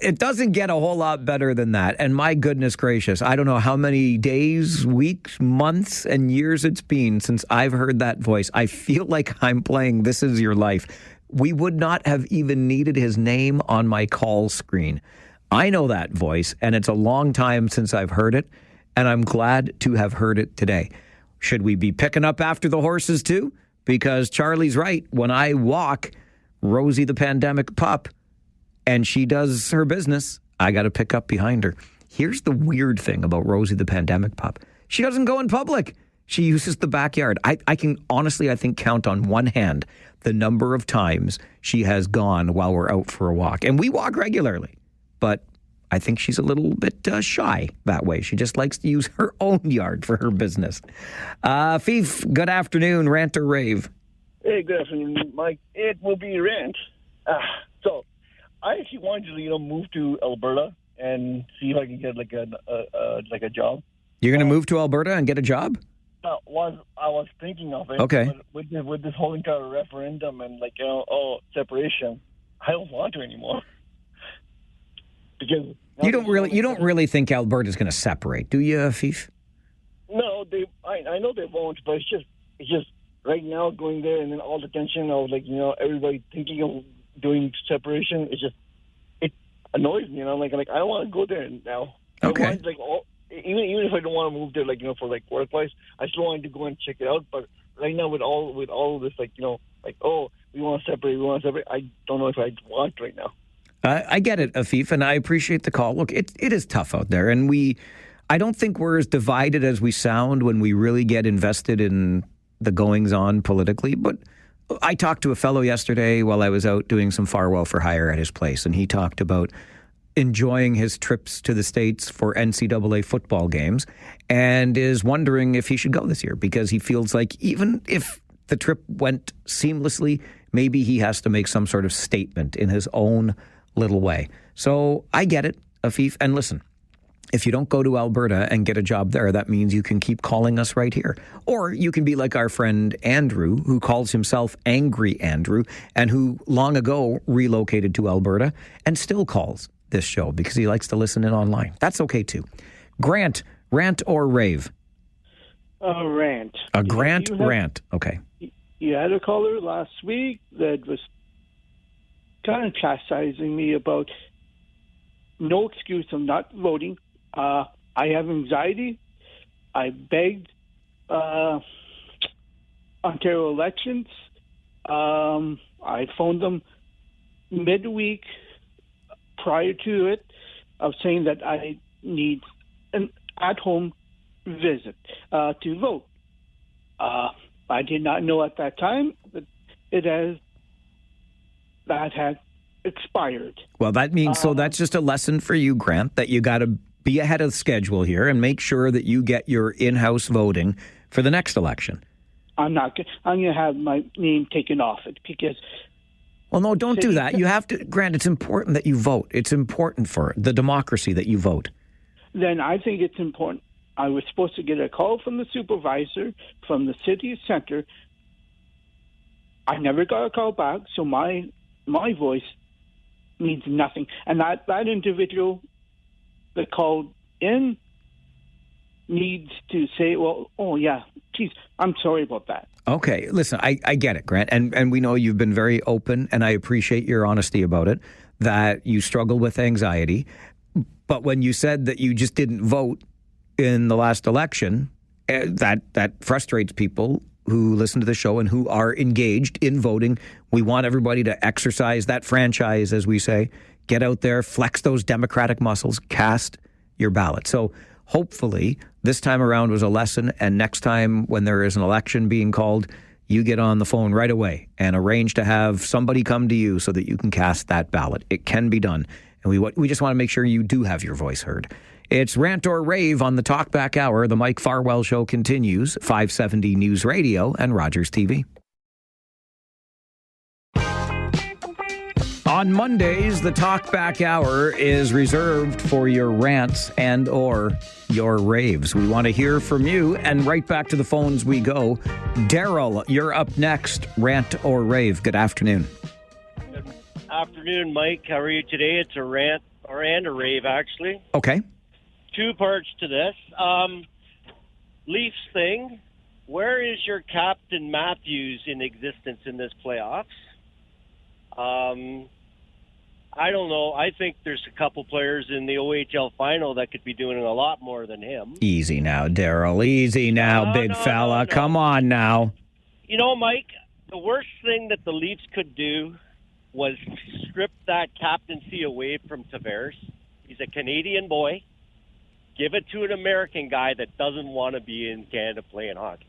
it doesn't get a whole lot better than that. And my goodness gracious, I don't know how many days, weeks, months, and years it's been since I've heard that voice. I feel like I'm playing This Is Your Life. We would not have even needed his name on my call screen. I know that voice, and it's a long time since I've heard it, and I'm glad to have heard it today. Should we be picking up after the horses, too? Because Charlie's right. When I walk Rosie the pandemic pup, and she does her business, I got to pick up behind her. Here's the weird thing about Rosie the pandemic pup. She doesn't go in public. She uses the backyard. I can honestly, I think, count on one hand the number of times she has gone while we're out for a walk. And we walk regularly. But I think she's a little bit shy that way. She just likes to use her own yard for her business. Fief, good afternoon. Rant or Rave? Hey, good afternoon, Mike. It will be rant. So I actually wanted to, move to Alberta and see if I can get like a job. You're going to move to Alberta and get a job? I was thinking of it. Okay. But with this whole entire referendum and separation, I don't want to anymore. Because you don't really think Alberta's going to separate, do you, Afif? No, I know they won't, but it's just right now going there and then all the tension of everybody thinking of doing separation. It annoys me, I don't want to go there now. Okay. I want, even if I don't want to move there, for work-wise, I still wanted to go and check it out. But right now, with all of this, we want to separate, I don't know if I want right now. I get it, Afif, and I appreciate the call. Look, it is tough out there, and I don't think we're as divided as we sound when we really get invested in the goings-on politically. But I talked to a fellow yesterday while I was out doing some Farwell for hire at his place, and he talked about enjoying his trips to the States for NCAA football games and is wondering if he should go this year because he feels like even if the trip went seamlessly, maybe he has to make some sort of statement in his own little way. So I get it, Afif. And listen, if you don't go to Alberta and get a job there, that means you can keep calling us right here. Or you can be like our friend Andrew, who calls himself Angry Andrew, and who long ago relocated to Alberta and still calls this show because he likes to listen in online. That's okay too. Grant, rant or rave? Rant. A Grant rant. Okay. You had a caller last week that was kind of chastising me about no excuse of not voting. I have anxiety. I begged Ontario Elections. I phoned them midweek prior to it of saying that I need an at-home visit to vote. I did not know at that time that that had expired. Well, that means, so that's just a lesson for you, Grant, that you got to be ahead of schedule here and make sure that you get your in-house voting for the next election. I'm going to have my name taken off it because... Well, no, don't do that. You have to, Grant, it's important that you vote. It's important for the democracy that you vote. Then I think it's important. I was supposed to get a call from the supervisor from the city center. I never got a call back, so my voice means nothing. And that individual that called in needs to say, well, oh, yeah, geez, I'm sorry about that. Okay, listen, I get it, Grant, and we know you've been very open, and I appreciate your honesty about it, that you struggle with anxiety. But when you said that you just didn't vote in the last election, that frustrates people who listen to the show and who are engaged in voting. We want everybody to exercise that franchise, as we say. Get out there, flex those democratic muscles, cast your ballot. So hopefully this time around was a lesson, and next time when there is an election being called, you get on the phone right away and arrange to have somebody come to you so that you can cast that ballot. It can be done. And we just want to make sure you do have your voice heard. It's Rant or Rave on the Talkback Hour. The Mike Farwell Show continues, 570 News Radio and Rogers TV. On Mondays, the Talkback Hour is reserved for your rants and or your raves. We want to hear from you, and right back to the phones we go. Daryl, you're up next. Rant or rave. Good afternoon. Good afternoon, Mike. How are you today? It's a rant and a rave, actually. Okay. Two parts to this. Leafs thing. Where is your Captain Matthews in existence in this playoffs? I don't know. I think there's a couple players in the OHL final that could be doing a lot more than him. Easy now, Daryl. Easy now, big fella. No. Come on now. You know, Mike, the worst thing that the Leafs could do was strip that captaincy away from Tavares. He's a Canadian boy. Give it to an American guy that doesn't want to be in Canada playing hockey.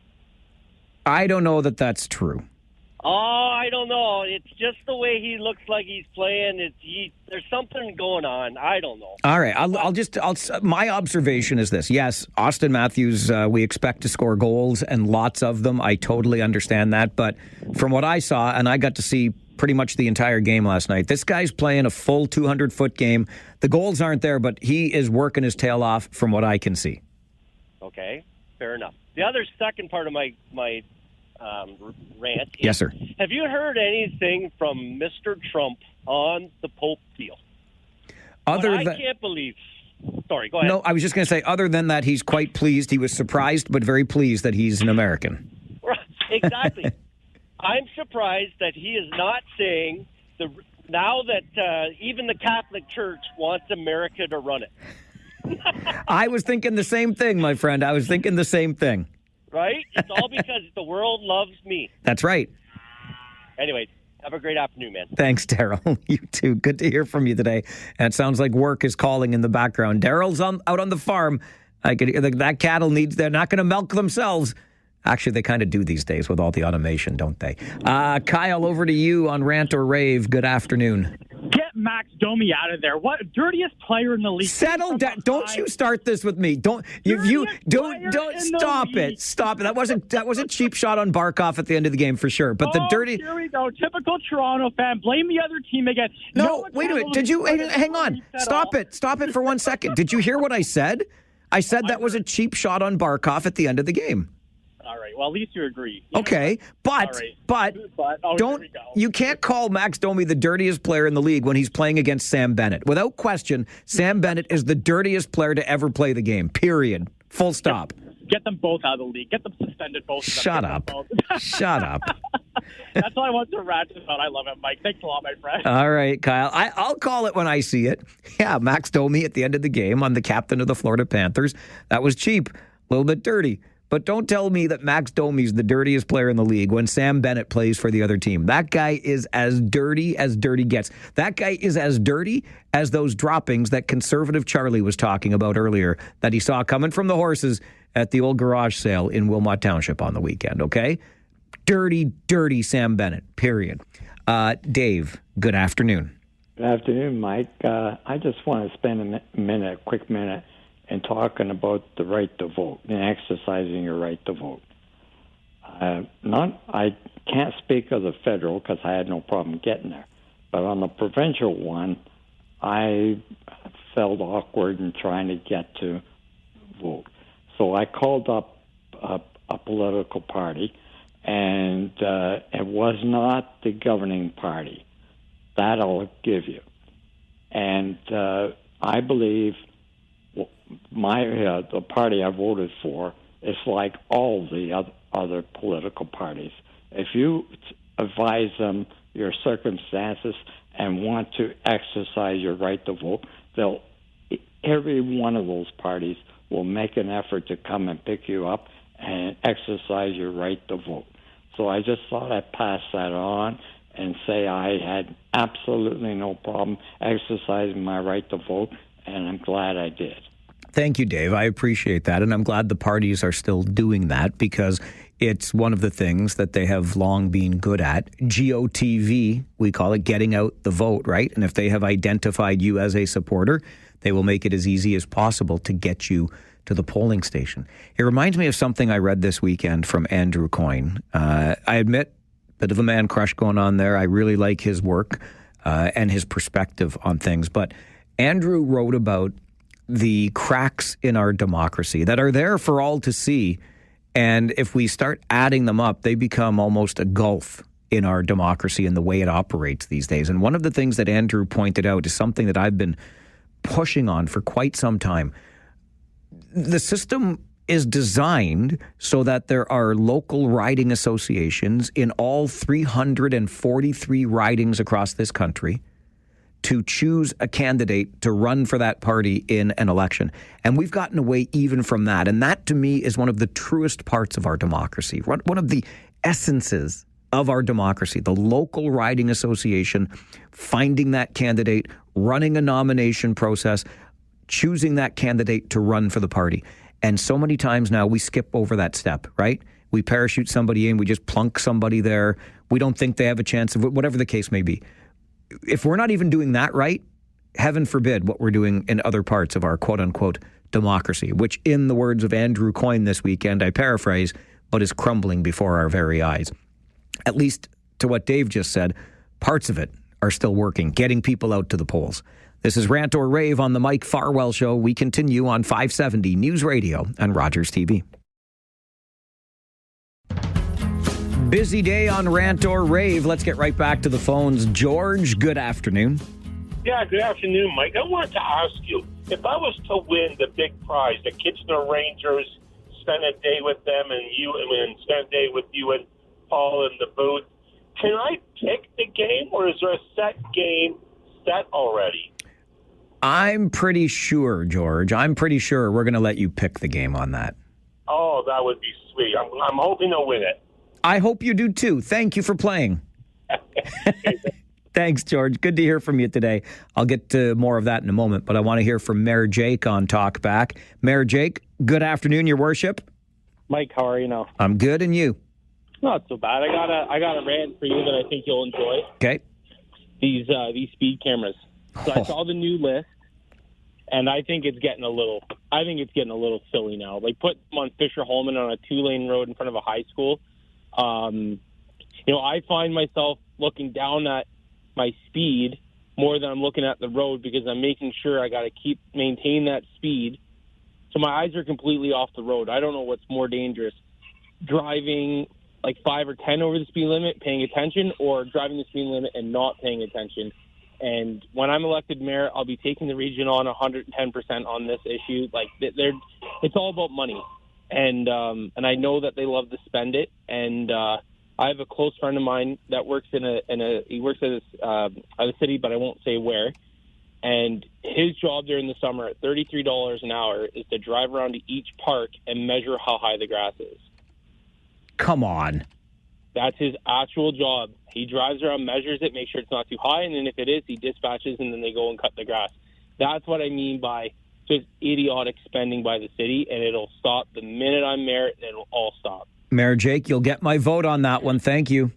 I don't know that that's true. Oh, I don't know. It's just the way he looks like he's playing. There's something going on. I don't know. All right. My observation is this. Yes, Austin Matthews, we expect to score goals and lots of them. I totally understand that. But from what I saw, and I got to see pretty much the entire game last night. This guy's playing a full 200-foot game. The goals aren't there, but he is working his tail off from what I can see. Okay, fair enough. The other second part of my rant. Yes, sir. Have you heard anything from Mr. Trump on the Pope deal? I can't believe. Sorry, go ahead. No, I was just going to say, other than that, he's quite pleased. He was surprised, but very pleased that he's an American. Right, exactly. I'm surprised that he is not saying now that even the Catholic Church wants America to run it. I was thinking the same thing, my friend. I was thinking the same thing. Right? It's all because the world loves me. That's right. Anyway, have a great afternoon, man. Thanks, Daryl. You too. Good to hear from you today. And it sounds like work is calling in the background. Daryl's out on the farm. That cattle they're not going to milk themselves. Actually, they kind of do these days with all the automation, don't they? Kyle, over to you on Rant or Rave. Good afternoon. Get Max Domi out of there. What dirtiest player in the league? Settle down. Don't you start this with me. Don't stop it. Stop it. That was a cheap shot on Barkov at the end of the game for sure. But here we go. Typical Toronto fan. Blame the other team again. No, wait a minute. Did you hang on? Stop it. Stop it for 1 second. Did you hear what I said? I said that was a cheap shot on Barkov at the end of the game. All right. Well, at least you agree. Okay, but you can't call Max Domi the dirtiest player in the league when he's playing against Sam Bennett. Without question, Sam Bennett is the dirtiest player to ever play the game, period. Full stop. Get them both out of the league. Get them suspended, both of them. Shut up. Shut up. That's all I want to rant about. I love it, Mike. Thanks a lot, my friend. All right, Kyle. I'll call it when I see it. Yeah, Max Domi at the end of the game on the captain of the Florida Panthers. That was cheap. A little bit dirty. But don't tell me that Max Domi's the dirtiest player in the league when Sam Bennett plays for the other team. That guy is as dirty gets. That guy is as dirty as those droppings that conservative Charlie was talking about earlier that he saw coming from the horses at the old garage sale in Wilmot Township on the weekend, okay? Dirty, dirty Sam Bennett, period. Dave, good afternoon. Good afternoon, Mike. I just want to spend a quick minute and talking about the right to vote and exercising your right to vote. I can't speak of the federal because I had no problem getting there, but on the provincial one, I felt awkward in trying to get to vote. So I called up a political party, and it was not the governing party. That I'll give you. And I believe the party I voted for is like all the other political parties. If you advise them your circumstances and want to exercise your right to vote, every one of those parties will make an effort to come and pick you up and exercise your right to vote. So I just thought I'd pass that on and say I had absolutely no problem exercising my right to vote, and I'm glad I did. Thank you, Dave. I appreciate that, and I'm glad the parties are still doing that because it's one of the things that they have long been good at. GOTV, we call it, getting out the vote, right? And if they have identified you as a supporter, they will make it as easy as possible to get you to the polling station. It reminds me of something I read this weekend from Andrew Coyne. I admit, bit of a man crush going on there. I really like his work and his perspective on things. But Andrew wrote about the cracks in our democracy that are there for all to see. And if we start adding them up, they become almost a gulf in our democracy and the way it operates these days. And one of the things that Andrew pointed out is something that I've been pushing on for quite some time. The system is designed so that there are local riding associations in all 343 ridings across this country to choose a candidate to run for that party in an election. And we've gotten away even from that. And that, to me, is one of the truest parts of our democracy, one of the essences of our democracy, the local riding association, finding that candidate, running a nomination process, choosing that candidate to run for the party. And so many times now we skip over that step, right? We parachute somebody in, we just plunk somebody there. We don't think they have a chance of whatever the case may be. If we're not even doing that right, heaven forbid what we're doing in other parts of our quote-unquote democracy, which in the words of Andrew Coyne this weekend, I paraphrase, but is crumbling before our very eyes. At least to what Dave just said, parts of it are still working, getting people out to the polls. This is Rant or Rave on the Mike Farwell Show. We continue on 570 News Radio and Rogers TV. Busy day on Rant or Rave. Let's get right back to the phones. George, good afternoon. Yeah, good afternoon, Mike. I wanted to ask you, if I was to win the big prize, the Kitchener Rangers, spend a day with them and spend a day with you and Paul in the booth, can I pick the game, or is there a set game set already? I'm pretty sure, George. I'm pretty sure we're going to let you pick the game on that. Oh, that would be sweet. I'm hoping to win it. I hope you do too. Thank you for playing. Thanks, George. Good to hear from you today. I'll get to more of that in a moment, but I want to hear from Mayor Jake on Talkback. Mayor Jake, good afternoon, Your Worship. Mike, how are you now? I'm good, and you? Not so bad. I got a rant for you that I think you'll enjoy. Okay. These speed cameras. So I saw the new list, and I think it's getting a little silly now. Like, put them on Fisher Holman on a 2-lane road in front of a high school. I find myself looking down at my speed more than I'm looking at the road, because I'm making sure I got to maintain that speed. So my eyes are completely off the road. I don't know what's more dangerous, driving like 5 or 10 over the speed limit, paying attention, or driving the speed limit and not paying attention. And when I'm elected mayor, I'll be taking the region on 110% on this issue. Like, it's all about money, and I know that they love to spend it. And I have a close friend of mine that works he works at a city, but I won't say where. And his job during the summer at $33 an hour is to drive around to each park and measure how high the grass is. Come on. That's his actual job. He drives around, measures it, makes sure it's not too high, and then if it is, he dispatches, and then they go and cut the grass. That's what I mean by just idiotic spending by the city, and it'll stop the minute I'm mayor, and it'll all stop. Mayor Jake, you'll get my vote on that one. Thank you.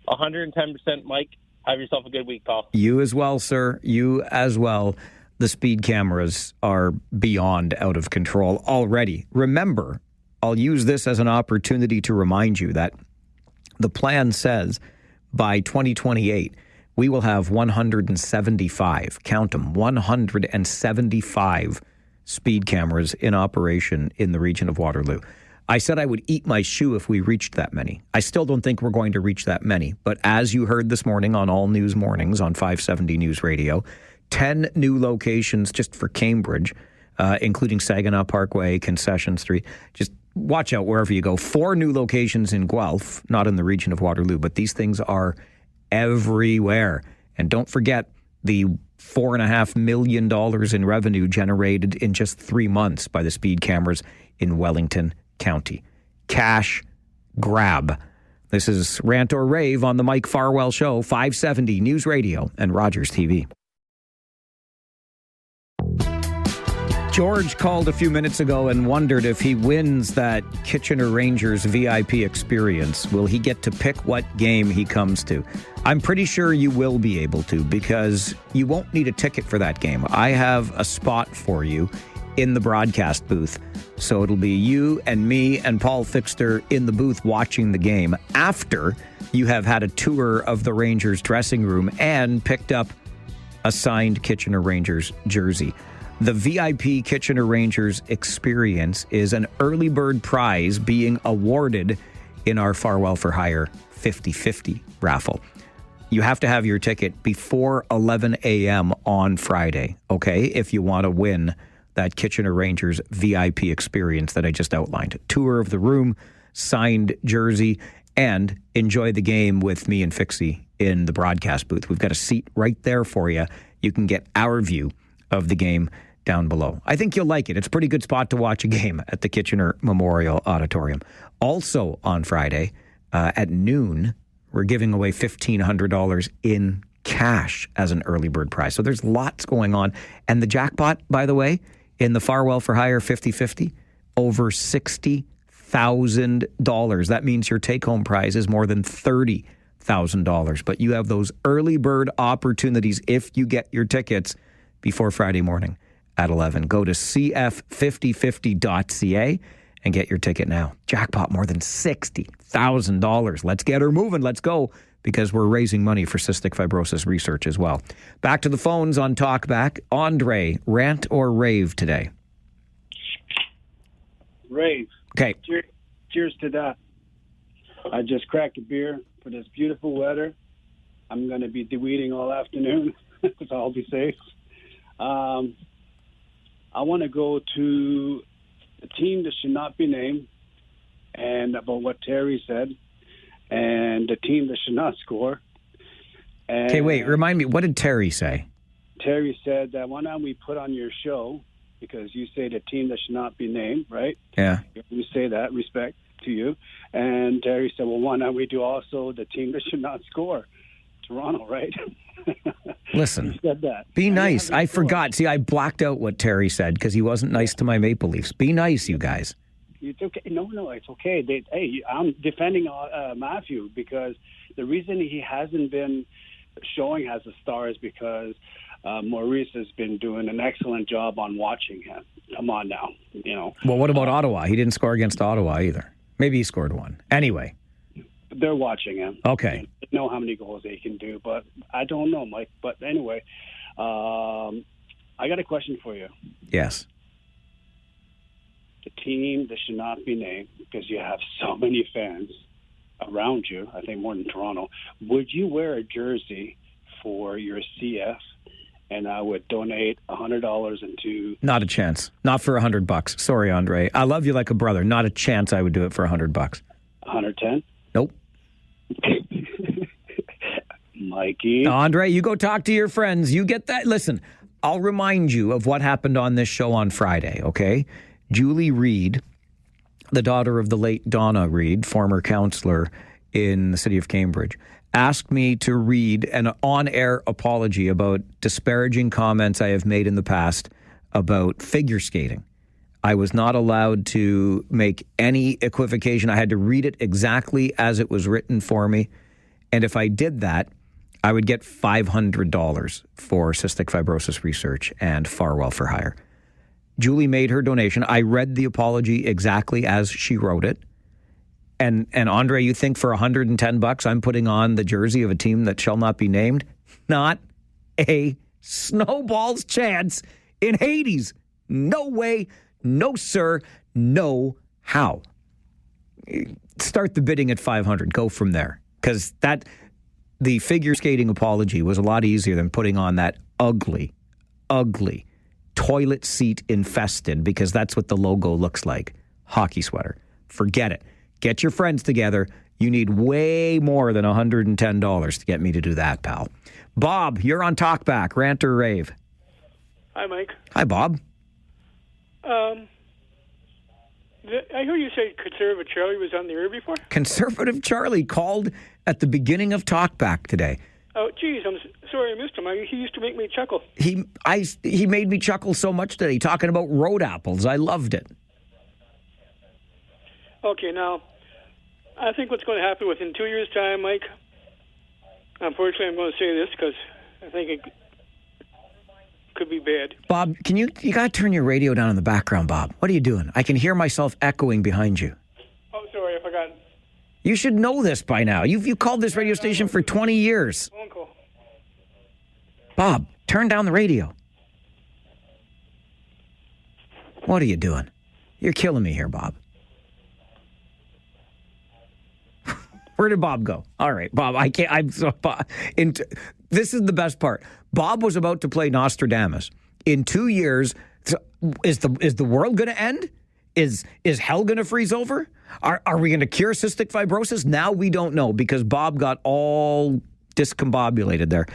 110%, Mike. Have yourself a good week, pal. You as well, sir. You as well. The speed cameras are beyond out of control already. Remember, I'll use this as an opportunity to remind you that the plan says by 2028, we will have 175, count them, 175 speed cameras in operation in the region of Waterloo. I said I would eat my shoe if we reached that many. I still don't think we're going to reach that many. But as you heard this morning on All News Mornings on 570 News Radio, 10 new locations just for Cambridge, including Saginaw Parkway, Concession Street. Just watch out wherever you go. 4 new locations in Guelph, not in the region of Waterloo, but these things are everywhere. And don't forget the $4.5 million in revenue generated in just 3 months by the speed cameras in Wellington County. Cash grab. This is Rant or Rave on the Mike Farwell Show, 570 News Radio and Rogers TV. George called a few minutes ago and wondered if he wins that Kitchener Rangers VIP experience, will he get to pick what game he comes to? I'm pretty sure you will be able to, because you won't need a ticket for that game. I have a spot for you in the broadcast booth. So it'll be you and me and Paul Fixter in the booth watching the game after you have had a tour of the Rangers dressing room and picked up a signed Kitchener Rangers jersey. The VIP Kitchener Rangers experience is an early bird prize being awarded in our Farwell for Hire 50/50 raffle. You have to have your ticket before 11 a.m. on Friday, okay, if you want to win that Kitchener Rangers VIP experience that I just outlined. Tour of the room, signed jersey, and enjoy the game with me and Fixie in the broadcast booth. We've got a seat right there for you. You can get our view of the game down below. I think you'll like it. It's a pretty good spot to watch a game at the Kitchener Memorial Auditorium. Also on Friday at noon, we're giving away $1,500 in cash as an early bird prize. So there's lots going on. And the jackpot, by the way, in the Farwell for Hire 50/50, over $60,000. That means your take-home prize is more than $30,000. But you have those early bird opportunities if you get your tickets before Friday morning at 11. Go to cf5050.ca and get your ticket now. Jackpot more than $60,000. Let's get her moving. Let's go. because we're raising money for cystic fibrosis research as well. Back to the phones on Talkback. Andre, rant or rave today? Rave. Okay. Cheers to that. I just cracked a beer for this beautiful weather. I'm going to be de-weeding all afternoon, so I'll be safe. I want to go to the team that should not be named, and about what Terry said, and the team that should not score. Okay, wait, remind me, what did Terry say? Terry said that why don't we put on your show, because you say the team that should not be named, right? Yeah. You say that, respect to you. And Terry said, well, why don't we do also the team that should not score? Toronto, right? Listen, he said that. Be nice. I forgot. See, I blacked out what Terry said because he wasn't nice to my Maple Leafs. Be nice, you guys. It's okay. No, it's okay. I'm defending Matthew because the reason he hasn't been showing as a star is because Maurice has been doing an excellent job on watching him. Come on now, Well, what about Ottawa? He didn't score against Ottawa either. Maybe he scored one. Anyway. They're watching him. Okay. They know how many goals they can do, but I don't know, Mike. But anyway, I got a question for you. Yes. The team that should not be named, because you have so many fans around you, I think more than Toronto, would you wear a jersey for your CF? And I would donate $100 into... Not a chance. Not for $100. Sorry, Andre. I love you like a brother. Not a chance I would do it for $100. 110? Nope. Mikey. No, Andre, you go talk to your friends. You get that. Listen, I'll remind you of what happened on this show on Friday, okay? Julie Reed, the daughter of the late Donna Reed, former councillor in the city of Cambridge, asked me to read an on-air apology about disparaging comments I have made in the past about figure skating. I was not allowed to make any equivocation. I had to read it exactly as it was written for me. And if I did that, I would get $500 for cystic fibrosis research and Farwell for hire. Julie made her donation. I read the apology exactly as she wrote it. And Andre, you think for $110 I'm putting on the jersey of a team that shall not be named? Not a snowball's chance in Hades. No way. No, sir. No how. Start the bidding at $500. Go from there. Because the figure skating apology was a lot easier than putting on that ugly toilet seat infested, because that's what the logo looks like, hockey sweater. Forget it. Get your friends together. You need way more than $110 to get me to do that, pal. Bob, you're on Talkback. Rant or rave? Hi, Mike. Hi, Bob. I heard you say Conservative Charlie was on the air before? Conservative Charlie called at the beginning of Talkback today. Oh, geez, I'm sorry I missed him. He used to make me chuckle. He made me chuckle so much today, talking about road apples. I loved it. Okay, now, I think what's going to happen within 2 years' time, Mike, unfortunately I'm going to say this because I think it could be bad. Bob, you got to turn your radio down in the background, Bob. What are you doing? I can hear myself echoing behind you. Oh, sorry, I forgot. You should know this by now. You've called this radio station for 20 years. Phone call. Bob, turn down the radio. What are you doing? You're killing me here, Bob. Where did Bob go? All right, Bob, I can't. I'm so. This is the best part. Bob was about to play Nostradamus. In 2 years, is the world going to end? Is hell going to freeze over? Are we going to cure cystic fibrosis? Now we don't know, because Bob got all discombobulated there.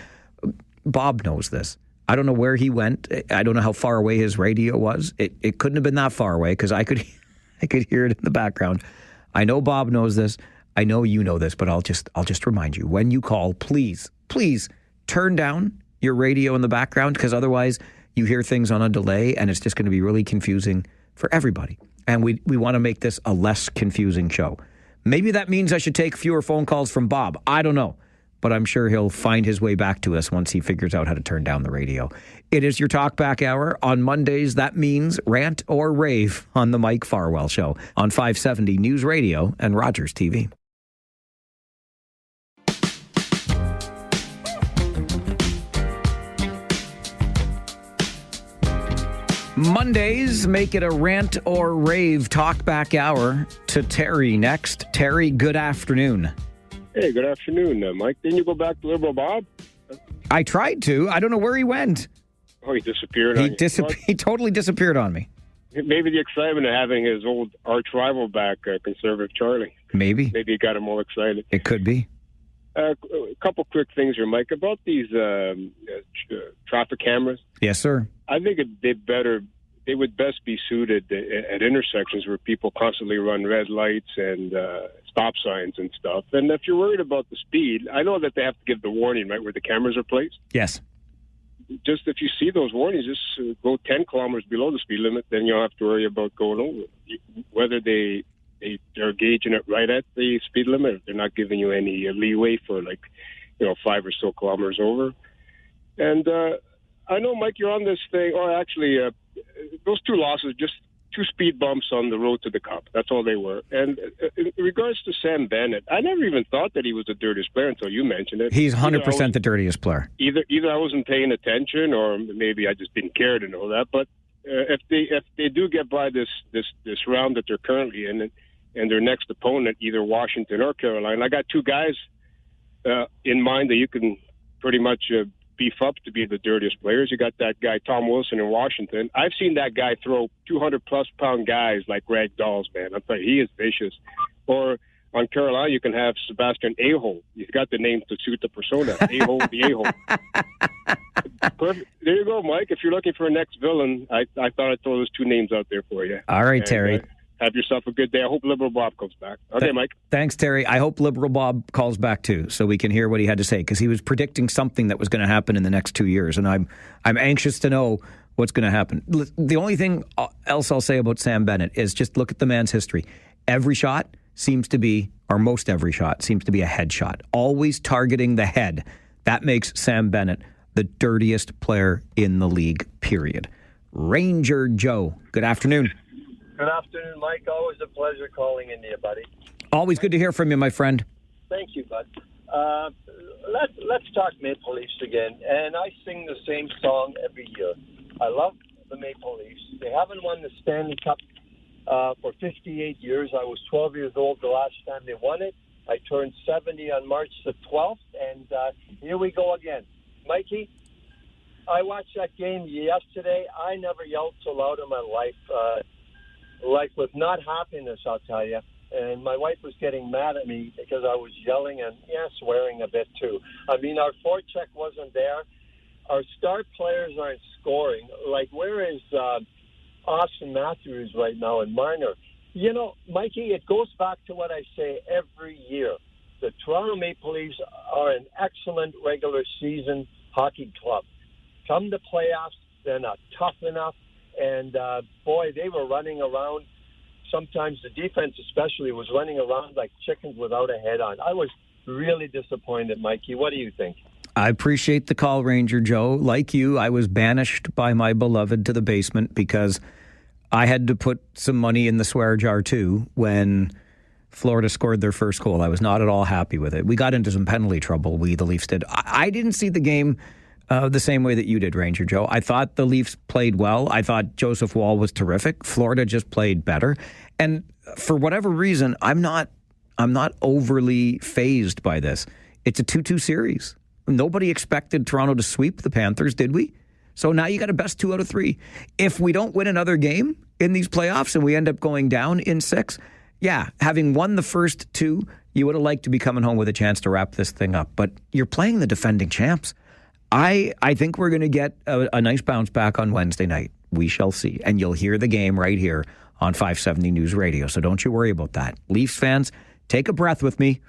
Bob knows this. I don't know where he went. I don't know how far away his radio was. It couldn't have been that far away, because I could hear it in the background. I know Bob knows this. I know you know this, but I'll just remind you, when you call, please turn down your radio in the background, because otherwise you hear things on a delay and it's just going to be really confusing for everybody. And we want to make this a less confusing show. Maybe that means I should take fewer phone calls from Bob. I don't know, but I'm sure he'll find his way back to us once he figures out how to turn down the radio. It is your Talkback Hour. On Mondays, that means rant or rave on the Mike Farwell Show on 570 News Radio and Rogers TV. Mondays make it a rant or rave talkback hour to Terry next. Terry, good afternoon. Hey, good afternoon, Mike. Didn't you go back to Liberal Bob? I tried to. I don't know where he went. Oh, he disappeared He on you. He totally disappeared on me. Maybe the excitement of having his old arch rival back, Conservative Charlie. Maybe. Maybe it got him all excited. It could be. A couple quick things here, Mike, about these traffic cameras. Yes, sir. I think they would best be suited at intersections where people constantly run red lights and stop signs and stuff. And if you're worried about the speed, I know that they have to give the warning, right, where the cameras are placed. Yes. Just if you see those warnings, just go 10 kilometers below the speed limit, then you don't have to worry about going over it. Whether they're gauging it right at the speed limit, they're not giving you any leeway for 5 or so kilometers over. And I know, Mike, you're on this thing, or actually those two losses, just 2 speed bumps on the road to the cup. That's all they were. And in regards to Sam Bennett, I never even thought that he was the dirtiest player until you mentioned it. He's 100% the dirtiest player. Either I wasn't paying attention, or maybe I just didn't care to know that. But if they do get by this round that they're currently in, and their next opponent, either Washington or Carolina, I got 2 guys in mind that you can pretty much beef up to be the dirtiest players. You got that guy Tom Wilson in Washington. I've seen that guy throw 200-plus pound guys like rag dolls, man. I'm telling you, he is vicious. Or on Carolina, you can have Sebastian A-hole. He's got the name to suit the persona. A-hole, the A-hole. Perfect. There you go, Mike. If you're looking for a next villain, I thought I'd throw those 2 names out there for you. All right, Terry. Have yourself a good day. I hope Liberal Bob comes back. Okay, Mike. Thanks, Terry. I hope Liberal Bob calls back too, so we can hear what he had to say, because he was predicting something that was going to happen in the next 2 years, and I'm anxious to know what's going to happen. The only thing else I'll say about Sam Bennett is just look at the man's history. Every shot seems to be, or most every shot seems to be a headshot. Always targeting the head. That makes Sam Bennett the dirtiest player in the league, period. Ranger Joe, good afternoon. Good afternoon, Mike. Always a pleasure calling into you, buddy. Always good to hear from you, my friend. Thank you, bud. Let's talk Maple Leafs again. And I sing the same song every year. I love the Maple Leafs. They haven't won the Stanley Cup for 58 years. I was 12 years old the last time they won it. I turned 70 on March the 12th, and here we go again. Mikey, I watched that game yesterday. I never yelled so loud in my life. With not happiness, I'll tell you. And my wife was getting mad at me because I was yelling and, swearing a bit too. I mean, our forecheck wasn't there. Our star players aren't scoring. Where is Austin Matthews right now and Marner? You know, Mikey, it goes back to what I say every year. The Toronto Maple Leafs are an excellent regular season hockey club. Come to playoffs, they're not tough enough. And, boy, they were running around. Sometimes the defense especially was running around like chickens without a head on. I was really disappointed, Mikey. What do you think? I appreciate the call, Ranger Joe. Like you, I was banished by my beloved to the basement because I had to put some money in the swear jar, too, when Florida scored their first goal. I was not at all happy with it. We got into some penalty trouble, the Leafs did. I didn't see the game the same way that you did, Ranger Joe. I thought the Leafs played well. I thought Joseph Woll was terrific. Florida just played better. And for whatever reason, I'm not overly fazed by this. It's a 2-2 series. Nobody expected Toronto to sweep the Panthers, did we? So now you got a best 2 out of 3. If we don't win another game in these playoffs and we end up going down in 6, having won the first 2, you would have liked to be coming home with a chance to wrap this thing up. But you're playing the defending champs. I think we're going to get a nice bounce back on Wednesday night. We shall see. And you'll hear the game right here on 570 News Radio. So don't you worry about that. Leafs fans, take a breath with me.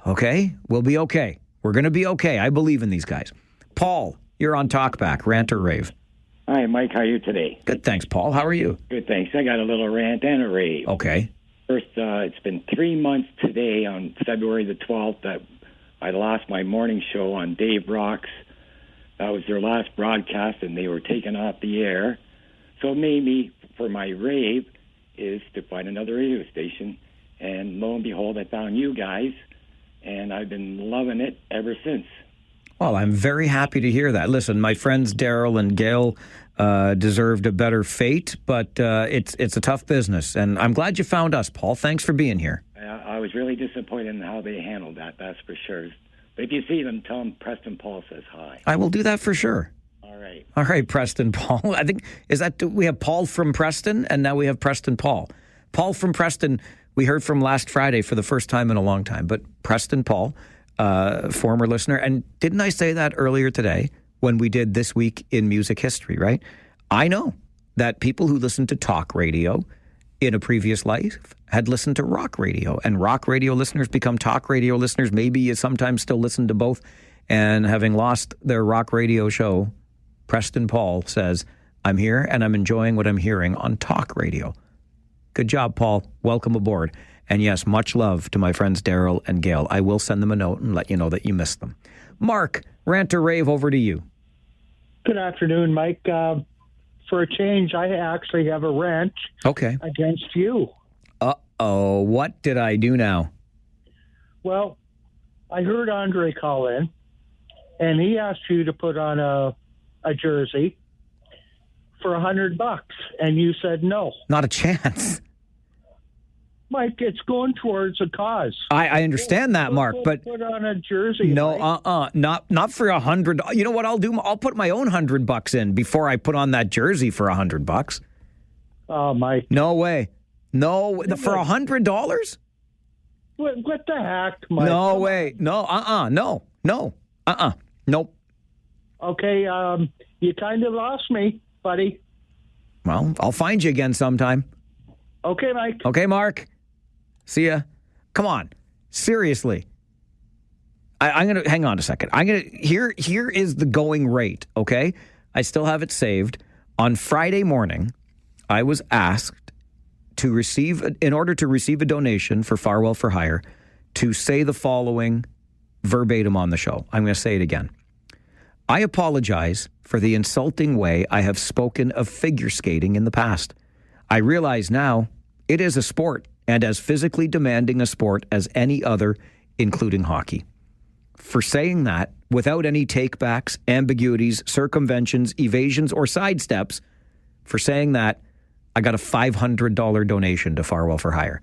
Okay? We'll be okay. We're going to be okay. I believe in these guys. Paul, you're on Talkback. Rant or rave? Hi, Mike. How are you today? Good, thanks, Paul. How are you? Good, thanks. I got a little rant and a rave. Okay. First, it's been 3 months today on February the 12th that I lost my morning show on Dave Rocks. That was their last broadcast, and they were taken off the air. So maybe for my rave is to find another radio station. And lo and behold, I found you guys, and I've been loving it ever since. Well, I'm very happy to hear that. Listen, my friends Daryl and Gail deserved a better fate, but it's a tough business. And I'm glad you found us, Paul. Thanks for being here. I was really disappointed in how they handled that, that's for sure. But if you see them, tell them Preston Paul says hi. I will do that for sure. All right, Preston Paul. I think, we have Paul from Preston, and now we have Preston Paul. Paul from Preston, we heard from last Friday for the first time in a long time, but Preston Paul, former listener, and didn't I say that earlier today when we did This Week in Music History, right? I know that people who listened to talk radio in a previous life had listened to rock radio, and rock radio listeners become talk radio listeners. Maybe you sometimes still listen to both, and having lost their rock radio show, Preston Paul says, I'm here and I'm enjoying what I'm hearing on talk radio. Good job, Paul. Welcome aboard. And yes, much love to my friends Daryl and Gail. I will send them a note and let you know that you missed them. Mark, rant or rave, over to you. Good afternoon, Mike. For a change, I actually have a rant against you. Uh-oh. What did I do now? Well, I heard Andre call in, and he asked you to put on a jersey for $100, and you said no. Not a chance. Mike, it's going towards a cause. I understand that, Mark, but put on a jersey. No, Mike. not for $100. You know what I'll do? I'll put my own $100 in before I put on that jersey for $100. Oh, Mike. No way. No, for $100? What the heck, Mike? No way. No, no. Nope. Okay, you kind of lost me, buddy. Well, I'll find you again sometime. Okay, Mike. Okay, Mark. See ya. Come on. Seriously. I'm going to hang on a second. Here is the going rate, okay? I still have it saved. On Friday morning, I was asked to in order to receive a donation for Farwell for Hire, to say the following verbatim on the show. I'm going to say it again. I apologize for the insulting way I have spoken of figure skating in the past. I realize now it is a sport, and as physically demanding a sport as any other, including hockey. For saying that, without any takebacks, ambiguities, circumventions, evasions, or sidesteps, for saying that, I got a $500 donation to Farwell for Hire.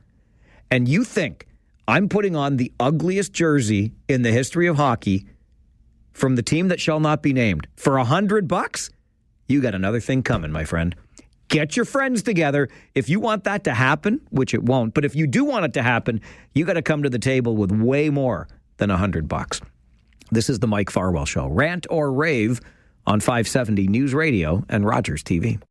And you think I'm putting on the ugliest jersey in the history of hockey from the team that shall not be named for $100? You got another thing coming, my friend. Get your friends together. If you want that to happen, which it won't, but if you do want it to happen, you got to come to the table with way more than $100. This is the Mike Farwell Show. Rant or rave on 570 News Radio and Rogers TV.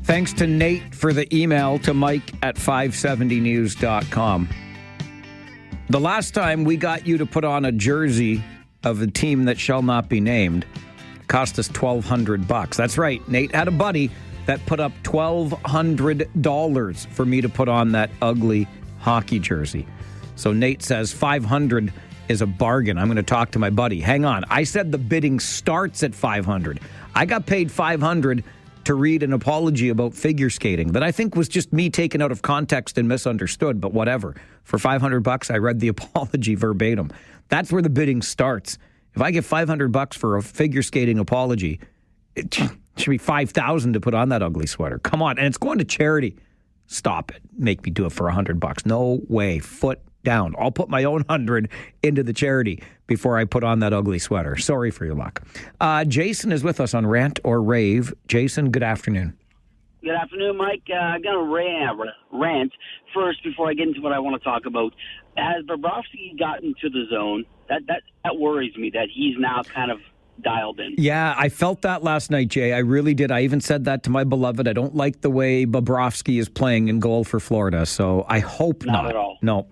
Thanks to Nate for the email to mike@570news.com. The last time we got you to put on a jersey of a team that shall not be named cost us $1,200. That's right. Nate had a buddy that put up $1,200 for me to put on that ugly hockey jersey. So Nate says $500 is a bargain. I'm going to talk to my buddy. Hang on. I said the bidding starts at $500. I got paid $500 to read an apology about figure skating that I think was just me taken out of context and misunderstood, but whatever. For $500, I read the apology verbatim. That's where the bidding starts. If I get $500 for a figure skating apology, it should be $5,000 to put on that ugly sweater. Come on. And it's going to charity. Stop it. Make me do it for $100. No way. Foot down. I'll put my own 100 into the charity before I put on that ugly sweater. Sorry for your luck. Jason is with us on Rant or Rave. Jason, good afternoon. Good afternoon, Mike. I got a rant first before I get into what I want to talk about. Has Bobrovsky gotten to the zone? That worries me that he's now kind of dialed in. Yeah, I felt that last night, Jay. I really did. I even said that to my beloved. I don't like the way Bobrovsky is playing in goal for Florida, so I hope not. Not at all. No.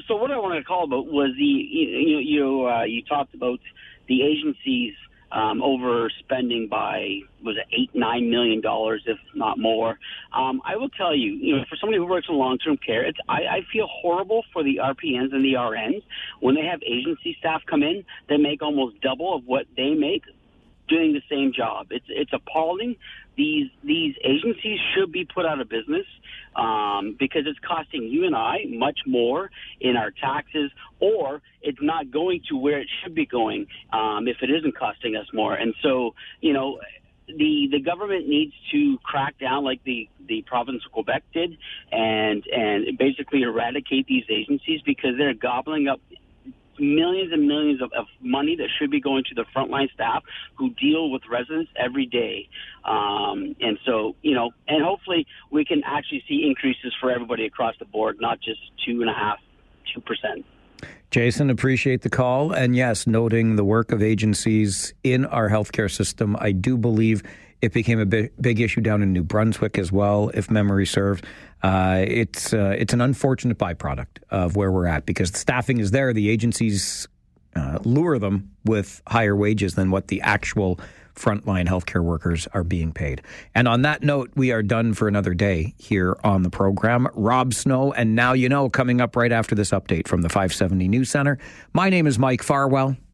So what I wanted to call about was you talked about the agencies overspending by, was it $8-9 million, if not more. I will tell you, for somebody who works in long-term care, I feel horrible for the RPNs and the RNs when they have agency staff come in that make almost double of what they make. doing the same job. It's appalling. These agencies should be put out of business because it's costing you and I much more in our taxes, or it's not going to where it should be going if it isn't costing us more. And so, the government needs to crack down like the province of Quebec did and basically eradicate these agencies because they're gobbling up millions and millions of money that should be going to the frontline staff who deal with residents every day. And so, and hopefully we can actually see increases for everybody across the board, not just 2%. Jason, appreciate the call. And yes, noting the work of agencies in our healthcare system, I do believe it became a big issue down in New Brunswick as well, if memory serves. It's an unfortunate byproduct of where we're at because the staffing is there. The agencies lure them with higher wages than what the actual frontline healthcare workers are being paid. And on that note, we are done for another day here on the program. Rob Snow, and Now You Know, coming up right after this update from the 570 News Center. My name is Mike Farwell.